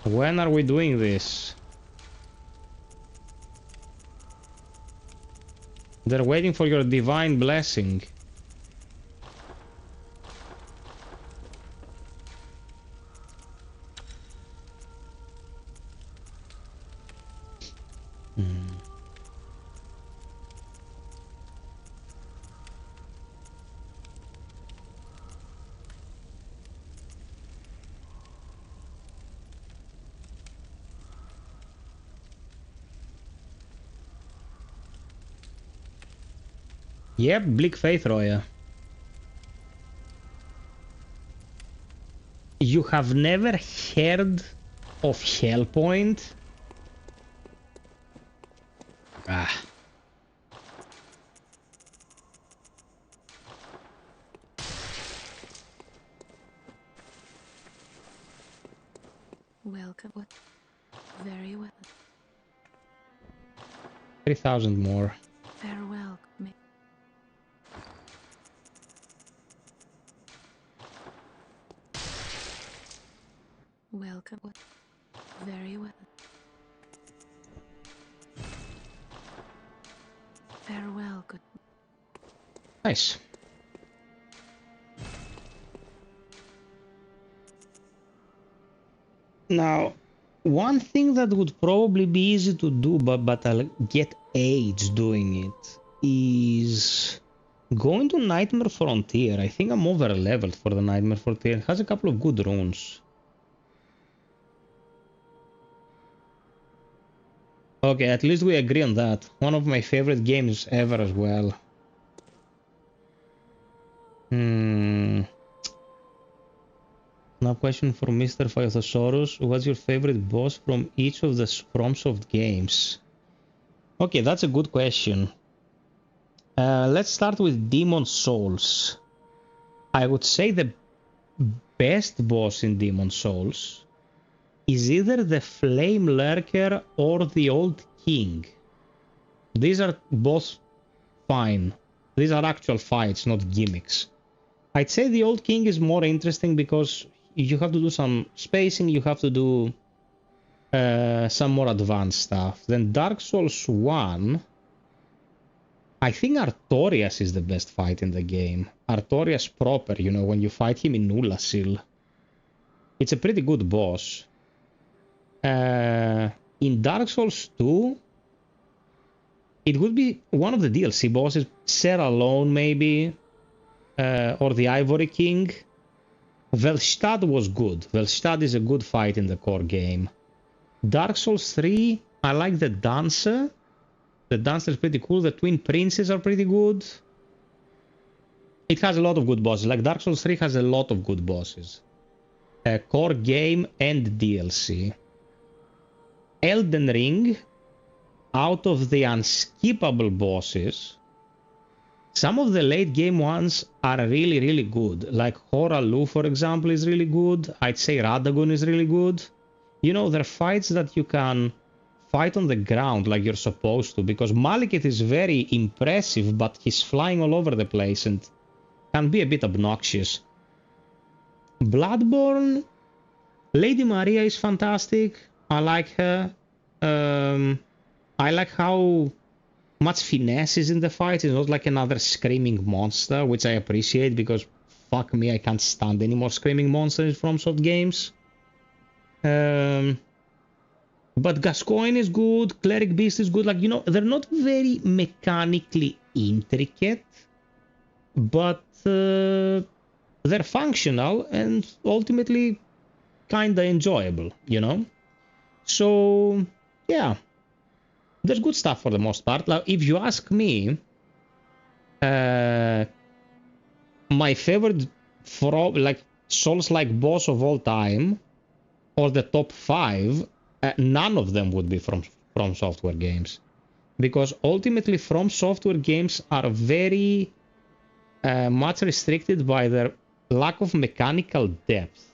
When are we doing this? They're waiting for your divine blessing. Yep, Bleak Faith, Roya. You have never heard of Hellpoint? Ah. Welcome. Very well. 3,000 more. Farewell, mate. Welcome. Very well. Nice. Now, one thing that would probably be easy to do, but I'll get AIDS doing it, is going to Nightmare Frontier. I think I'm over leveled for the Nightmare Frontier. It has a couple of good runes. Okay, at least we agree on that. One of my favorite games ever as well. Now question for Mr. FiOth. What's your favorite boss from each of the FromSoft games? Okay, that's a good question. Let's start with Demon Souls. I would say the best boss in Demon Souls is either the Flame Lurker or the Old King. These are both fine. These are actual fights, not gimmicks. I'd say the Old King is more interesting because you have to do some spacing, you have to do some more advanced stuff. Then Dark Souls 1, I think Artorias is the best fight in the game. Artorias proper, you know, when you fight him in Ulasil. It's a pretty good boss. In Dark Souls 2, it would be one of the DLC bosses, Serra Alone maybe, or the Ivory King. Velstad was good. Velstad is a good fight in the core game. Dark Souls 3, I like the Dancer. The Dancer is pretty cool. The Twin Princes are pretty good. It has a lot of good bosses. Like Dark Souls 3 has a lot of good bosses. Core game and DLC. Elden Ring, out of the unskippable bosses, some of the late game ones are really, really good. Like Horalu, for example, is really good. I'd say Radagon is really good. You know, there are fights that you can fight on the ground like you're supposed to, because Malekith is very impressive, but he's flying all over the place and can be a bit obnoxious. Bloodborne, Lady Maria is fantastic. I like her. I like how much finesse is in the fight. It's not like another screaming monster, which I appreciate because fuck me, I can't stand any more screaming monsters from FromSoft games. But Gascoigne is good, Cleric Beast is good. Like, you know, they're not very mechanically intricate, but they're functional and ultimately kinda enjoyable, you know? So, yeah. There's good stuff for the most part. Like, if you ask me, my favorite Souls-like boss of all time, or the top 5, none of them would be from software games. Because ultimately From Software games are very much restricted by their lack of mechanical depth.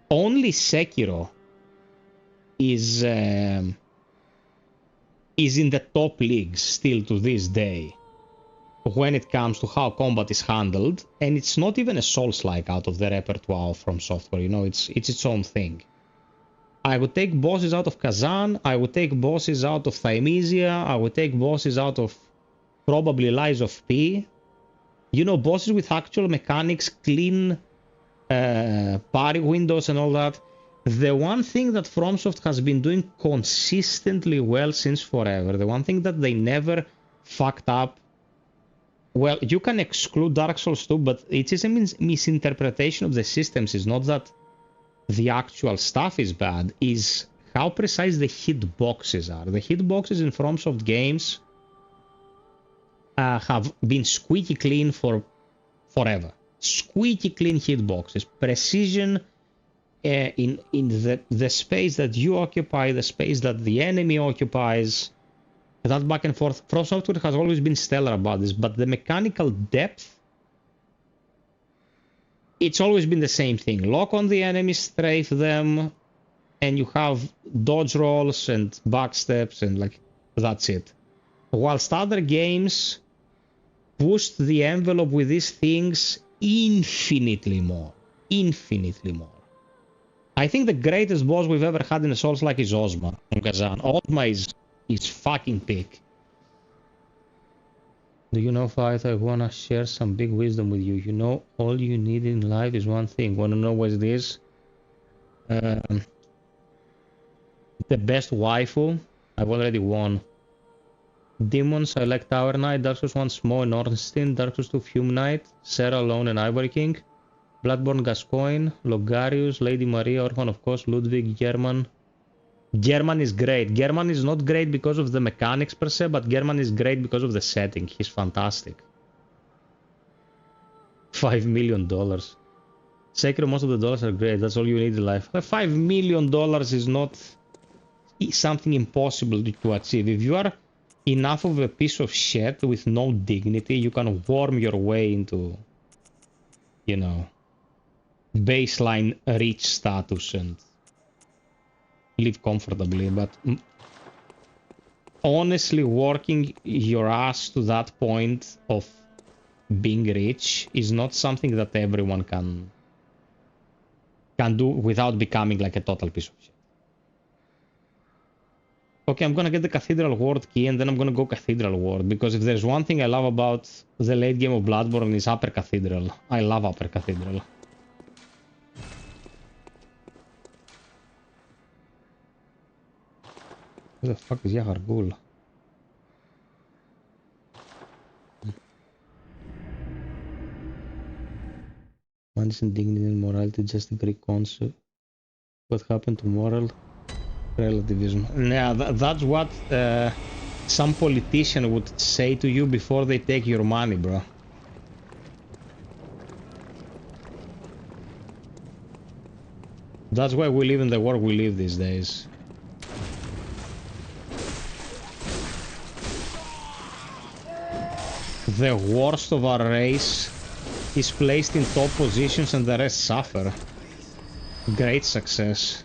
Only Sekiro is in the top leagues still to this day when it comes to how combat is handled, and it's not even a Souls-like out of the repertoire from software, you know, it's its own thing. I would take bosses out of Kazan, I would take bosses out of Thymesia, I would take bosses out of probably Lies of P. You know, bosses with actual mechanics, clean parry windows and all that. The one thing that FromSoft has been doing consistently well since forever, the one thing that they never fucked up, well, you can exclude Dark Souls 2, but it is a misinterpretation of the systems. It's not that the actual stuff is bad, is how precise the hitboxes are. The hitboxes in FromSoft games have been squeaky clean for forever. Squeaky clean hitboxes. Precision in the space that you occupy, the space that the enemy occupies, that back and forth. From Software has always been stellar about this, but the mechanical depth, it's always been the same thing. Lock on the enemy, strafe them, and you have dodge rolls and backsteps, and like, that's it. Whilst other games pushed the envelope with these things infinitely more. Infinitely more. I think the greatest boss we've ever had in a Souls-like is Ozma from Kazan. Ozma is fucking peak. Do you know, FiOth, I wanna share some big wisdom with you. You know, all you need in life is one thing. Wanna know what it is? The best waifu? I've already won. Demons, I like Tower Knight, Dark Souls 1 Smo and Ornstein, Dark Souls 2 Fume Knight, Sarah Lone and Ivory King, Bloodborne Gascoigne, Logarius, Lady Maria, Orphan of course, Ludwig, German. German is great. German is not great because of the mechanics per se, but German is great because of the setting. He's fantastic. $5 million. Sekiro, most of the dollars are great. That's all you need in life. $5 million is not something impossible to achieve. If you are enough of a piece of shit with no dignity, you can worm your way into, you know, baseline rich status and live comfortably. But honestly, working your ass to that point of being rich is not something that everyone can do without becoming like a total piece of shit. Okay, I'm gonna get the Cathedral Ward key and then I'm gonna go Cathedral Ward, because if there's one thing I love about the late game of Bloodborne is Upper Cathedral. I love Upper Cathedral. Who the fuck is Yahar Ghul? Man's indignity and morality, just a Greek concept. What happened to moral relativism? Yeah, that's what some politician would say to you before they take your money, bro. That's why we live in the world we live these days. The worst of our race is placed in top positions and the rest suffer. Great success.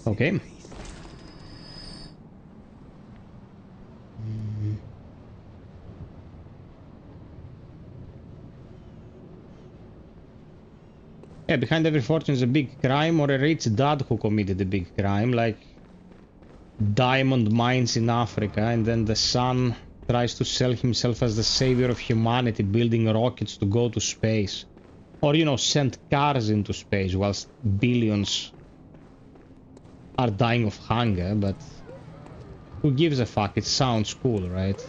Okay. Yeah, behind every fortune is a big crime or a rich dad who committed a big crime, like diamond mines in Africa, and then the son tries to sell himself as the savior of humanity, building rockets to go to space. Or, you know, send cars into space whilst billions are dying of hunger, but who gives a fuck? It sounds cool, right?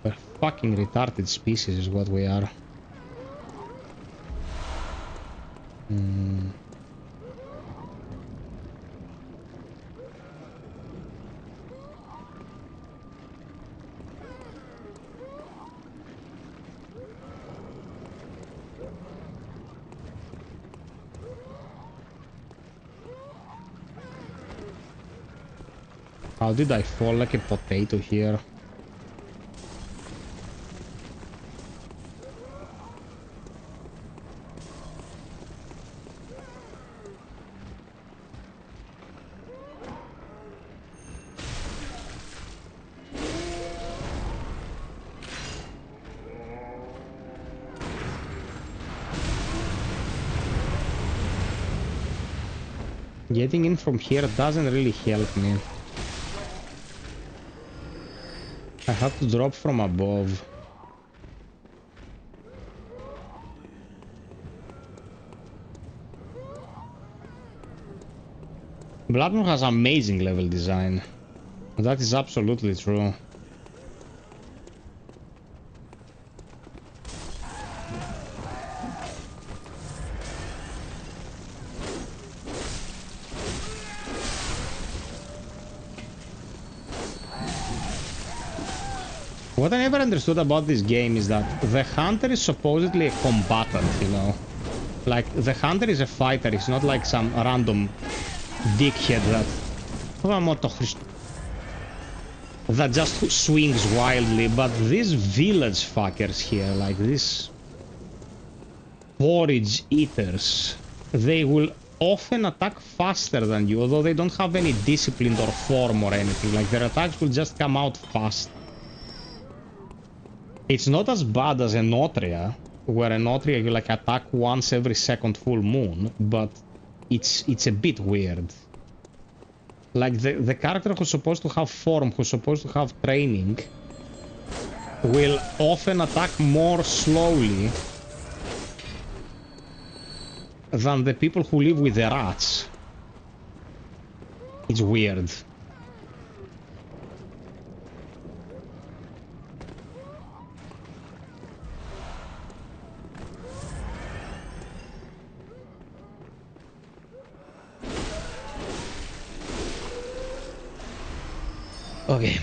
We're fucking retarded species is what we are. How did I fall like a potato here? Getting in from here doesn't really help me. I have to drop from above. Bloodborne has amazing level design. That is absolutely true. What I never understood about this game is that the hunter is supposedly a combatant, you know? Like, the hunter is a fighter, it's not like some random dickhead that just swings wildly, but these village fuckers here, like these forage eaters, they will often attack faster than you, although they don't have any discipline or form or anything. Like, their attacks will just come out fast. It's not as bad as an Notria, where an Notria you like attack once every second full moon, but it's a bit weird. Like the character who's supposed to have form, who's supposed to have training, will often attack more slowly than the people who live with the rats. It's weird. Okay.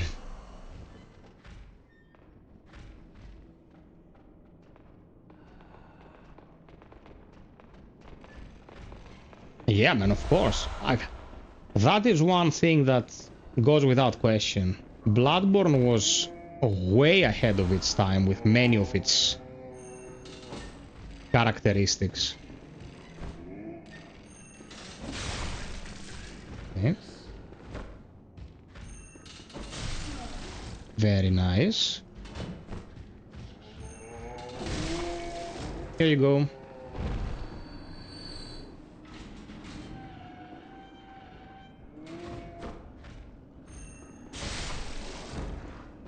Yeah, man, of course. That is one thing that goes without question. Bloodborne was way ahead of its time with many of its characteristics. Okay. Very nice. Here you go.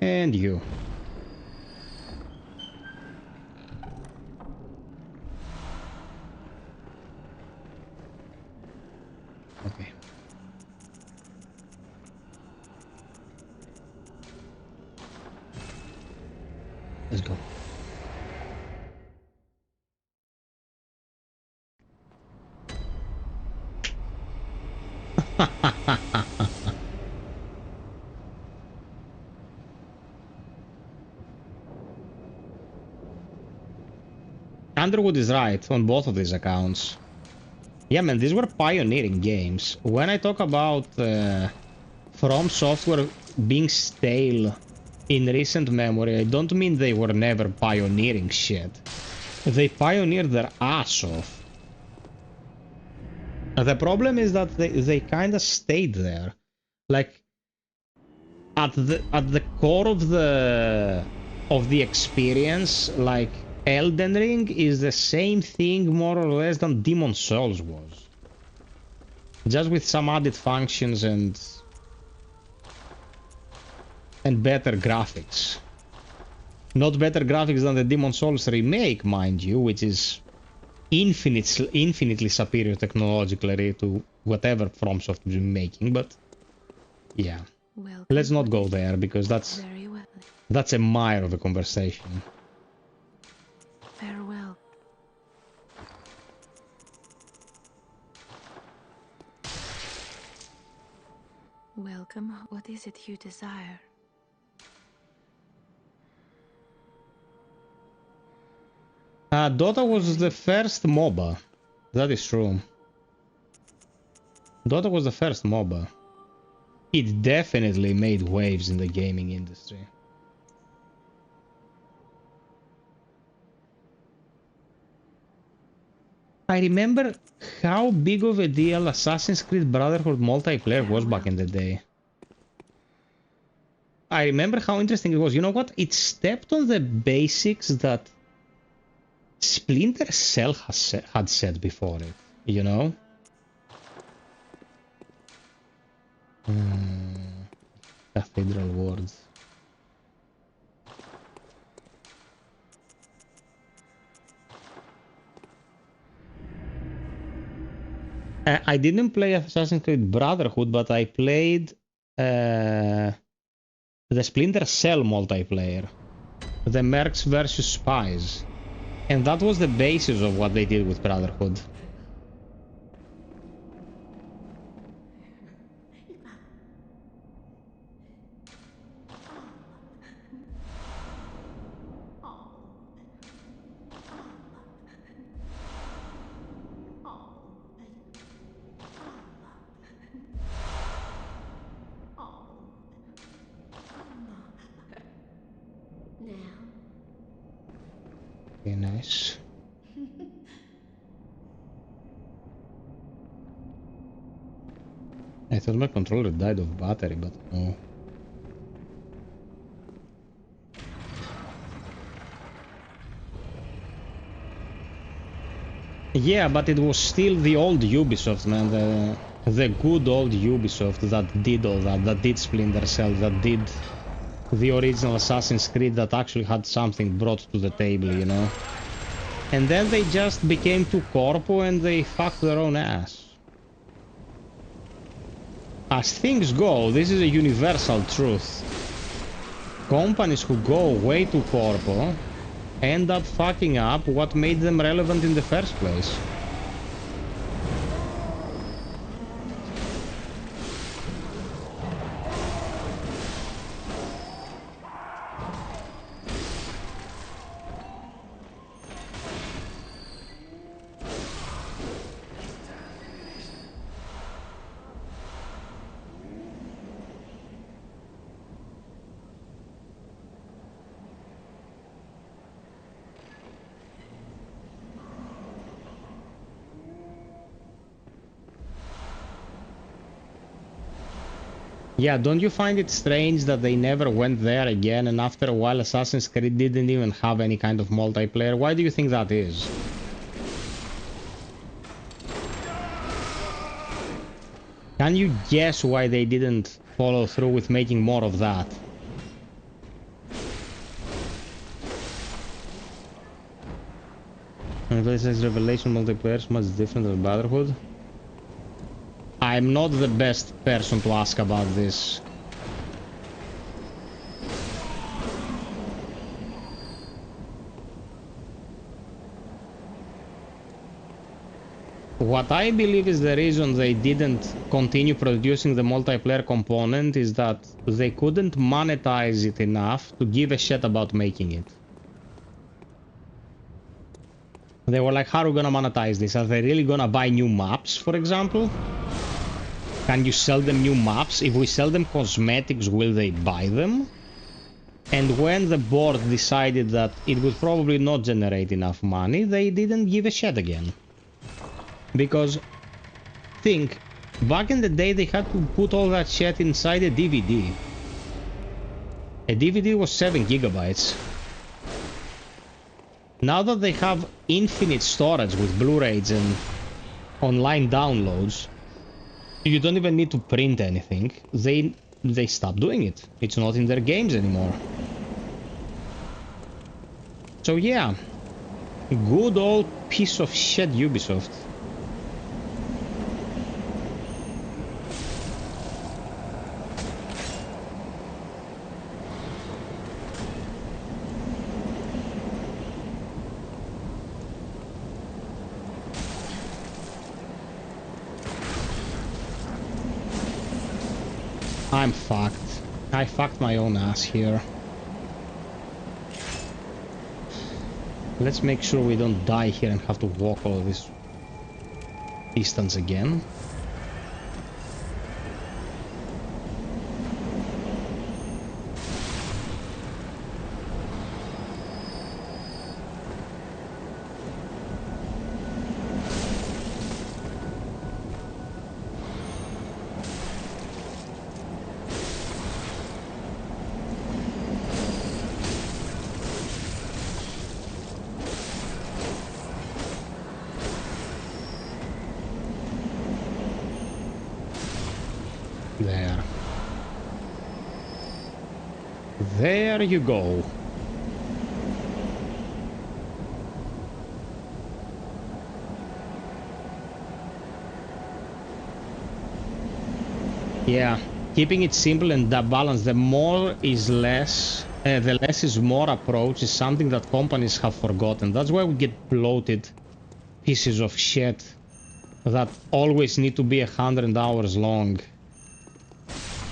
And you. Okay. Let's go. Underwood is right on both of these accounts. Yeah, man, these were pioneering games. When I talk about From Software being stale in recent memory, I don't mean they were never pioneering shit. They pioneered their ass off. The problem is that they kind of stayed there. Like, at the core of the experience, like, Elden Ring is the same thing more or less than Demon's Souls was. Just with some added functions and better graphics. Not better graphics than the Demon's Souls remake, mind you, which is infinitely superior technologically to whatever FromSoft is making, but yeah. Welcome. Let's not go there, because that's a mire of a conversation. Farewell. Welcome. What is it you desire? Dota was the first MOBA. That is true. Dota was the first MOBA. It definitely made waves in the gaming industry. I remember how big of a deal Assassin's Creed Brotherhood multiplayer was back in the day. I remember how interesting it was. You know what? It stepped on the basics that Splinter Cell had said before it, you know? Cathedral wards. I didn't play Assassin's Creed Brotherhood, but I played the Splinter Cell multiplayer. The Mercs versus Spies. And that was the basis of what they did with Brotherhood. Okay, nice. I thought my controller died of battery, but no. Yeah, but it was still the old Ubisoft, man. The good old Ubisoft that did all that. That did Splinter Cell, that did the original Assassin's Creed, that actually had something brought to the table, you know? And then they just became too corpo and they fucked their own ass. As things go, this is a universal truth. Companies who go way too corpo end up fucking up what made them relevant in the first place. Yeah, don't you find it strange that they never went there again, and after a while Assassin's Creed didn't even have any kind of multiplayer? Why do you think that is? Can you guess why they didn't follow through with making more of that? And this is Revelation multiplayer is much different than Brotherhood. I'm not the best person to ask about this. What I believe is the reason they didn't continue producing the multiplayer component is that they couldn't monetize it enough to give a shit about making it. They were like, how are we gonna monetize this? Are they really gonna buy new maps, for example? Can you sell them new maps? If we sell them cosmetics, will they buy them? And when the board decided that it would probably not generate enough money, they didn't give a shit again. Because, think, back in the day they had to put all that shit inside a DVD. A DVD was 7 gigabytes. Now that they have infinite storage with Blu-rays and online downloads, you don't even need to print anything. They stop doing it. It's not in their games anymore. So yeah, good old piece of shit Ubisoft. I'm fucked. I fucked my own ass here. Let's make sure we don't die here and have to walk all this distance again. There. There you go. Yeah, keeping it simple and balanced. The more is less, the less is more approach is something that companies have forgotten. That's why we get bloated pieces of shit that always need to be 100 hours long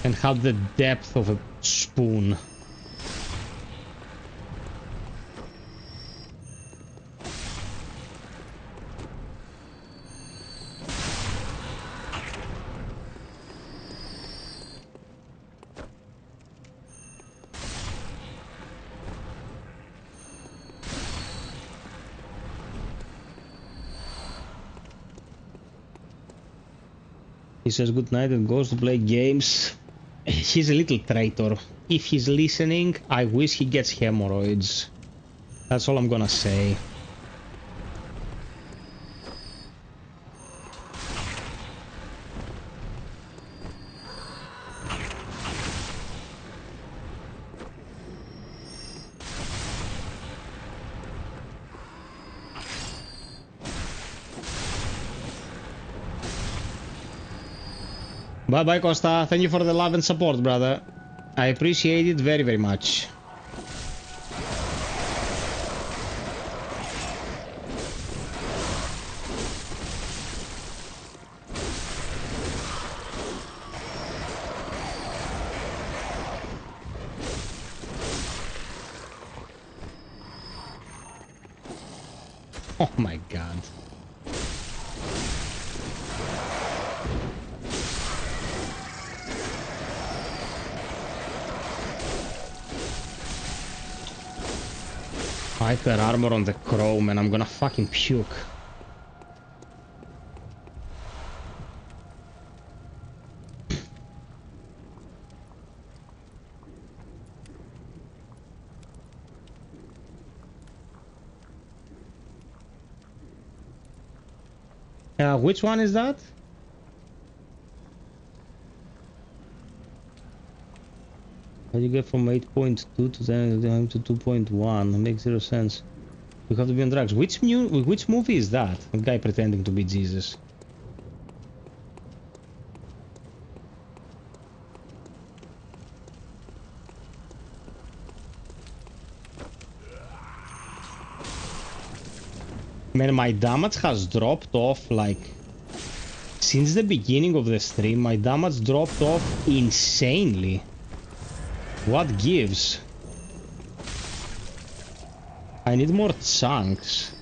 and have the depth of a spoon. He says good night and goes to play games. He's a little traitor. If he's listening, I wish he gets hemorrhoids. That's all I'm gonna say. Bye bye, Costa. Thank you for the love and support, brother. I appreciate it very, very much. Oh my god. Hyper armor on the chrome and I'm gonna fucking puke. Which one is that? How do you get from 8.2 to 10 to 2.1? It makes zero sense. You have to be on drugs. Which movie is that? A guy pretending to be Jesus. Man, my damage has dropped off like since the beginning of the stream. My damage dropped off insanely. What gives? I need more chunks.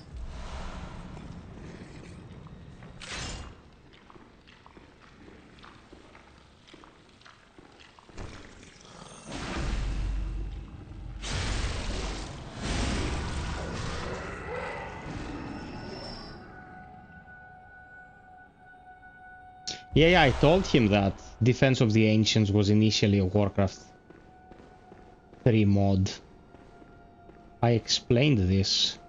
Yeah, I told him that Defense of the Ancients was initially a Warcraft 3 mod. I explained this.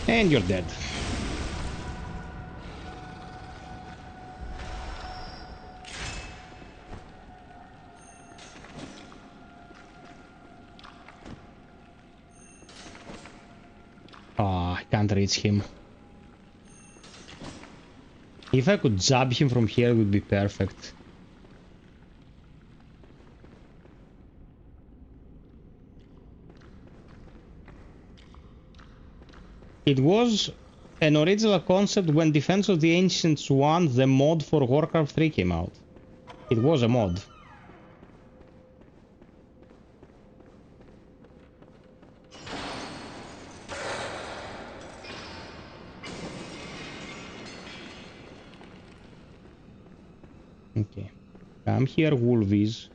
And you're dead. Ah, I can't reach him. If I could jab him from here, it would be perfect. It was an original concept when Defense of the Ancients 1, the mod for Warcraft 3 came out. It was a mod. Okay. Come here, wolvies.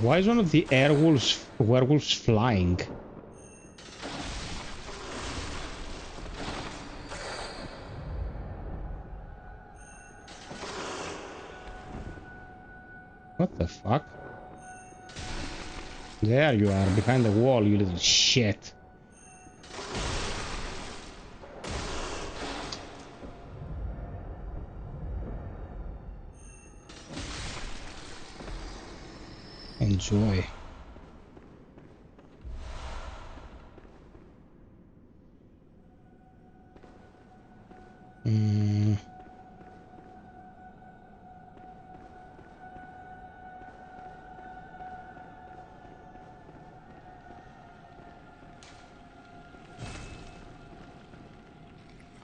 Why is one of the werewolves flying? What the fuck? There you are, behind the wall, you little shit. Enjoy.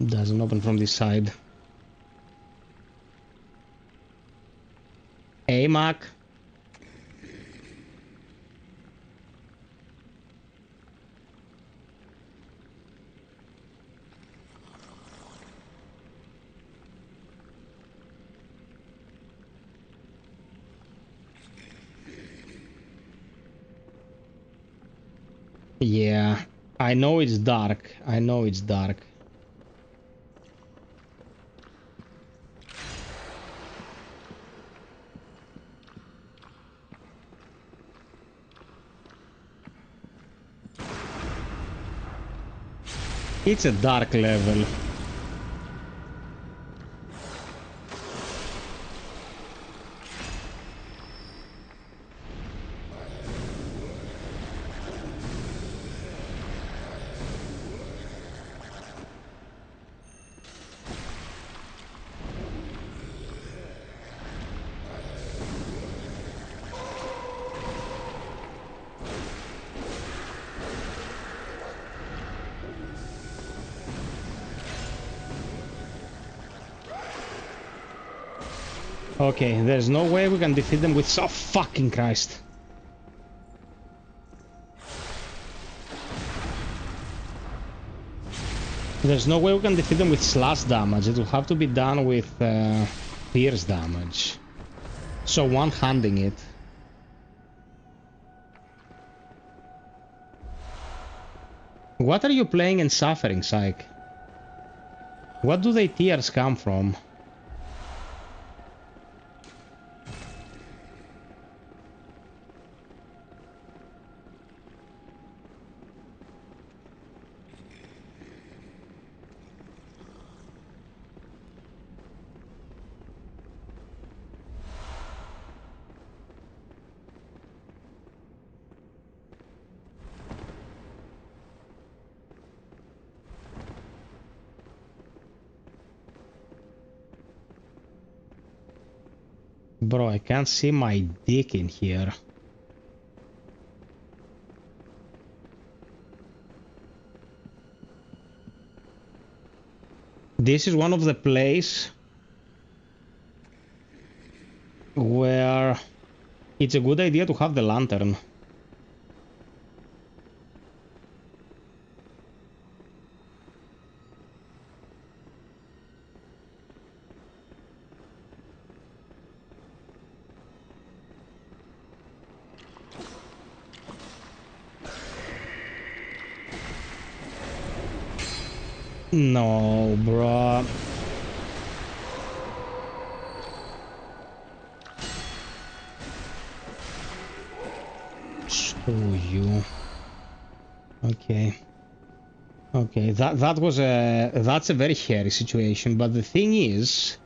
Doesn't open from this side. Hey, Mac. Yeah, I know it's dark. I know it's dark. It's a dark level. Okay, there's no way we can defeat them with... Oh, fucking Christ. There's no way we can defeat them with slash damage. It will have to be done with pierce damage. So one-handing it. What are you playing and suffering, Psych? What do they tears come from? Bro, I can't see my dick in here. This is one of the places where it's a good idea to have the lantern. No, bruh. Screw you. Okay. Okay, that's a very hairy situation, but the thing is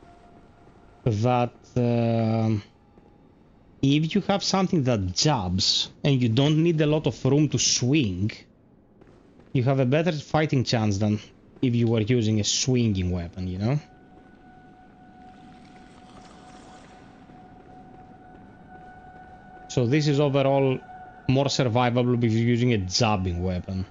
that if you have something that jabs and you don't need a lot of room to swing, you have a better fighting chance than if you were using a swinging weapon, you know? So this is overall more survivable if you're using a jabbing weapon.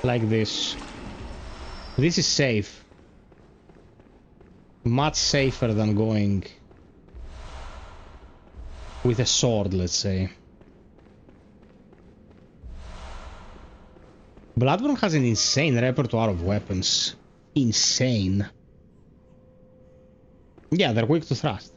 Like this. This is safe. Much safer than going with a sword, let's say. Bloodborne has an insane repertoire of weapons. insane. Yeah, they're weak to thrust.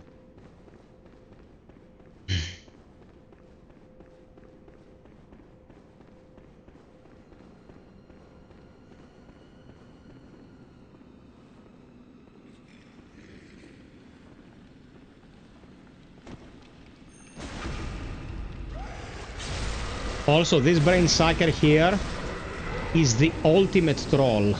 Also, this brain sucker here is the ultimate troll.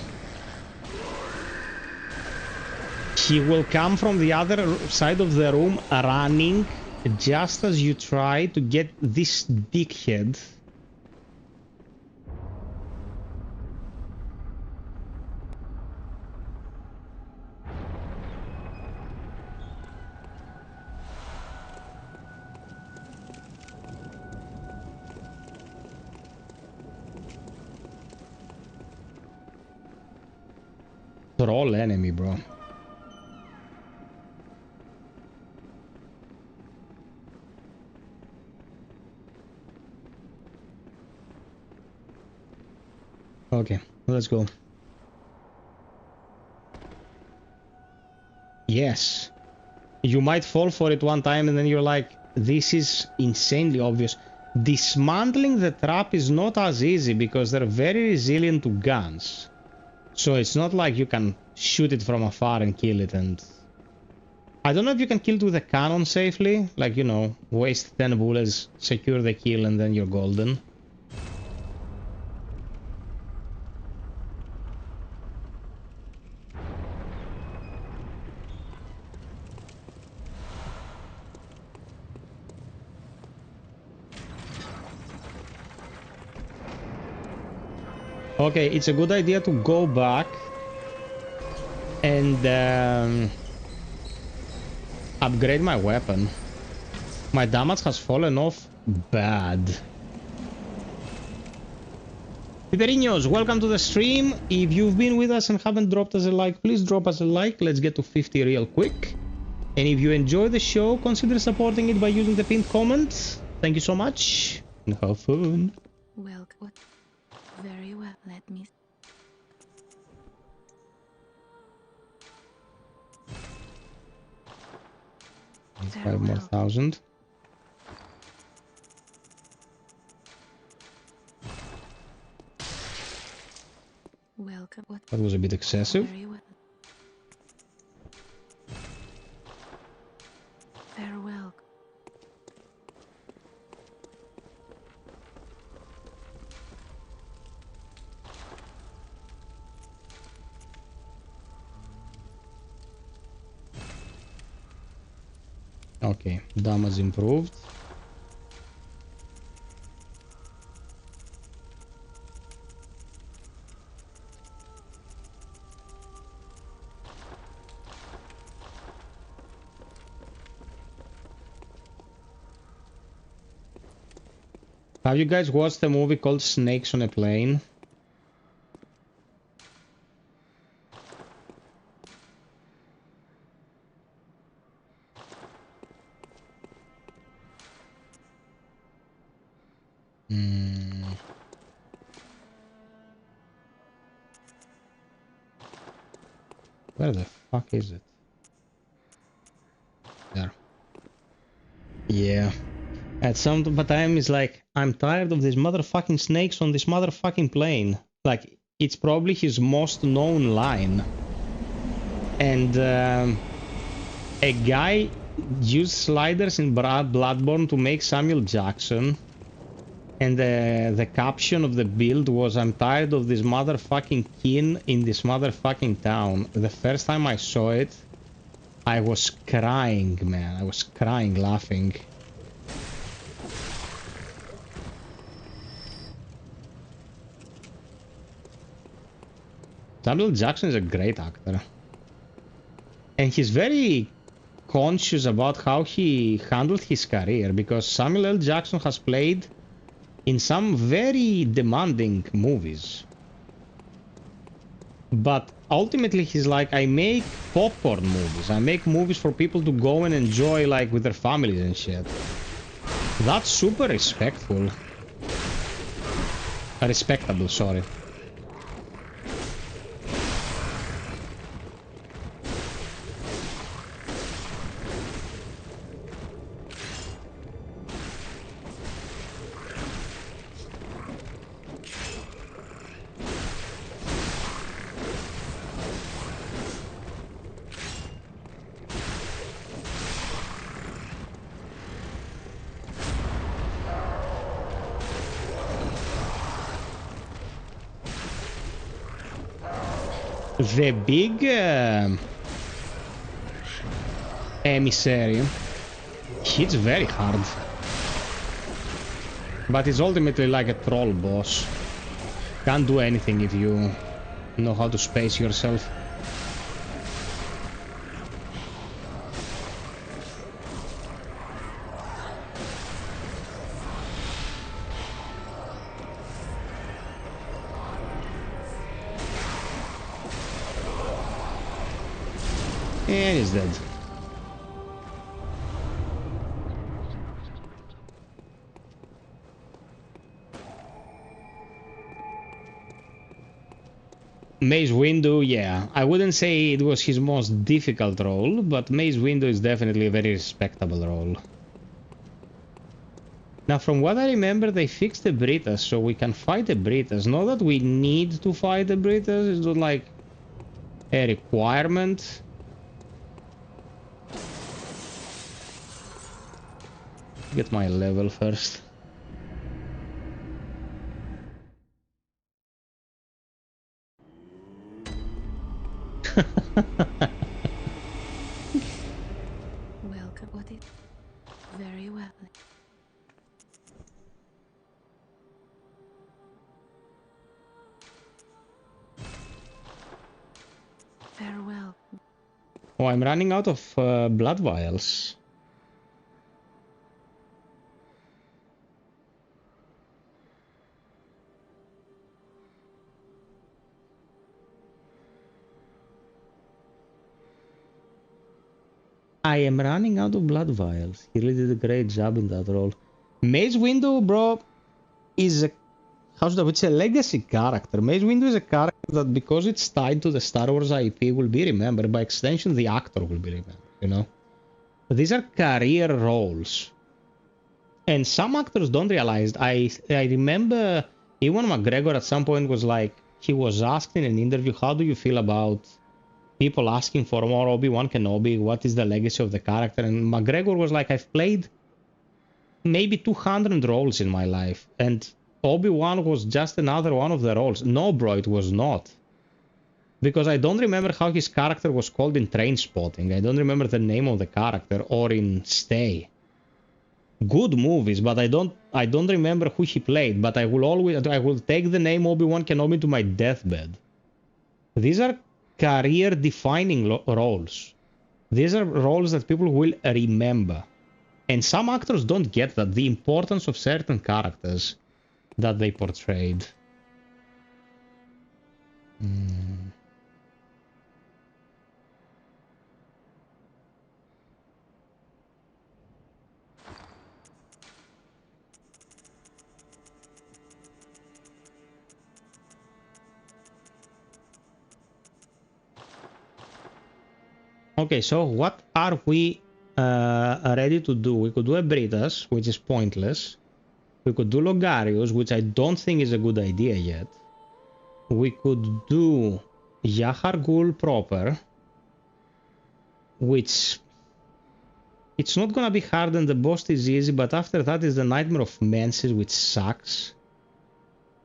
He will come from the other side of the room running just as you try to get this dickhead. Troll enemy, bro. Okay, let's go. Yes. You might fall for it one time and then you're like, this is insanely obvious. Dismantling the trap is not as easy because they're very resilient to guns. So it's not like you can shoot it from afar and kill it, and I don't know if you can kill it with a cannon safely. Like, you know, waste 10 bullets, secure the kill, and then you're golden. Okay, it's a good idea to go back and upgrade my weapon. My damage has fallen off bad. Piperinos, welcome to the stream. If you've been with us and haven't dropped us a like, please drop us a like. Let's get to 50 real quick. And if you enjoy the show, consider supporting it by using the pinned comment. Thank you so much and have fun. Welcome. Very well. Let me. It's 5 more thousand. Welcome. What? That was a bit excessive. Very well. Farewell. Okay, damage improved. Have you guys watched the movie called Snakes on a Plane? Where the fuck is it? There. Yeah. At some time it's like, I'm tired of these motherfucking snakes on this motherfucking plane. Like, it's probably his most known line. And a guy used sliders in Bloodborne to make Samuel Jackson. And the caption of the build was, I'm tired of this motherfucking kin in this motherfucking town. The first time I saw it, I was crying, man. I was crying, laughing. Samuel Jackson is a great actor. And he's very conscious about how he handled his career, because Samuel L. Jackson has played in some very demanding movies. But ultimately he's like, I make popcorn movies. I make movies for people to go and enjoy, like, with their families and shit. That's super respectful. Respectable, sorry. The big emissary hits very hard. But it's ultimately like a troll boss. Can't do anything if you know how to space yourself. And he's dead. Maze Windu, yeah. I wouldn't say it was his most difficult role, but Maze Windu is definitely a very respectable role. Now, from what I remember, they fixed the Britas, so we can fight the Britas. Not that we need to fight the Britas, it's not like a requirement. Get my level first. Welcome. What is very well. Farewell. Oh, I'm running out of blood vials. I am running out of blood vials. He really did a great job in that role. Maze Windu, bro, is a... How should I say? A legacy character. Maze Windu is a character that, because it's tied to the Star Wars IP, will be remembered. By extension, the actor will be remembered, you know? But these are career roles. And some actors don't realize. I remember Ewan McGregor at some point was like, he was asked in an interview, how do you feel about people asking for more Obi-Wan Kenobi? What is the legacy of the character? And McGregor was like, I've played maybe 200 roles in my life, and Obi-Wan was just another one of the roles. No, bro, it was not. Because I don't remember how his character was called in Trainspotting. I don't remember the name of the character, or in Stay. Good movies, but I don't remember who he played. But I will take the name Obi-Wan Kenobi to my deathbed. These are career-defining roles. These are roles that people will remember. And some actors don't get that, the importance of certain characters that they portrayed. Okay, so what are we ready to do? We could do a Britas, which is pointless. We could do Logarius, which I don't think is a good idea yet. We could do Yahar Ghul proper, which... It's not gonna be hard and the boss is easy, but after that is the Nightmare of Menses, which sucks.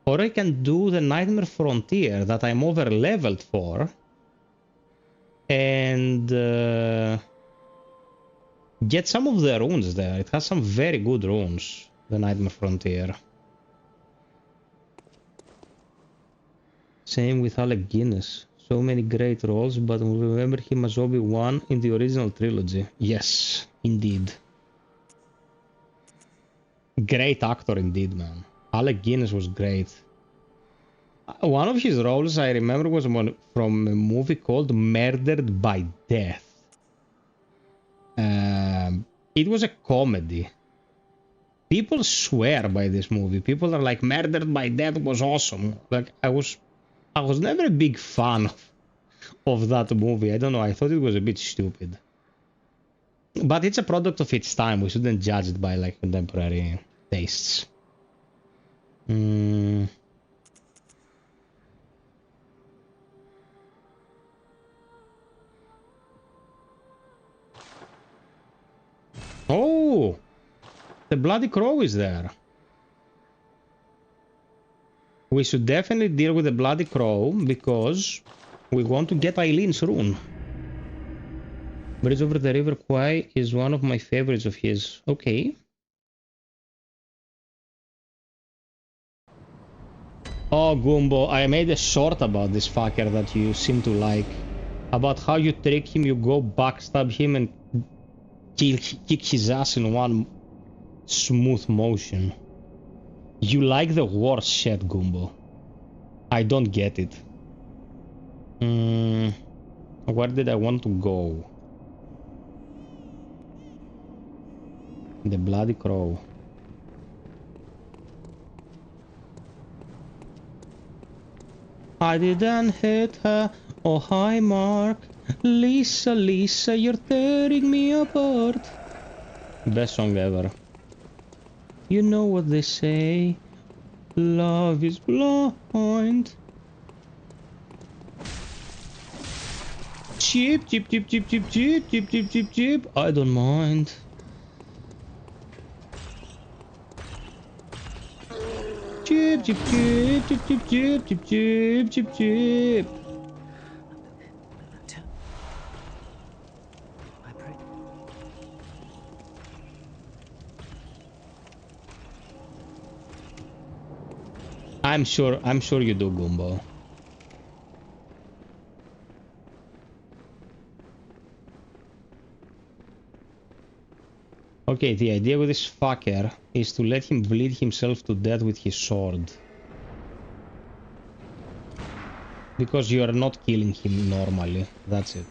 Or I can do the Nightmare Frontier that I'm over-leveled for. And get some of the runes there. It has some very good runes, the Nightmare Frontier. Same with Alec Guinness. So many great roles, but we remember him as Obi-Wan in the original trilogy. Yes, indeed. Great actor indeed, man. Alec Guinness was great. One of his roles I remember was from a movie called Murdered by Death. It was a comedy. People swear by this movie. People are like, Murdered by Death was awesome. Like, I was never a big fan of that movie. I don't know. I thought it was a bit stupid. But it's a product of its time. We shouldn't judge it by like contemporary tastes. Oh, the Bloody Crow is there. We should definitely deal with the Bloody Crow because We want to get Eileen's rune. Bridge over the River Kwai is one of my favorites of his. Okay. Oh, Gumbo, I made a short about this fucker that you seem to like. About how you trick him, you go backstab him and kick his ass in one smooth motion. You like the worst shit, Gumbo. I don't get it. Where did I want to go? The Bloody Crow. I didn't hit her. Oh, hi, Mark. Lisa, Lisa, you're tearing me apart. Best song ever. You know what they say. Love is blind. Cheep, cheep, cheep, cheep, cheep, cheep, cheep, cheep, cheep, cheep. I don't mind. Cheep, cheep, cheep, cheep, cheep, cheep, cheep, cheep, cheep, cheep. I'm sure you do, Gumbo. Okay, the idea with this fucker is to let him bleed himself to death with his sword. Because you are not killing him normally, that's it.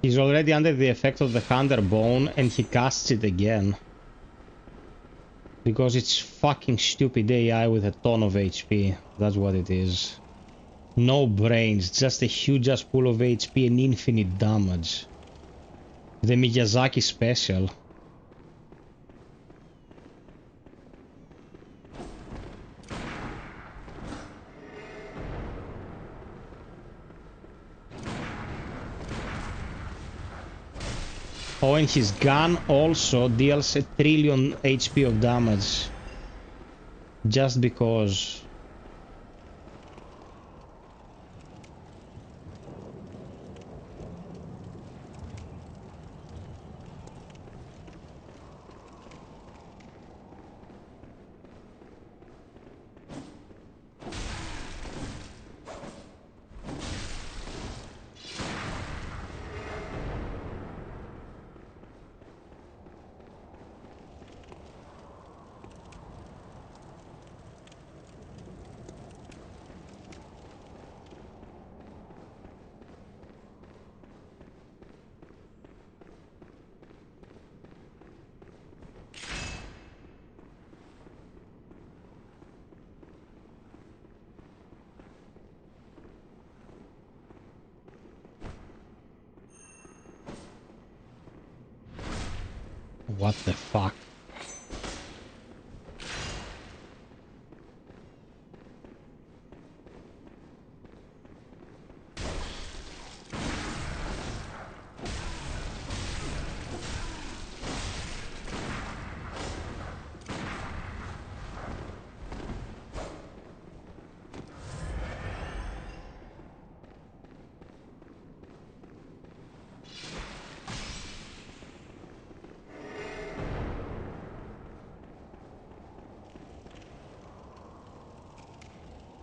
He's already under the effect of the Hunter Bone and he casts it again. Because it's fucking stupid AI with a ton of HP. That's what it is. No brains, just a huge ass pool of HP and infinite damage. The Miyazaki special. Oh, and his gun also deals a trillion HP of damage. Just because. What the fuck?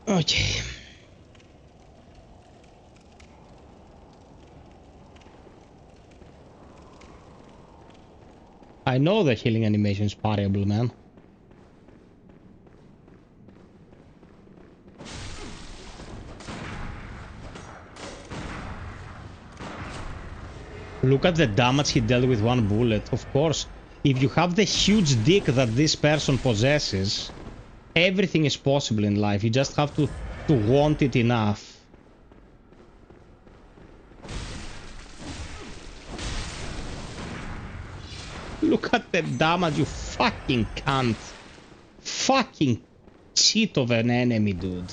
Okay. I know the healing animation is variable, man. Look at the damage he dealt with one bullet. Of course, if you have the huge dick that this person possesses, everything is possible in life. You just have to to want it enough. Look at the damage, you fucking cunt. Fucking cheat of an enemy, dude.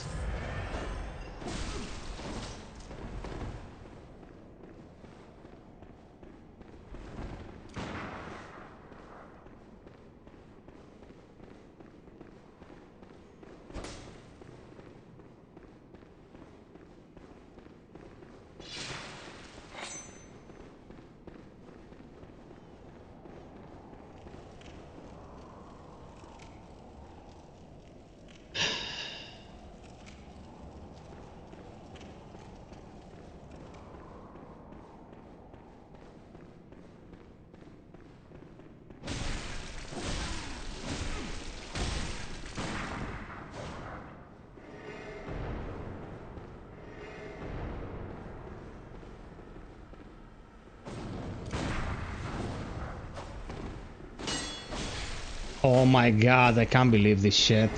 Oh my god, I can't believe this shit.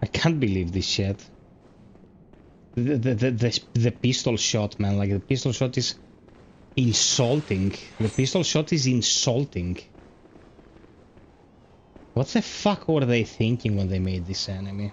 I can't believe this shit. The pistol shot, man, like the pistol shot is insulting. The pistol shot is insulting. What the fuck were they thinking when they made this enemy?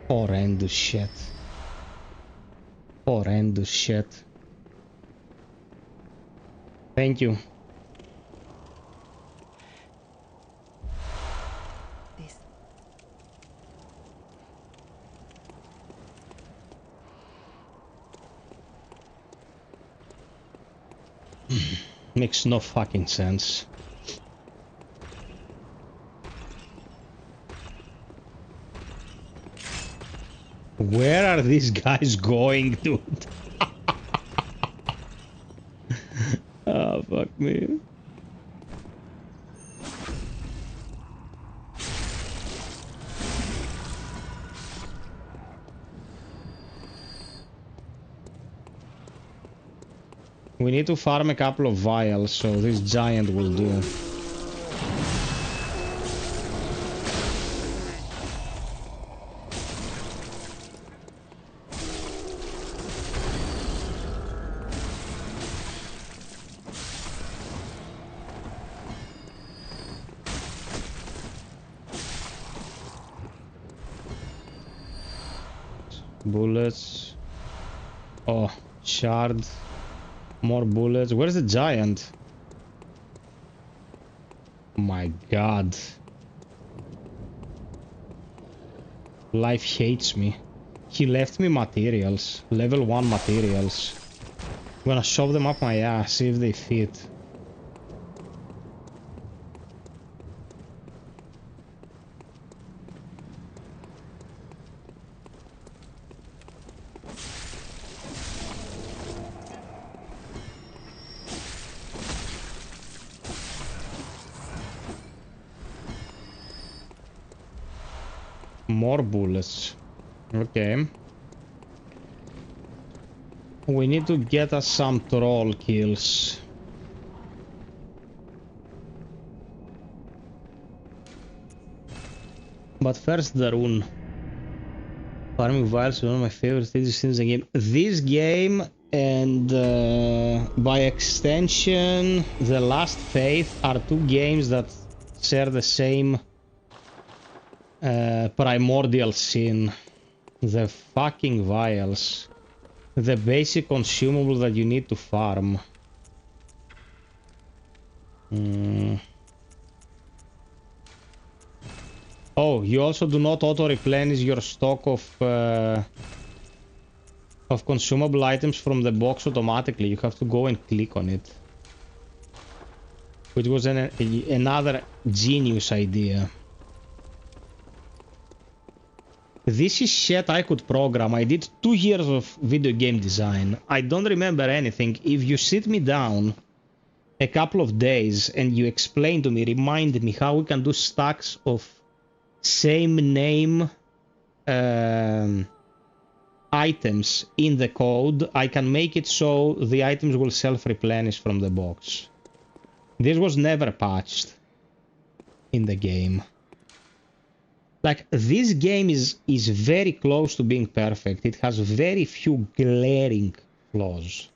Horrendous shit. Horrendous shit. Thank you. This. Makes no fucking sense. Where are these guys going, dude? Oh, fuck me. We need to farm a couple of vials, so this giant will do. Bullets. Oh, shard. More bullets. Where's the giant? My god. Life hates me. He left me materials. Level 1 materials. I'm gonna shove them up my ass, see if they fit. More bullets. Okay. We need to get us some troll kills. But first the rune. Farming vials is one of my favorite stages in the game. This game and by extension the last FiOth are two games that share the same primordial sin. The fucking vials. The basic consumable that you need to farm. Oh, you also do not auto-replenish your stock of consumable items from the box automatically. You have to go and click on it. Which was another genius idea. This is shit I could program. I did 2 years of video game design. I don't remember anything. If you sit me down a couple of days and you explain to me, remind me how we can do stacks of same name items in the code, I can make it so the items will self-replenish from the box. This was never patched in the game. Like, this game is very close to being perfect. It has very few glaring flaws.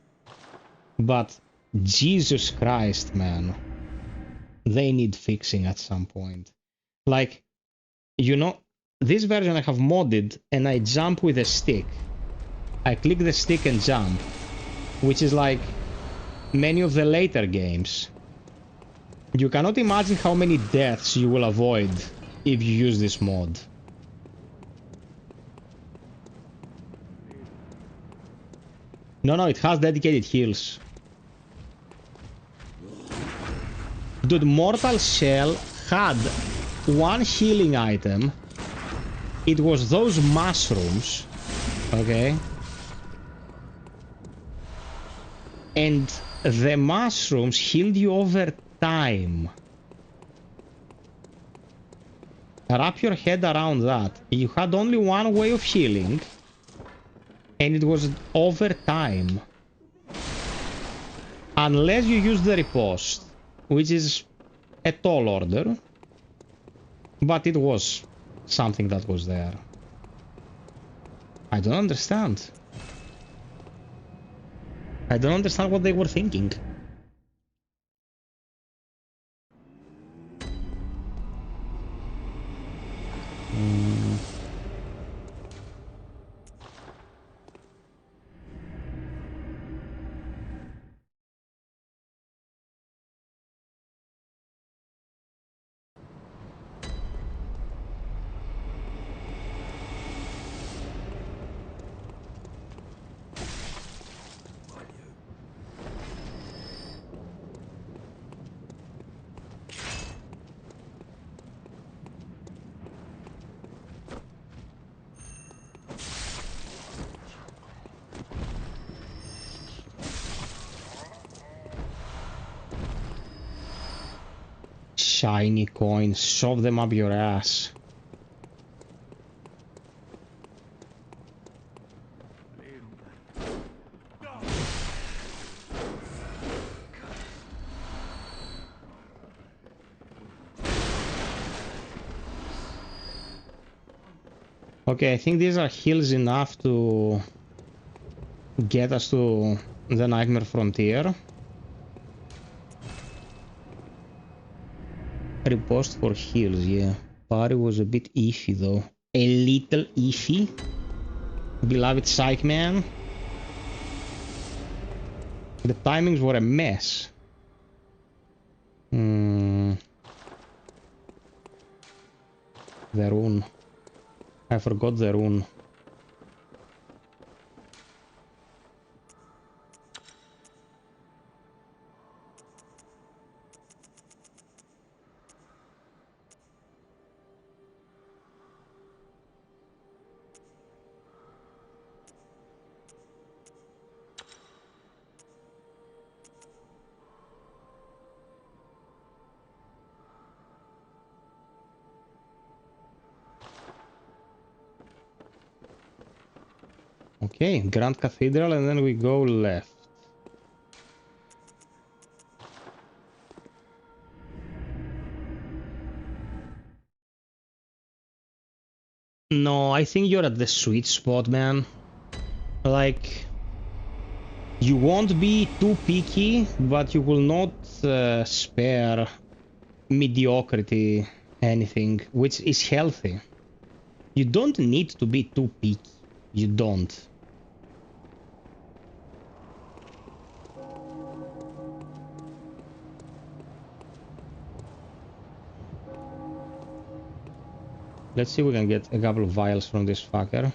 But Jesus Christ, man. They need fixing at some point. Like, you know, this version I have modded and I jump with a stick. I click the stick and jump, which is like many of the later games. You cannot imagine how many deaths you will avoid if you use this mod. No, it has dedicated heals. Dude, Mortal Shell had one healing item. It was those mushrooms. Okay. And the mushrooms healed you over time. Wrap your head around that. You had only one way of healing. And it was over time. Unless you use the riposte, which is a tall order. But it was something that was there. I don't understand. I don't understand what they were thinking. Shiny coins, shove them up your ass. Okay, I think these are heals enough to get us to the Nightmare Frontier. Riposte for heals, yeah. Parry was a bit iffy though. A little iffy. Beloved Psych Man. The timings were a mess. The rune. I forgot the rune. Okay, Grand Cathedral, and then we go left. No, I think you're at the sweet spot, man. Like, you won't be too picky, but you will not spare mediocrity anything, which is healthy. You don't need to be too picky. You don't. Let's see if we can get a couple of vials from this fucker.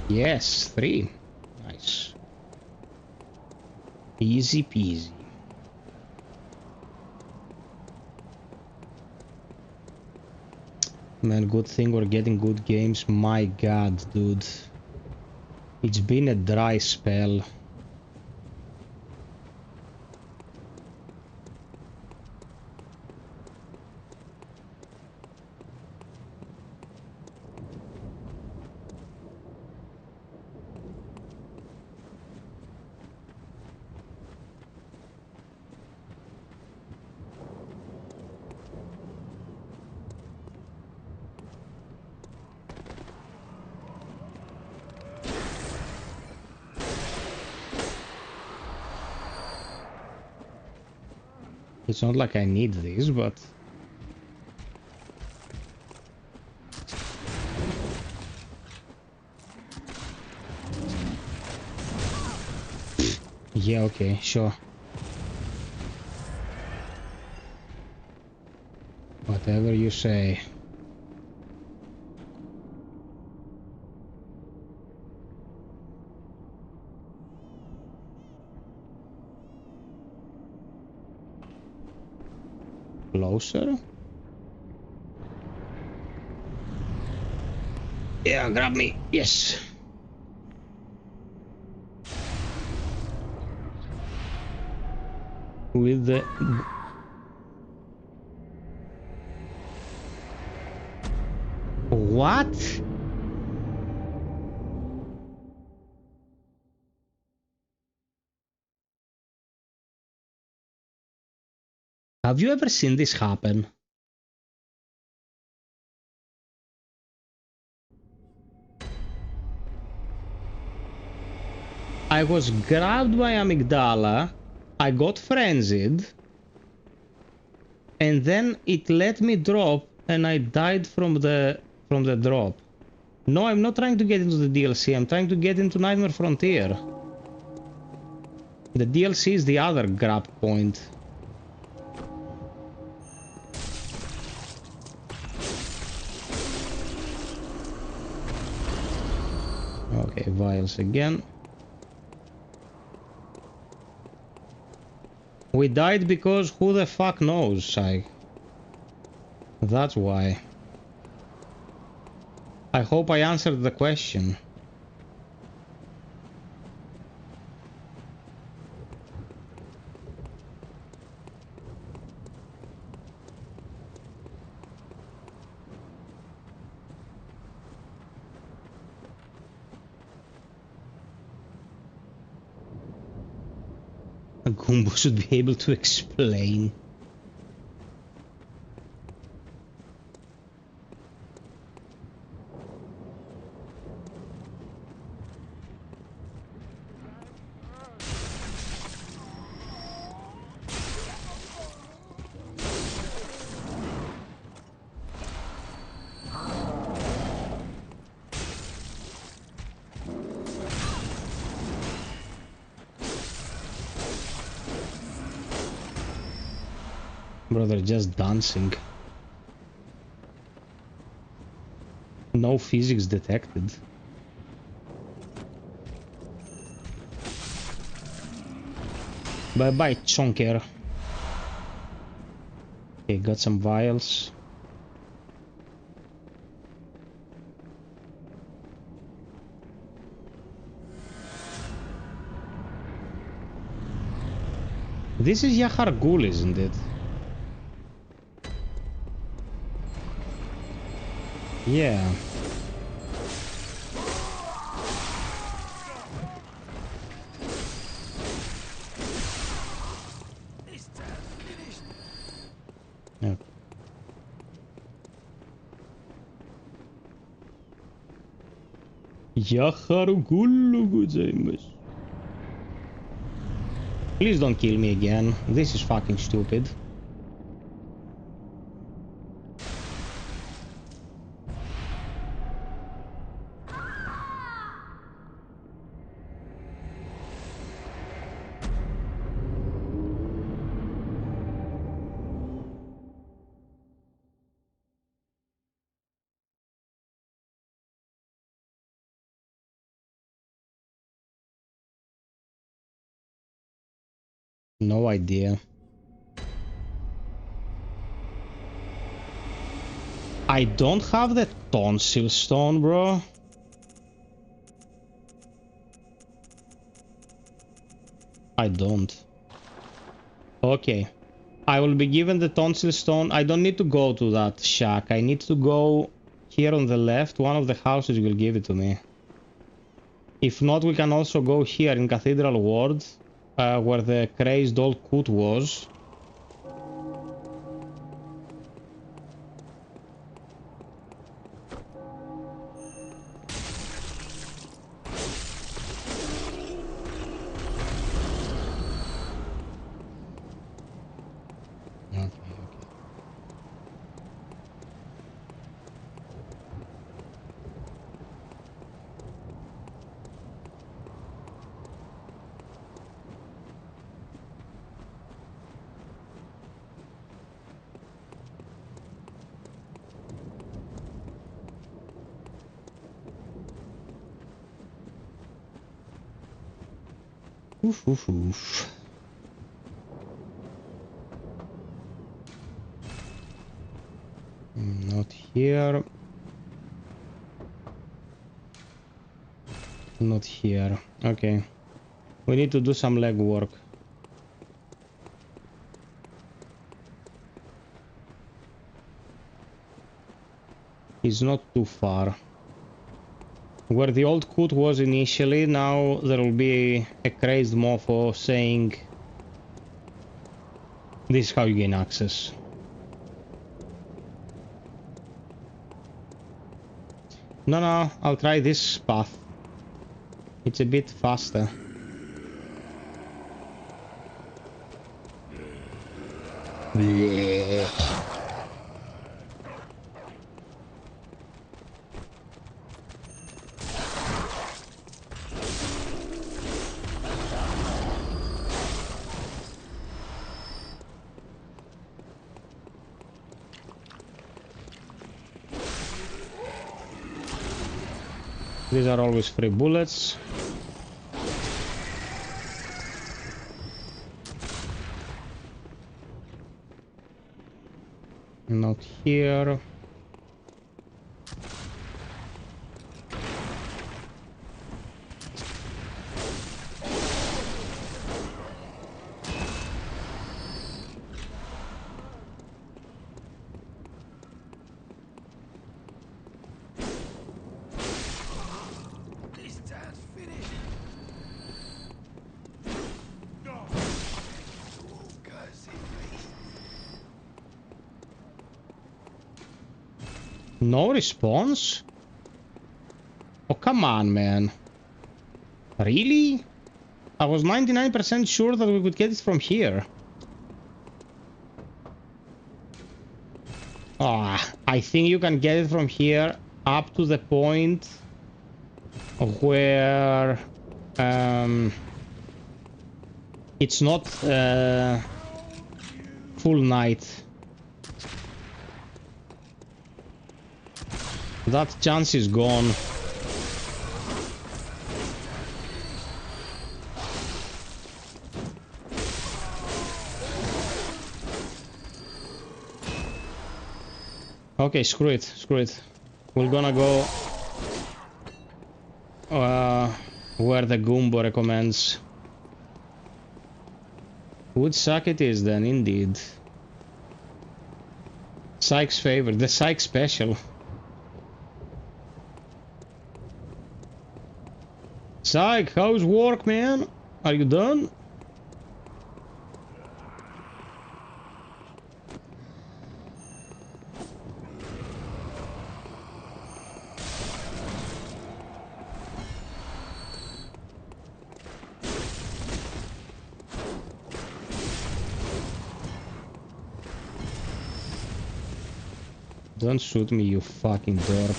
Yes, 3. Nice. Easy peasy. Man, good thing we're getting good games. My god, dude. It's been a dry spell. It's not like I need this, but... yeah, okay, sure. Whatever you say. Closer? Yeah, grab me. Yes. With the... what? Have you ever seen this happen? I was grabbed by amygdala, I got frenzied, and then it let me drop, and I died from the drop. No, I'm not trying to get into the DLC, I'm trying to get into Nightmare Frontier. The DLC is the other grab point. Okay, vials again. We died because who the fuck knows, Psych. That's why. I hope I answered the question. A Goomba should be able to explain. Bro, they're just dancing. No physics detected. Bye bye, chonker. Okay, got some vials. This is Yahar Ghul, isn't it? Yeah. Yeah. Please don't kill me again. This is fucking stupid. No idea. I don't have the tonsil stone, bro. I don't. Okay. I will be given the tonsil stone. I don't need to go to that shack. I need to go here on the left. One of the houses will give it to me. If not, we can also go here in Cathedral Ward, where the crazed old coot was. Oof, oof, oof. Not here. Not here. Okay. We need to do some legwork. It's not too far. Where the old coot was initially, now there will be a crazed mofo saying this is how you gain access. No, I'll try this path. It's a bit faster. Yeah. These are always free bullets. Not here. No response? Oh, come on, man. Really? I was 99% sure that we could get it from here. Ah, I think you can get it from here up to the point where it's not full night. That chance is gone. Okay, screw it, screw it. We're gonna go where the Goombo recommends. Wood sack it is then, indeed. Psych's favorite, the Psych special. Psych, how's work, man? Are you done? Don't shoot me, you fucking dork.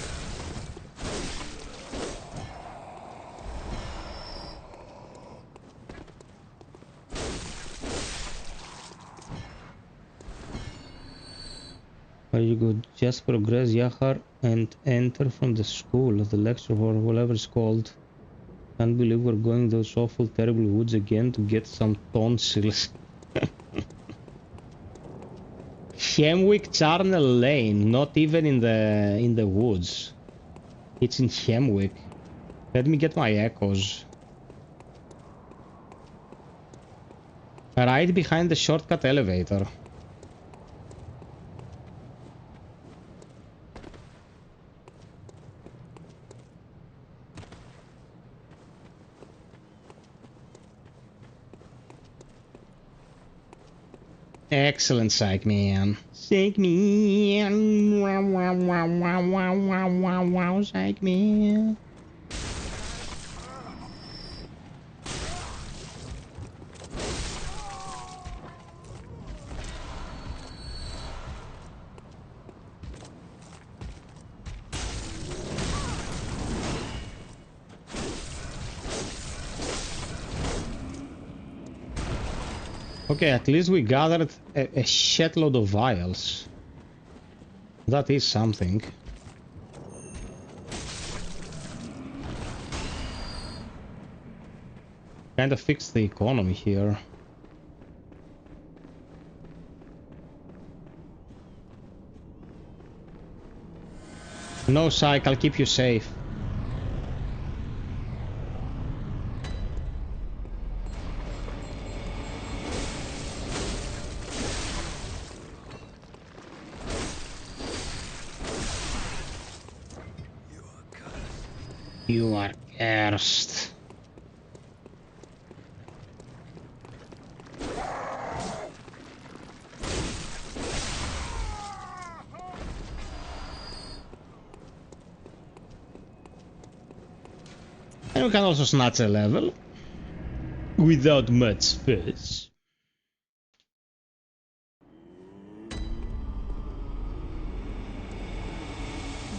You could just progress Yahar and enter from the school, the lecture or whatever it's called. Can't believe we're going those awful terrible woods again to get some tonsils. Hemwick Charnel Lane, not even in the woods. It's in Hemwick. Let me get my echoes. Right behind the shortcut elevator. Excellent, Psych Man. Psych Man. Wow, wow, wow, wow, wow, wow, wow, wow, Psych Man. Okay, at least we gathered a shitload of vials. That is something. Kind of fixed the economy here. No, Psych, I'll keep you safe. You are cursed. And we can also snatch a level without much fuss.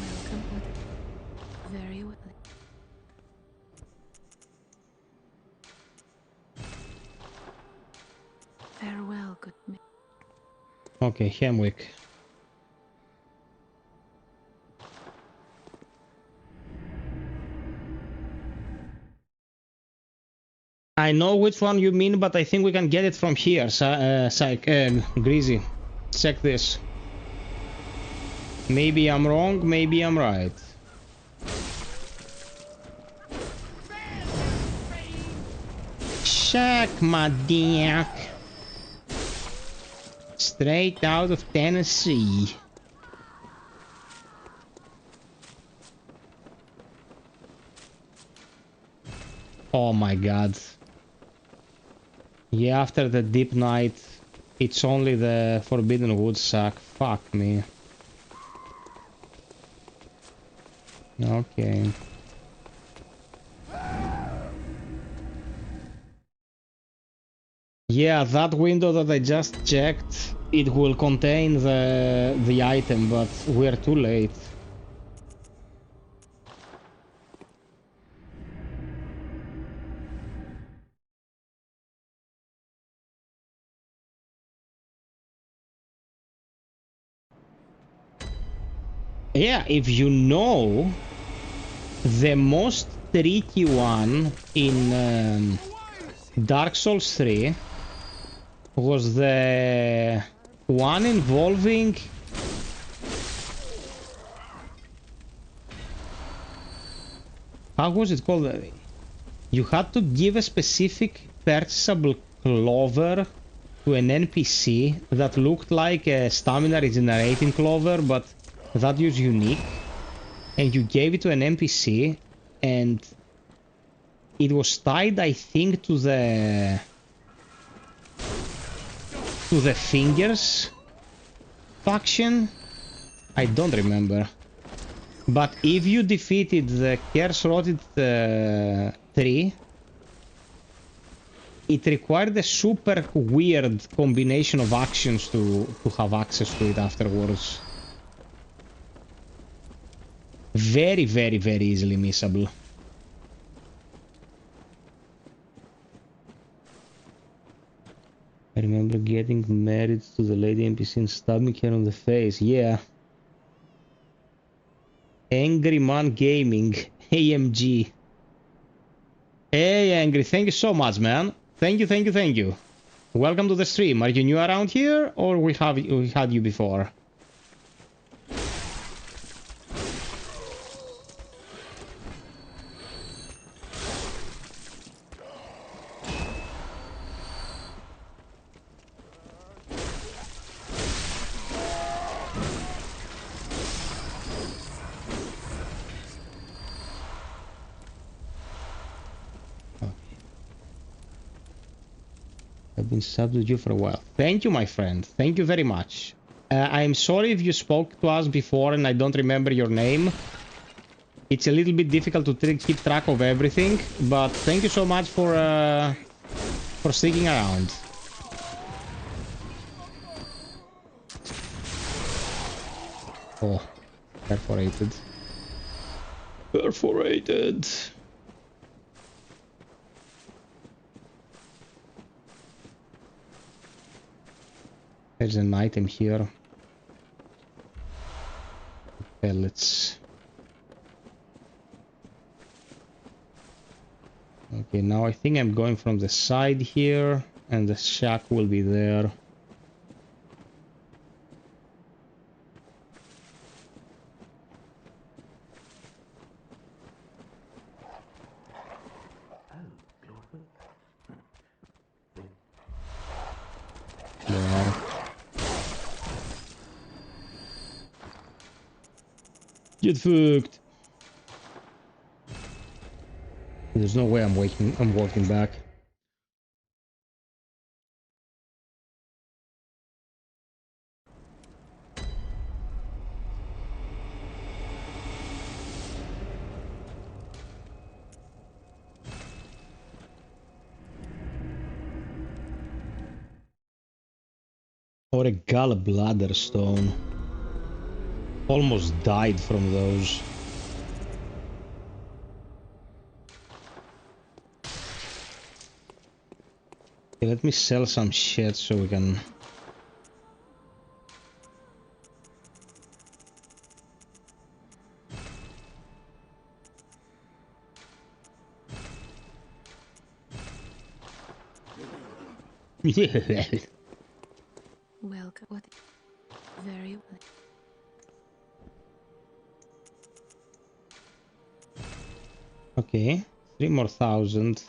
Welcome. Very well. Farewell, good man. Okay, Hemwick. I know which one you mean, but I think we can get it from here, Greasy. Check this. Maybe I'm wrong, maybe I'm right. Check my dick. Straight out of Tennessee. Oh my god. Yeah, after the deep night, it's only the Forbidden Woods sack. Fuck me. Okay. Yeah, that window that I just checked, it will contain the item, but we're too late. Yeah, if you know, the most tricky one in Dark Souls 3 was the one involving how was it called? You had to give a specific purchasable clover to an NPC that looked like a stamina regenerating clover, but that was unique, and you gave it to an NPC, and It was tied, I think, to the fingers faction. I don't remember. But if you defeated the curse-rotted tree, it required a super weird combination of actions to have access to it afterwards. Very, very, very easily missable. I remember getting married to the lady NPC and stabbing her on the face. Yeah. Angry Man Gaming. AMG. Hey, Angry. Thank you so much, man. Thank you, thank you, thank you. Welcome to the stream. Are you new around here, or we had you before? I've been subbed with you for a while. Thank you, my friend. Thank you very much. I'm sorry if you spoke to us before and I don't remember your name. It's a little bit difficult to keep track of everything, but thank you so much for sticking around. Oh, perforated. Perforated. There's an item here. Pellets. Okay, now I think I'm going from the side here, and the shack will be there. There. Get fucked. There's no way I'm walking back. Or a gallbladder stone. Almost died from those. Okay, let me sell some shit so we can... Welcome. What? Very well. Okay, 3 more thousand.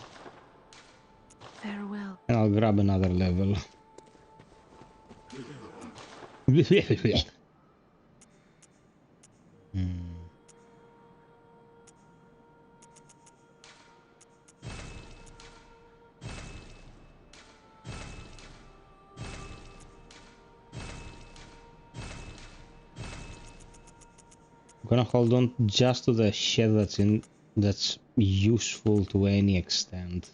Farewell. And I'll grab another level. I'm gonna hold on just to the shit that's useful to any extent.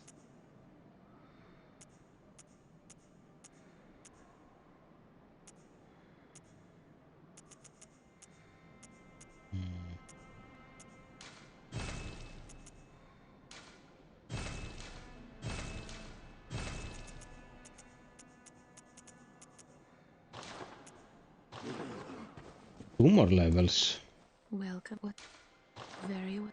Two more levels. Welcome. What? Very well.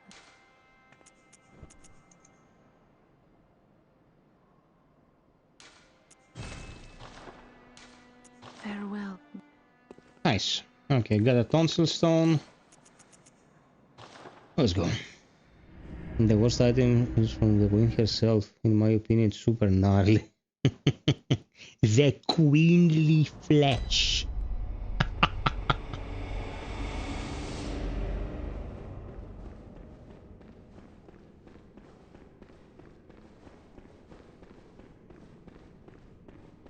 Farewell. Nice. Okay, got a tonsil stone. Let's go. The worst item is from the queen herself. In my opinion, it's super gnarly. The queenly flesh.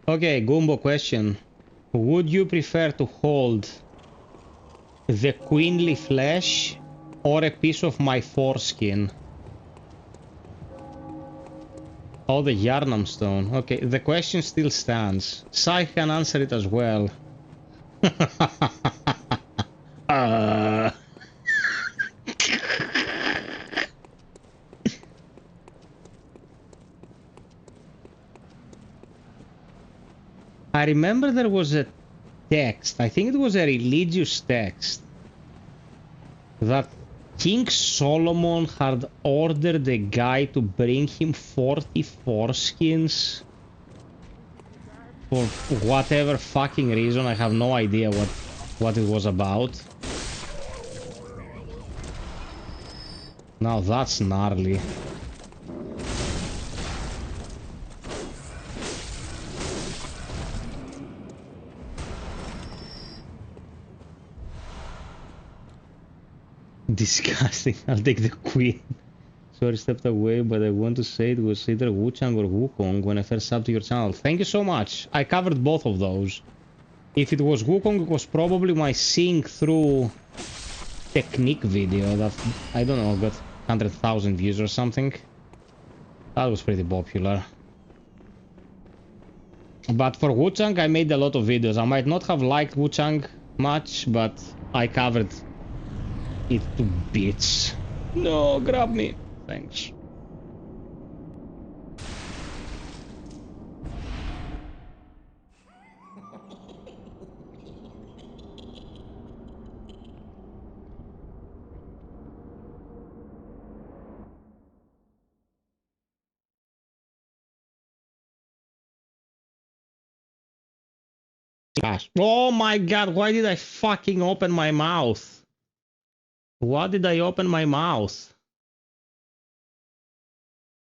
Okay, Gumbo question. Would you prefer to hold the queenly flesh or a piece of my foreskin? Oh, the Yarnam stone. Okay, the question still stands. Sai can answer it as well. I remember there was a text, I think it was a religious text, that King Solomon had ordered a guy to bring him 40 foreskins for whatever fucking reason. I have no idea what it was about. Now that's gnarly. Disgusting. I'll take the queen. Sorry, stepped away, but I want to say it was either Wuchang or Wukong when I first subbed to your channel. Thank you so much. I covered both of those. If it was Wukong, it was probably my seeing through technique video that, I don't know, got 100,000 views or something. That was pretty popular. But for Wuchang, I made a lot of videos. I might not have liked Wuchang much, but I covered it to bits. No, grab me. Thanks. Gosh. Oh my god, why did I fucking open my mouth? Why did I open my mouth?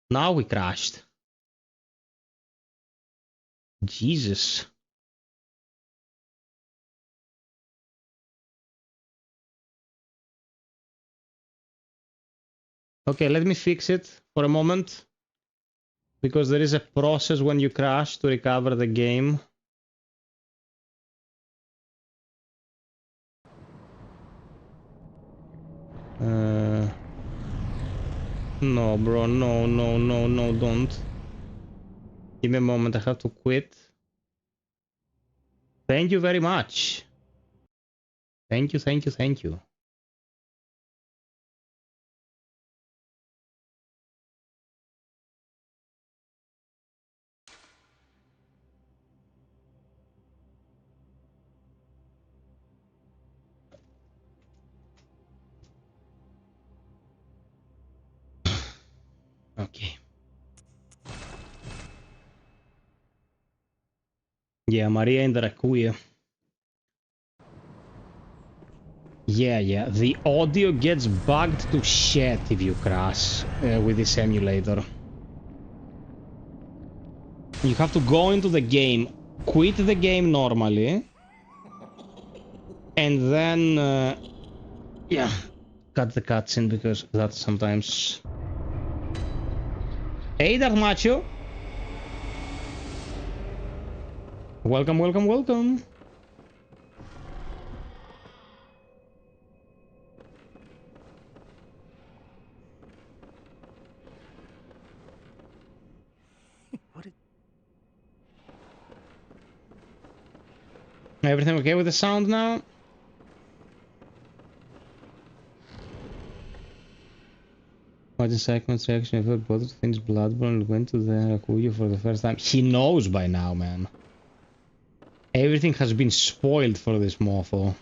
Now we crashed. Jesus. Okay, let me fix it for a moment. Because there is a process when you crash to recover the game. No, bro, no, don't. Give me a moment, I have to quit. Thank you very much. Thank you. Okay. Yeah, Maria in the Rakuya. Yeah. The audio gets bugged to shit if you crash with this emulator. You have to go into the game, quit the game normally, and then, yeah, cut the cutscene because that's sometimes... Hey, Dark Macho! Welcome. What did... Everything okay with the sound now? What is Sackman's reaction if he bothered to finish Bloodborne and went to the Rakuyo for the first time? He knows by now, man. Everything has been spoiled for this mofo.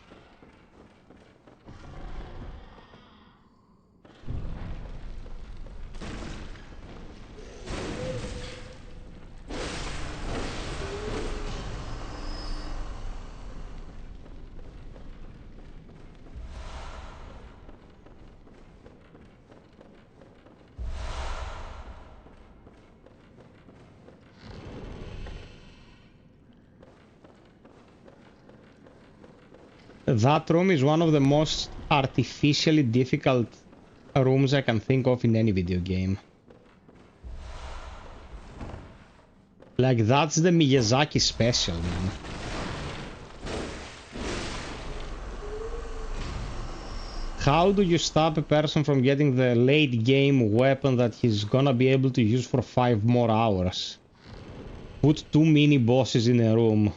That room is one of the most artificially difficult rooms I can think of in any video game. Like, that's the Miyazaki special, man. How do you stop a person from getting the late game weapon that he's gonna be able to use for 5 more hours? Put 2 mini bosses in a room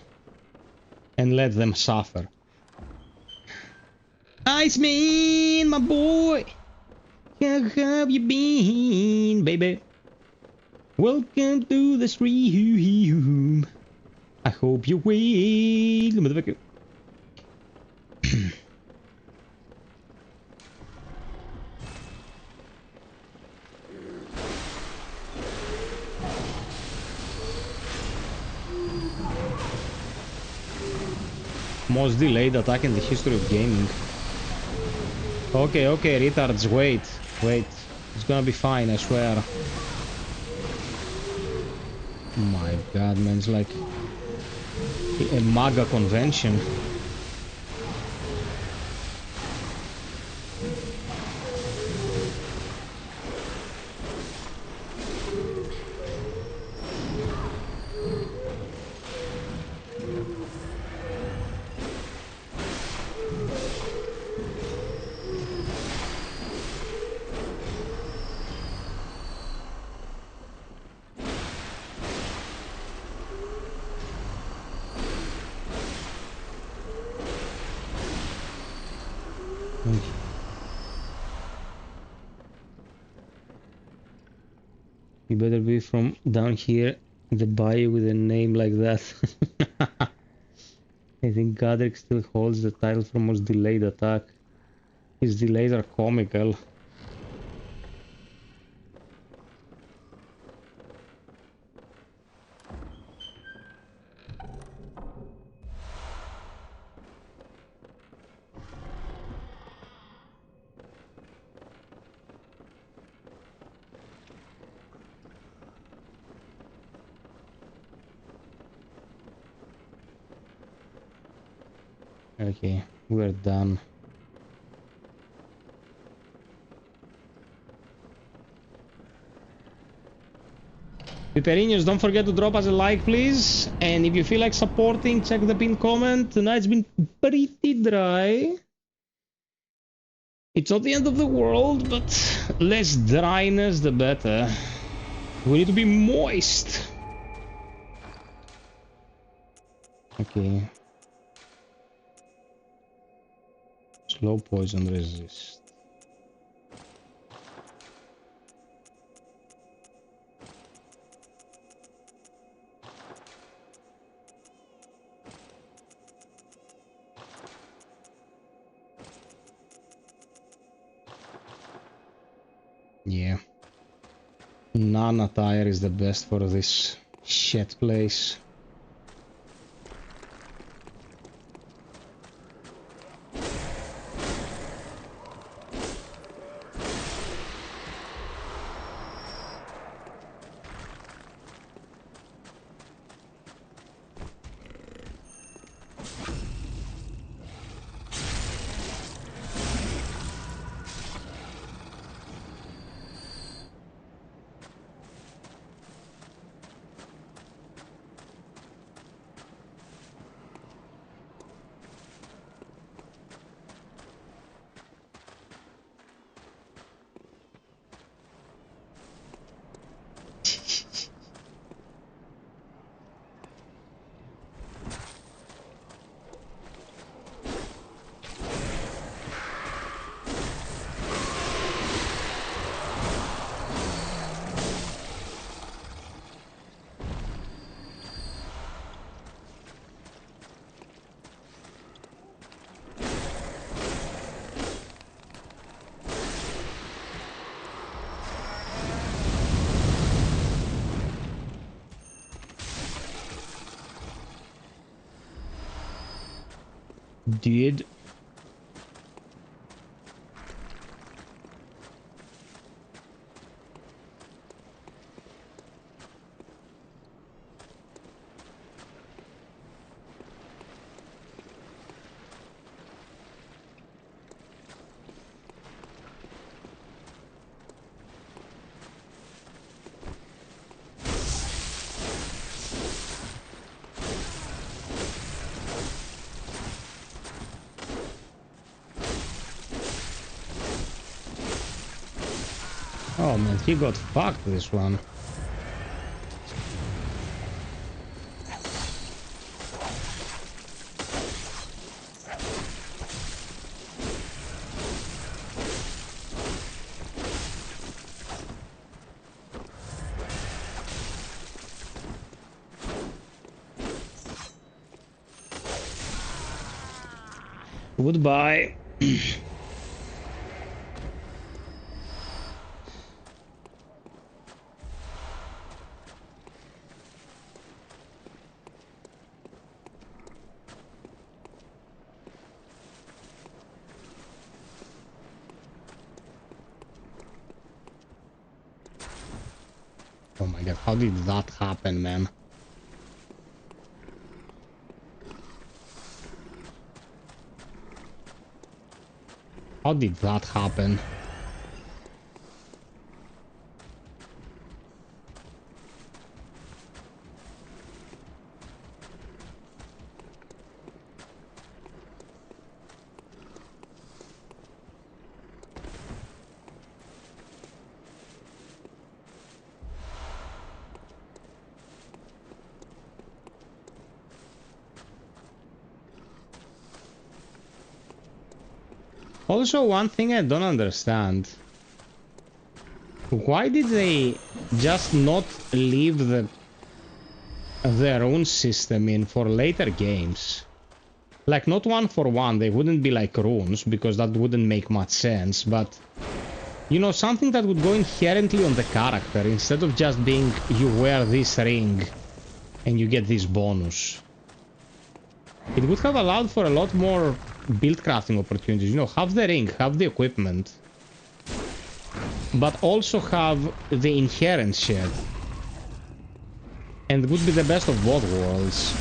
and let them suffer. Iceman, my boy! How have you been, baby? Welcome to the stream. I hope you will, motherfucker. Most delayed attack in the history of gaming. Okay, okay, retards, wait. It's gonna be fine, I swear. My god, man, it's like a MAGA convention. You better be from down here in the bayou with a name like that. I think Godric still holds the title for most delayed attack. His delays are comical. Okay, we're done. Piperinos, don't forget to drop us a like, please. And if you feel like supporting, check the pinned comment. Tonight's been pretty dry. It's not the end of the world, but less dryness, the better. We need to be moist. Okay. Slow poison resist. Yeah. Nana tire is the best for this shit place. Did Oh man, he got fucked this one. Goodbye. Oh my god, how did that happen, man? How did that happen? Also, one thing I don't understand. Why did they just not leave their own system in for later games? Like, not one for one, they wouldn't be like runes, because that wouldn't make much sense, but... You know, something that would go inherently on the character, instead of just being, you wear this ring, and you get this bonus. It would have allowed for a lot more build crafting opportunities. You know, have the ring, have the equipment, but also have the inherent shit. And it would be the best of both worlds.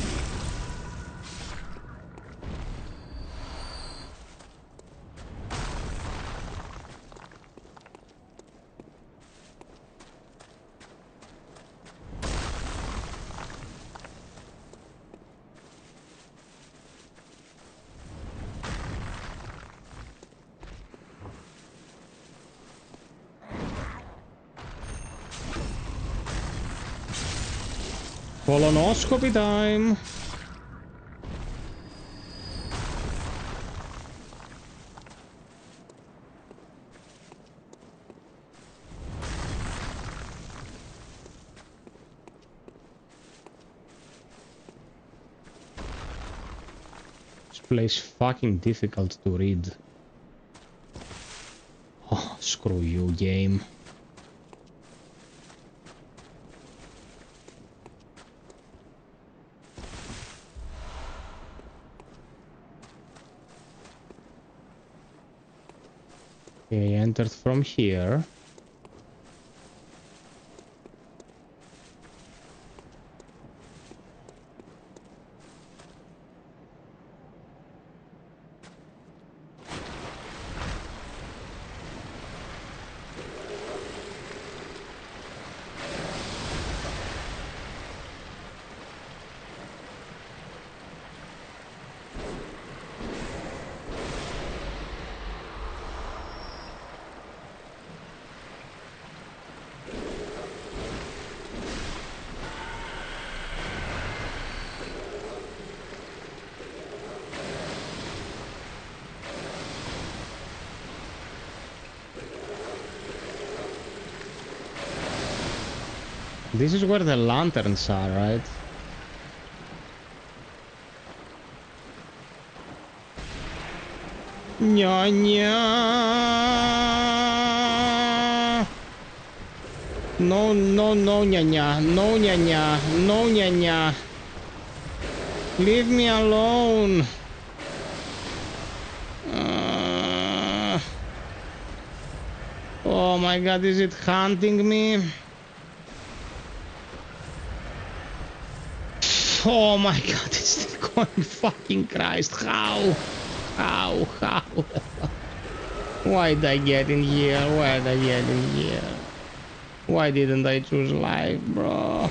Colonoscopy time. This place fucking difficult to read. Oh, screw you, game. Okay, entered from here. This is where the lanterns are, right? Nya nya. No, no, no, nya nya. No, nya nya. No, nya nya. Leave me alone. Oh my god, is it hunting me? Oh my god, it's going fucking Christ. How? How? Why did I get in here? Why did I get in here? Why didn't I choose life, bro?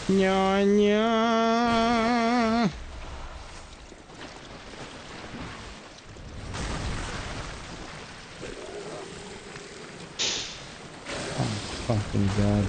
Ня-ня. Oh, fucking god.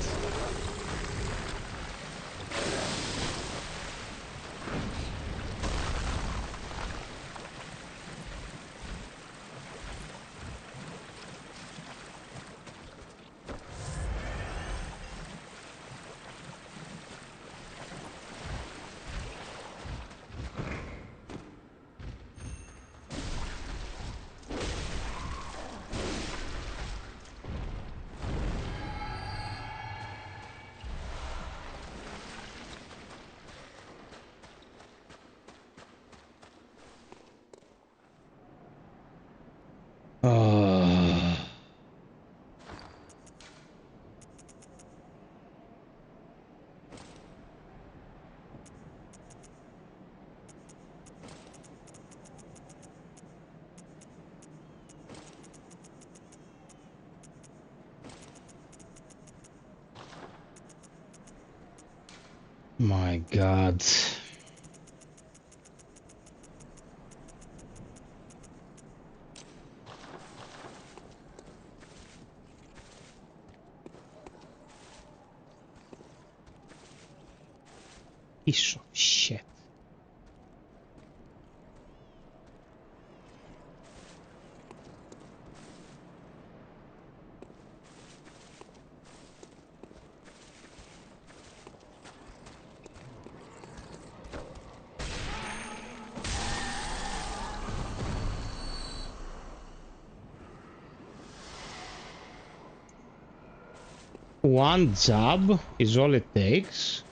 Oh. My god. Piece of shit. One jab is all it takes.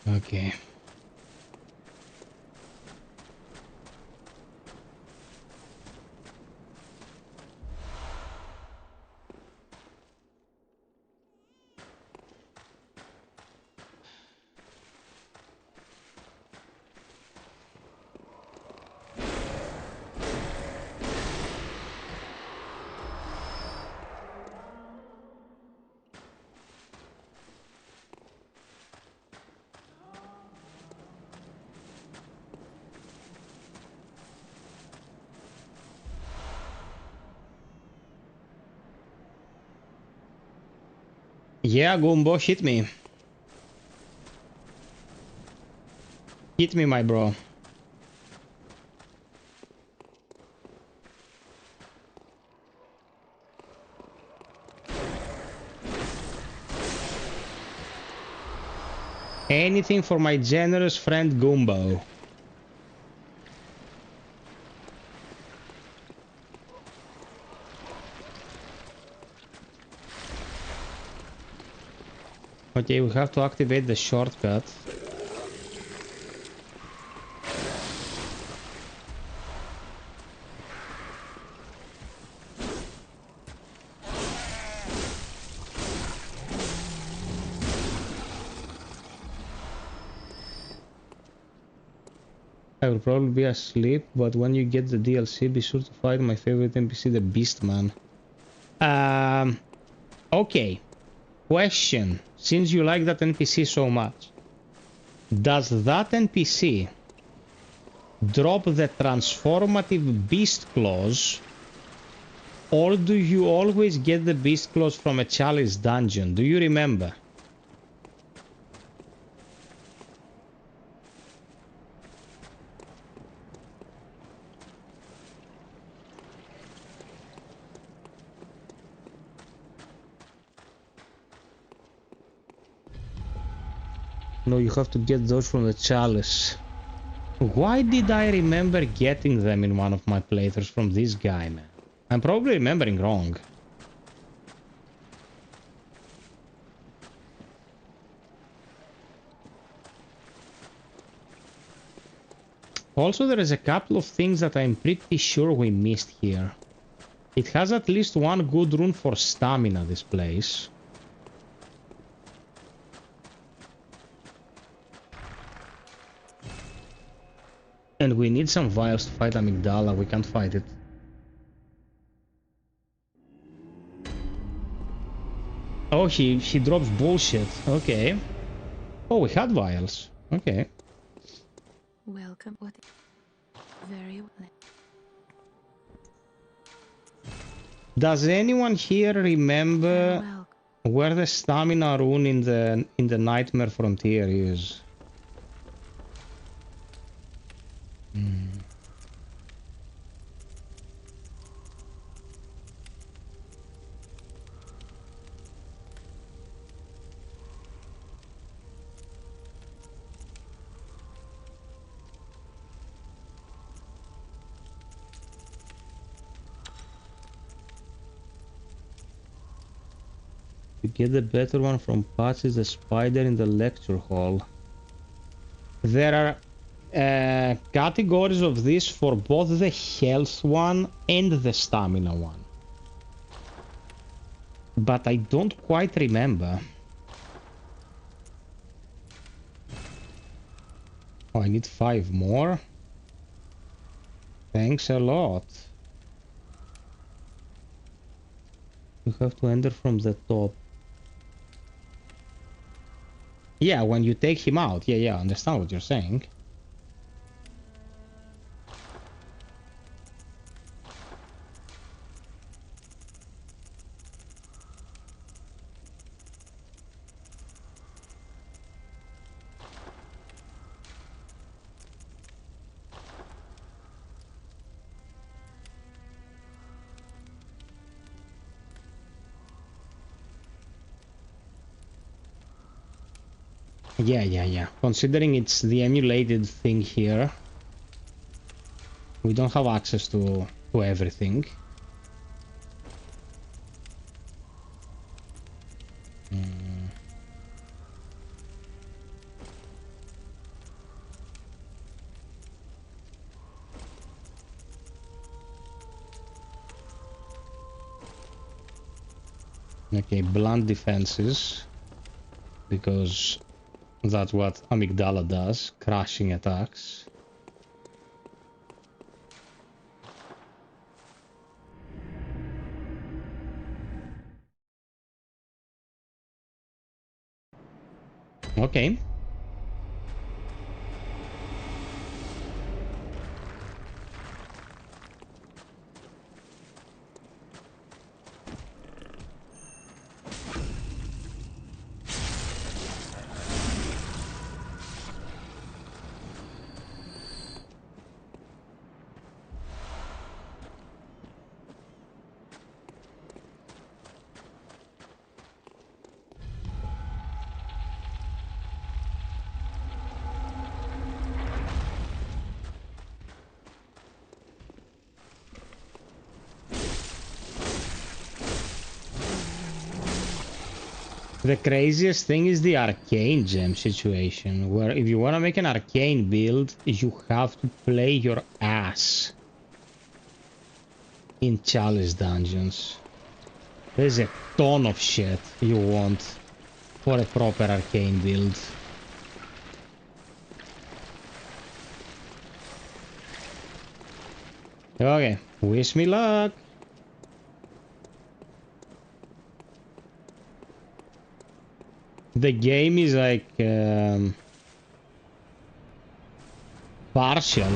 Okay. Yeah, Gumbo, hit me. Hit me, my bro. Anything for my generous friend Gumbo. Okay, we have to activate the shortcut. I will probably be asleep, but when you get the DLC, be sure to fight my favorite NPC, the Beastman. Okay. Question. Since you like that NPC so much, does that NPC drop the transformative beast claws, or do you always get the beast claws from a chalice dungeon? Do you remember? No, you have to get those from the chalice. Why did I remember getting them in one of my playthroughs from this guy, man? I'm probably remembering wrong. Also, there is a couple of things that I'm pretty sure we missed here. It has at least one good rune for stamina, this place. And we need some vials to fight Amygdala. We can't fight it. Oh, he drops bullshit. Okay. Oh, we had vials. Okay. Welcome. What? Very well. Does anyone here remember Well, where the stamina rune in the Nightmare Frontier is? To get the better one from Patch is the spider in the lecture hall. There are categories of this for both the health one and the stamina one. But I don't quite remember. Oh, I need 5 more. Thanks a lot. You have to enter from the top. Yeah, when you take him out. Yeah, I understand what you're saying. Yeah. Considering it's the emulated thing here, we don't have access to everything. Okay, blunt defenses, because that's what Amygdala does, crashing attacks. Okay. The craziest thing is the arcane gem situation, where if you want to make an arcane build, you have to play your ass in chalice dungeons. There's a ton of shit you want for a proper arcane build. Okay, wish me luck. The game is like partial.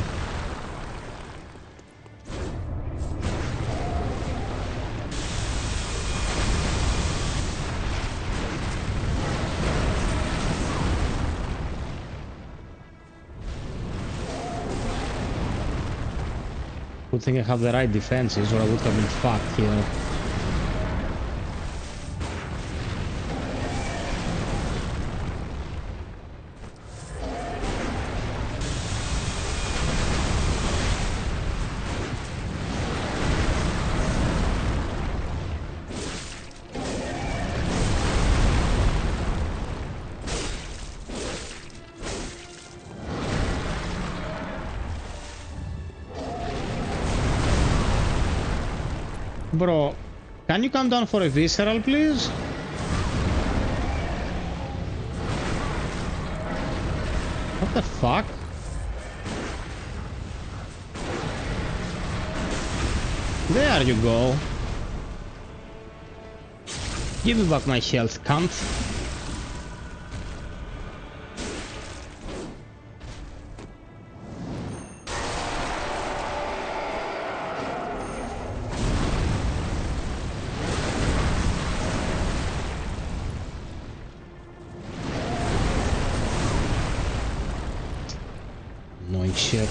Good thing I have the right defenses, or I would have been fucked here. Bro, can you come down for a visceral, please? What the fuck? There you go. Give me back my health, cunt. Annoying shit.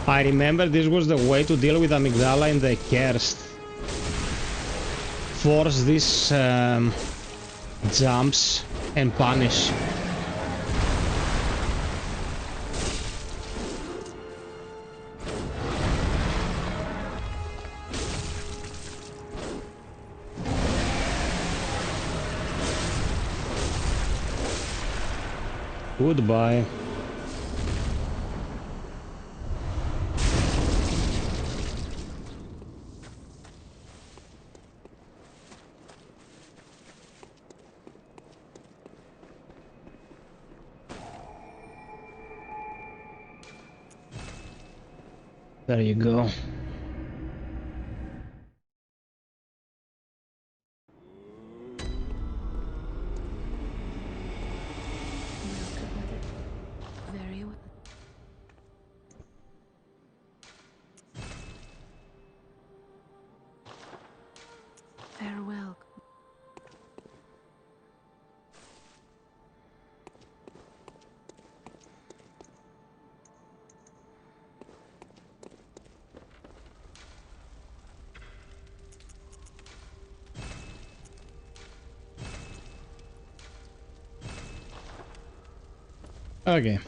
I remember this was the way to deal with amygdala in the Cursed. Force these jumps and punish. Goodbye. There you go. Very well. Farewell. Okay.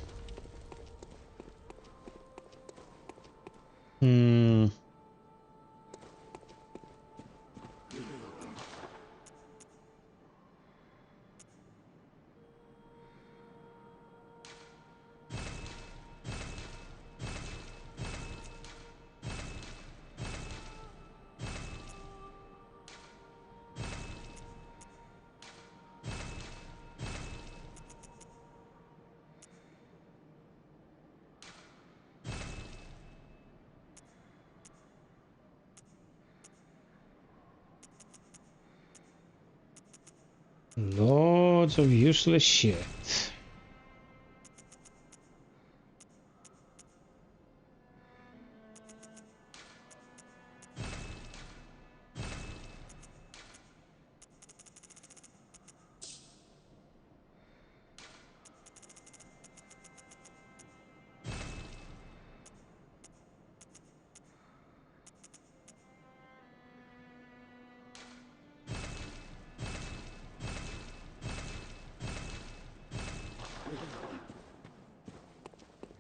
Loads of useless shit.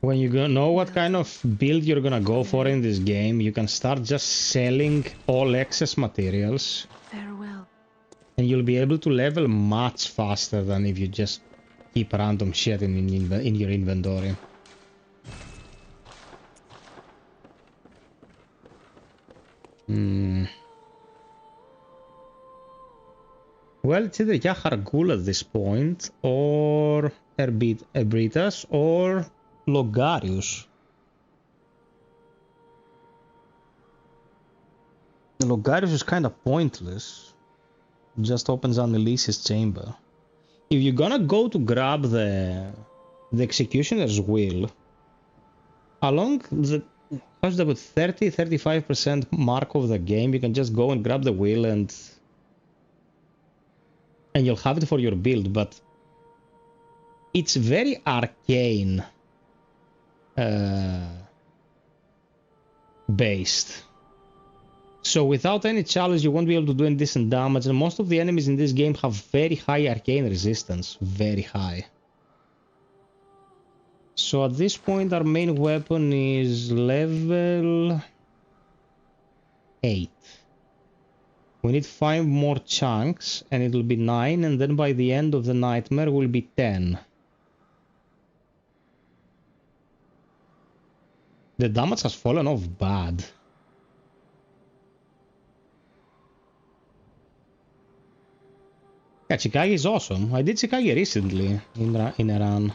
When you know what kind of build you're gonna go for in this game, you can start just selling all excess materials. Farewell. And you'll be able to level much faster than if you just keep random shit in your inventory. Well, it's either Yahar'gul at this point, or Ebritas, or Logarius. The Logarius is kind of pointless. Just opens Annelise's chamber. If you're gonna go to grab the Executioner's Will, along the how's that, 30-35% mark of the game, you can just go and grab the will and you'll have it for your build, but it's very arcane based. So without any challenge, you won't be able to do any decent damage, and most of the enemies in this game have very high arcane resistance, very high. So at this point our main weapon is level 8. We need 5 more chunks and it will be 9, and then by the end of the nightmare will be 10. The damage has fallen off bad. Yeah, Chikage is awesome. I did Chikage recently in a run.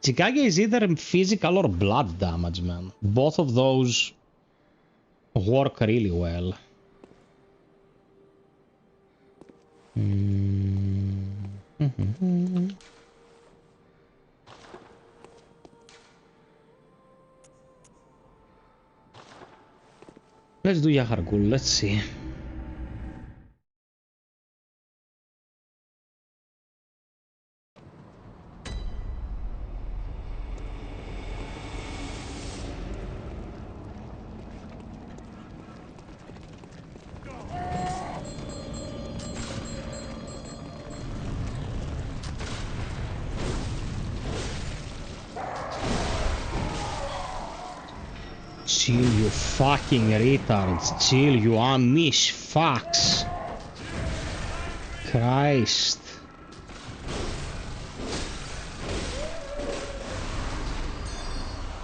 Chikage is either physical or blood damage, man. Both of those work really well. Let's do Yahargul, let's see. Chill, you fucking retards. Chill, you Amish fucks. Christ.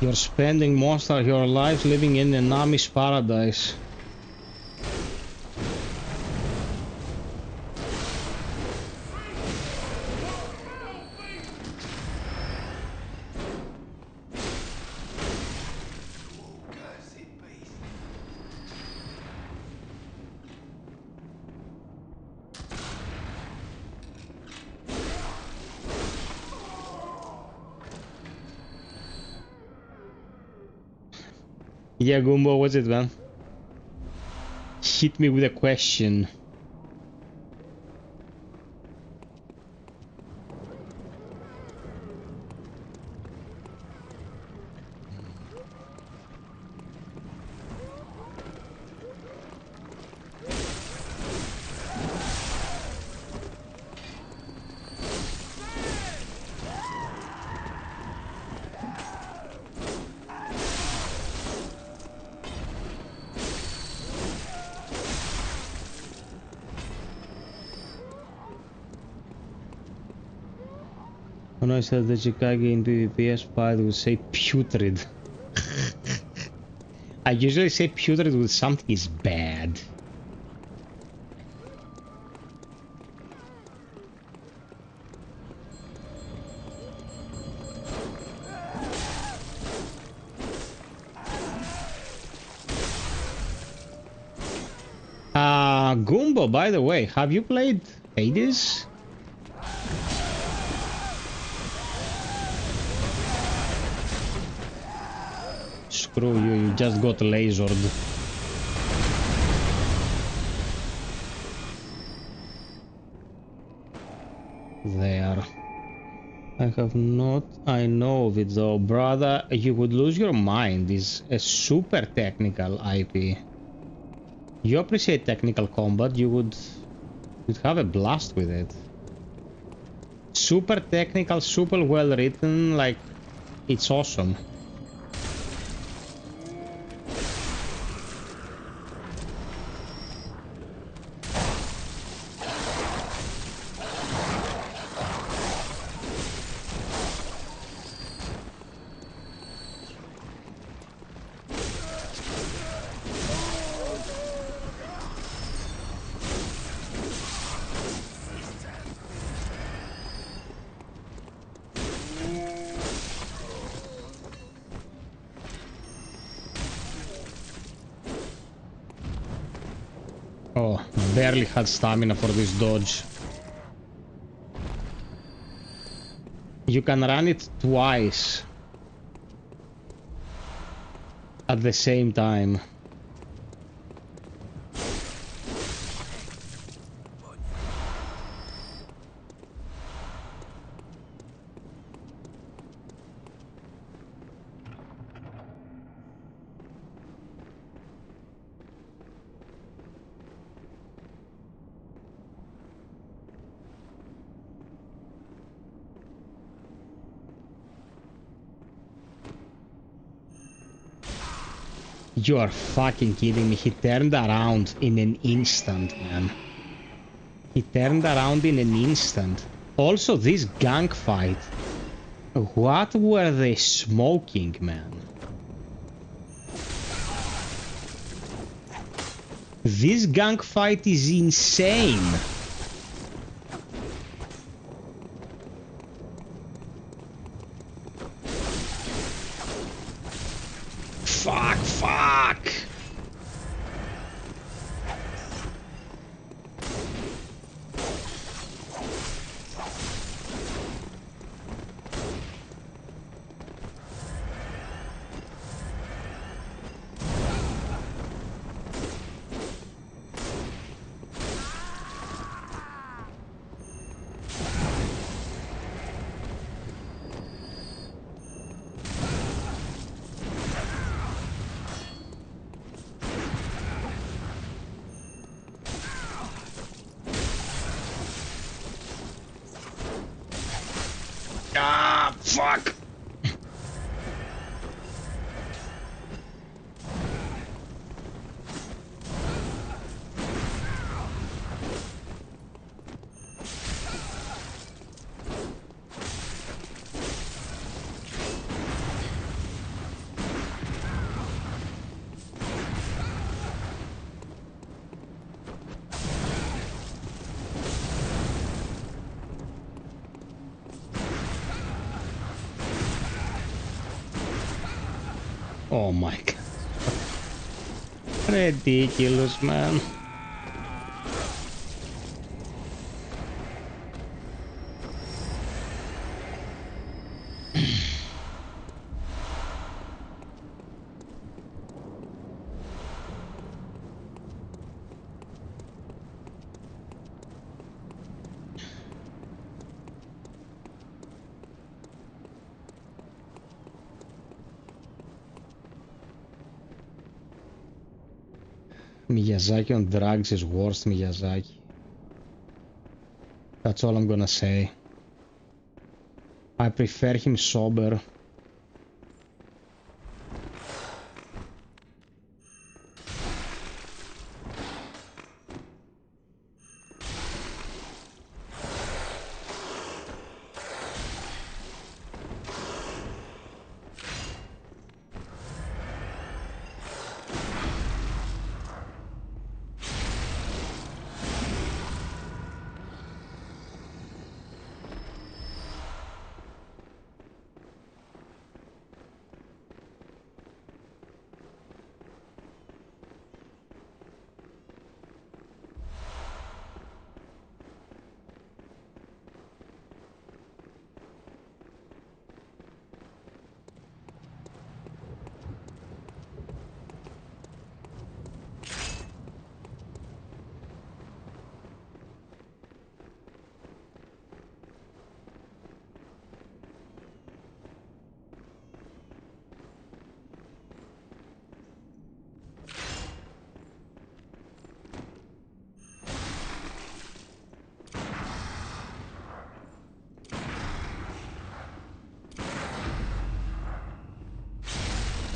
You're spending most of your life living in an Amish paradise. Yeah, Gumbo, what's it, man? Hit me with a question. When I said the Chikage in PvP, I spied would say putrid. I usually say putrid when something is bad. Gumbo, by the way, have you played Hades? Screw you, you just got lasered. There. I have not... I know of it though. Brother, you would lose your mind. It's a super technical IP. You appreciate technical combat, you'd have a blast with it. Super technical, super well written, like, it's awesome. Oh, barely had stamina for this dodge. You can run it twice at the same time. You are fucking kidding me. He turned around in an instant, man. He turned around in an instant. Also, this gang fight. What were they smoking, man? This gang fight is insane. Fuck, fuck! Ah, fuck! Oh my god. Ridiculous, man. Miyazaki on drugs is worst Miyazaki. That's all I'm gonna say. I prefer him sober.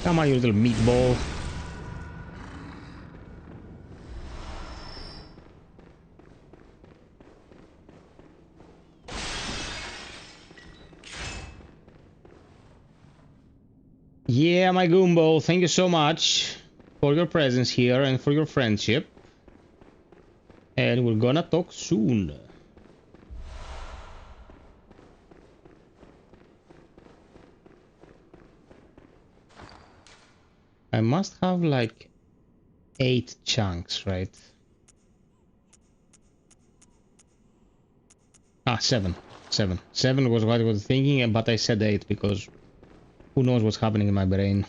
Come on, you little meatball. Yeah, my Goombo, thank you so much for your presence here and for your friendship. And we're gonna talk soon. I must have like 8 chunks, right? Ah, 7. 7. 7 was what I was thinking, but I said 8 because who knows what's happening in my brain.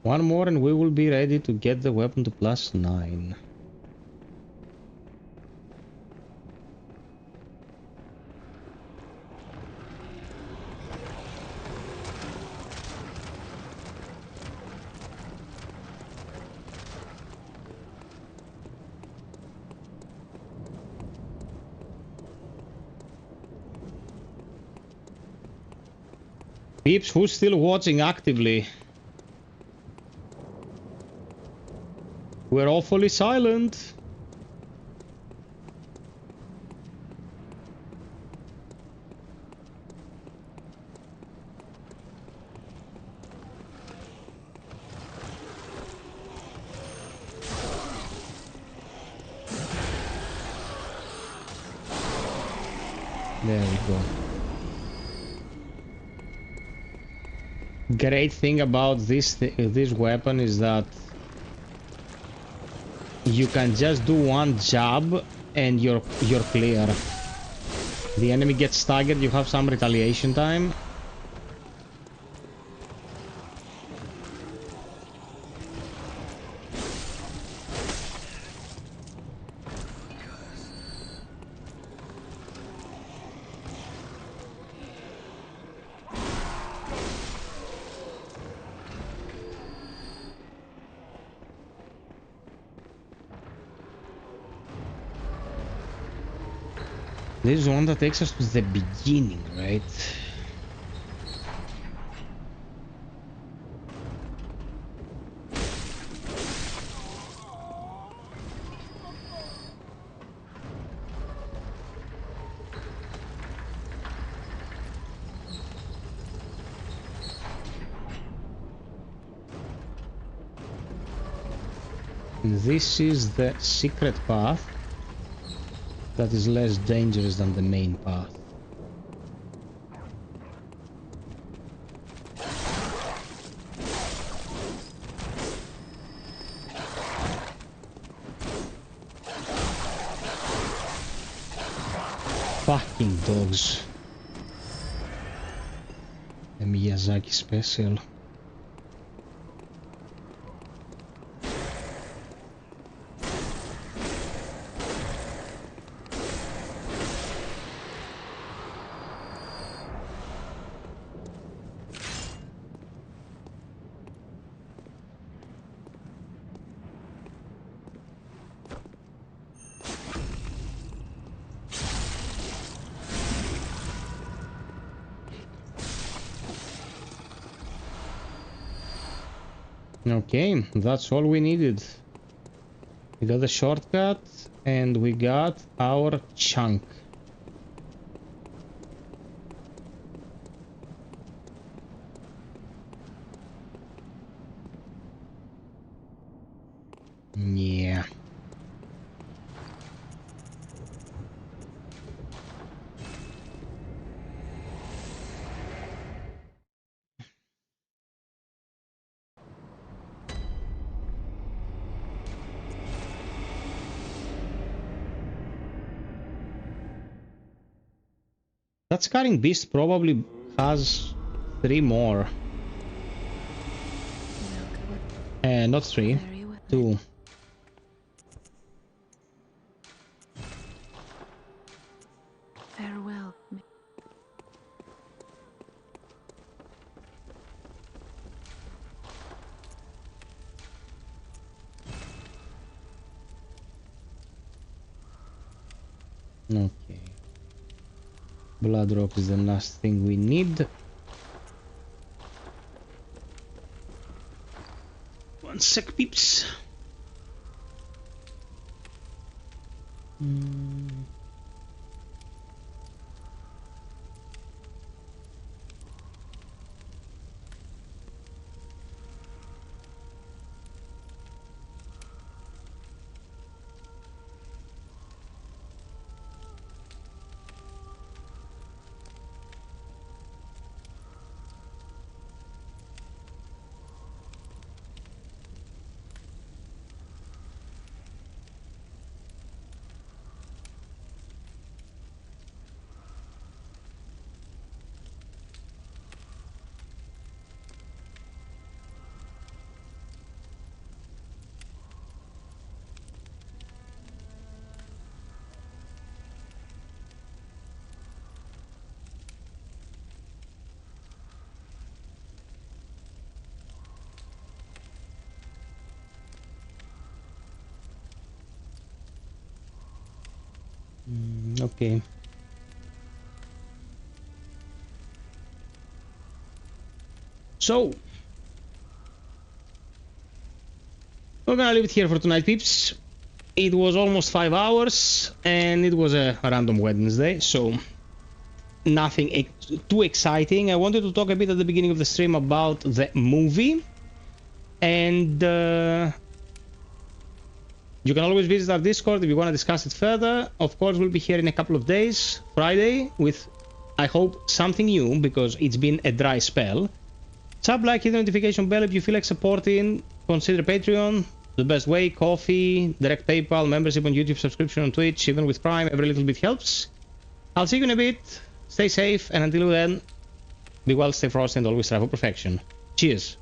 One more and we will be ready to get the weapon to +9. Peeps, who's still watching actively? We're awfully silent. There we go. Great thing about this weapon is that you can just do one jab and you're clear. The enemy gets staggered, you have some retaliation time. This is one that takes us to the beginning, right? This is the secret path that is less dangerous than the main path. Fucking dogs. A Miyazaki special. Okay, that's all we needed. We got the shortcut and we got our chunk. Yeah. That scarring beast probably has 3 more. Not 3, 2. Farewell. Okay. Blood drop is the last thing we need. One sec, peeps. Okay. So, we're gonna leave it here for tonight, peeps. It was almost 5 hours, and it was a random Wednesday, so nothing too exciting. I wanted to talk a bit at the beginning of the stream about the movie, and you can always visit our Discord if you want to discuss it further. Of course, we'll be here in a couple of days, Friday, with, I hope, something new, because it's been a dry spell. Sub, like, hit the notification bell if you feel like supporting. Consider Patreon the best way. Coffee, direct PayPal, membership on YouTube, subscription on Twitch, even with Prime, every little bit helps. I'll see you in a bit. Stay safe, and until then, be well, stay frosty, and always strive for perfection. Cheers.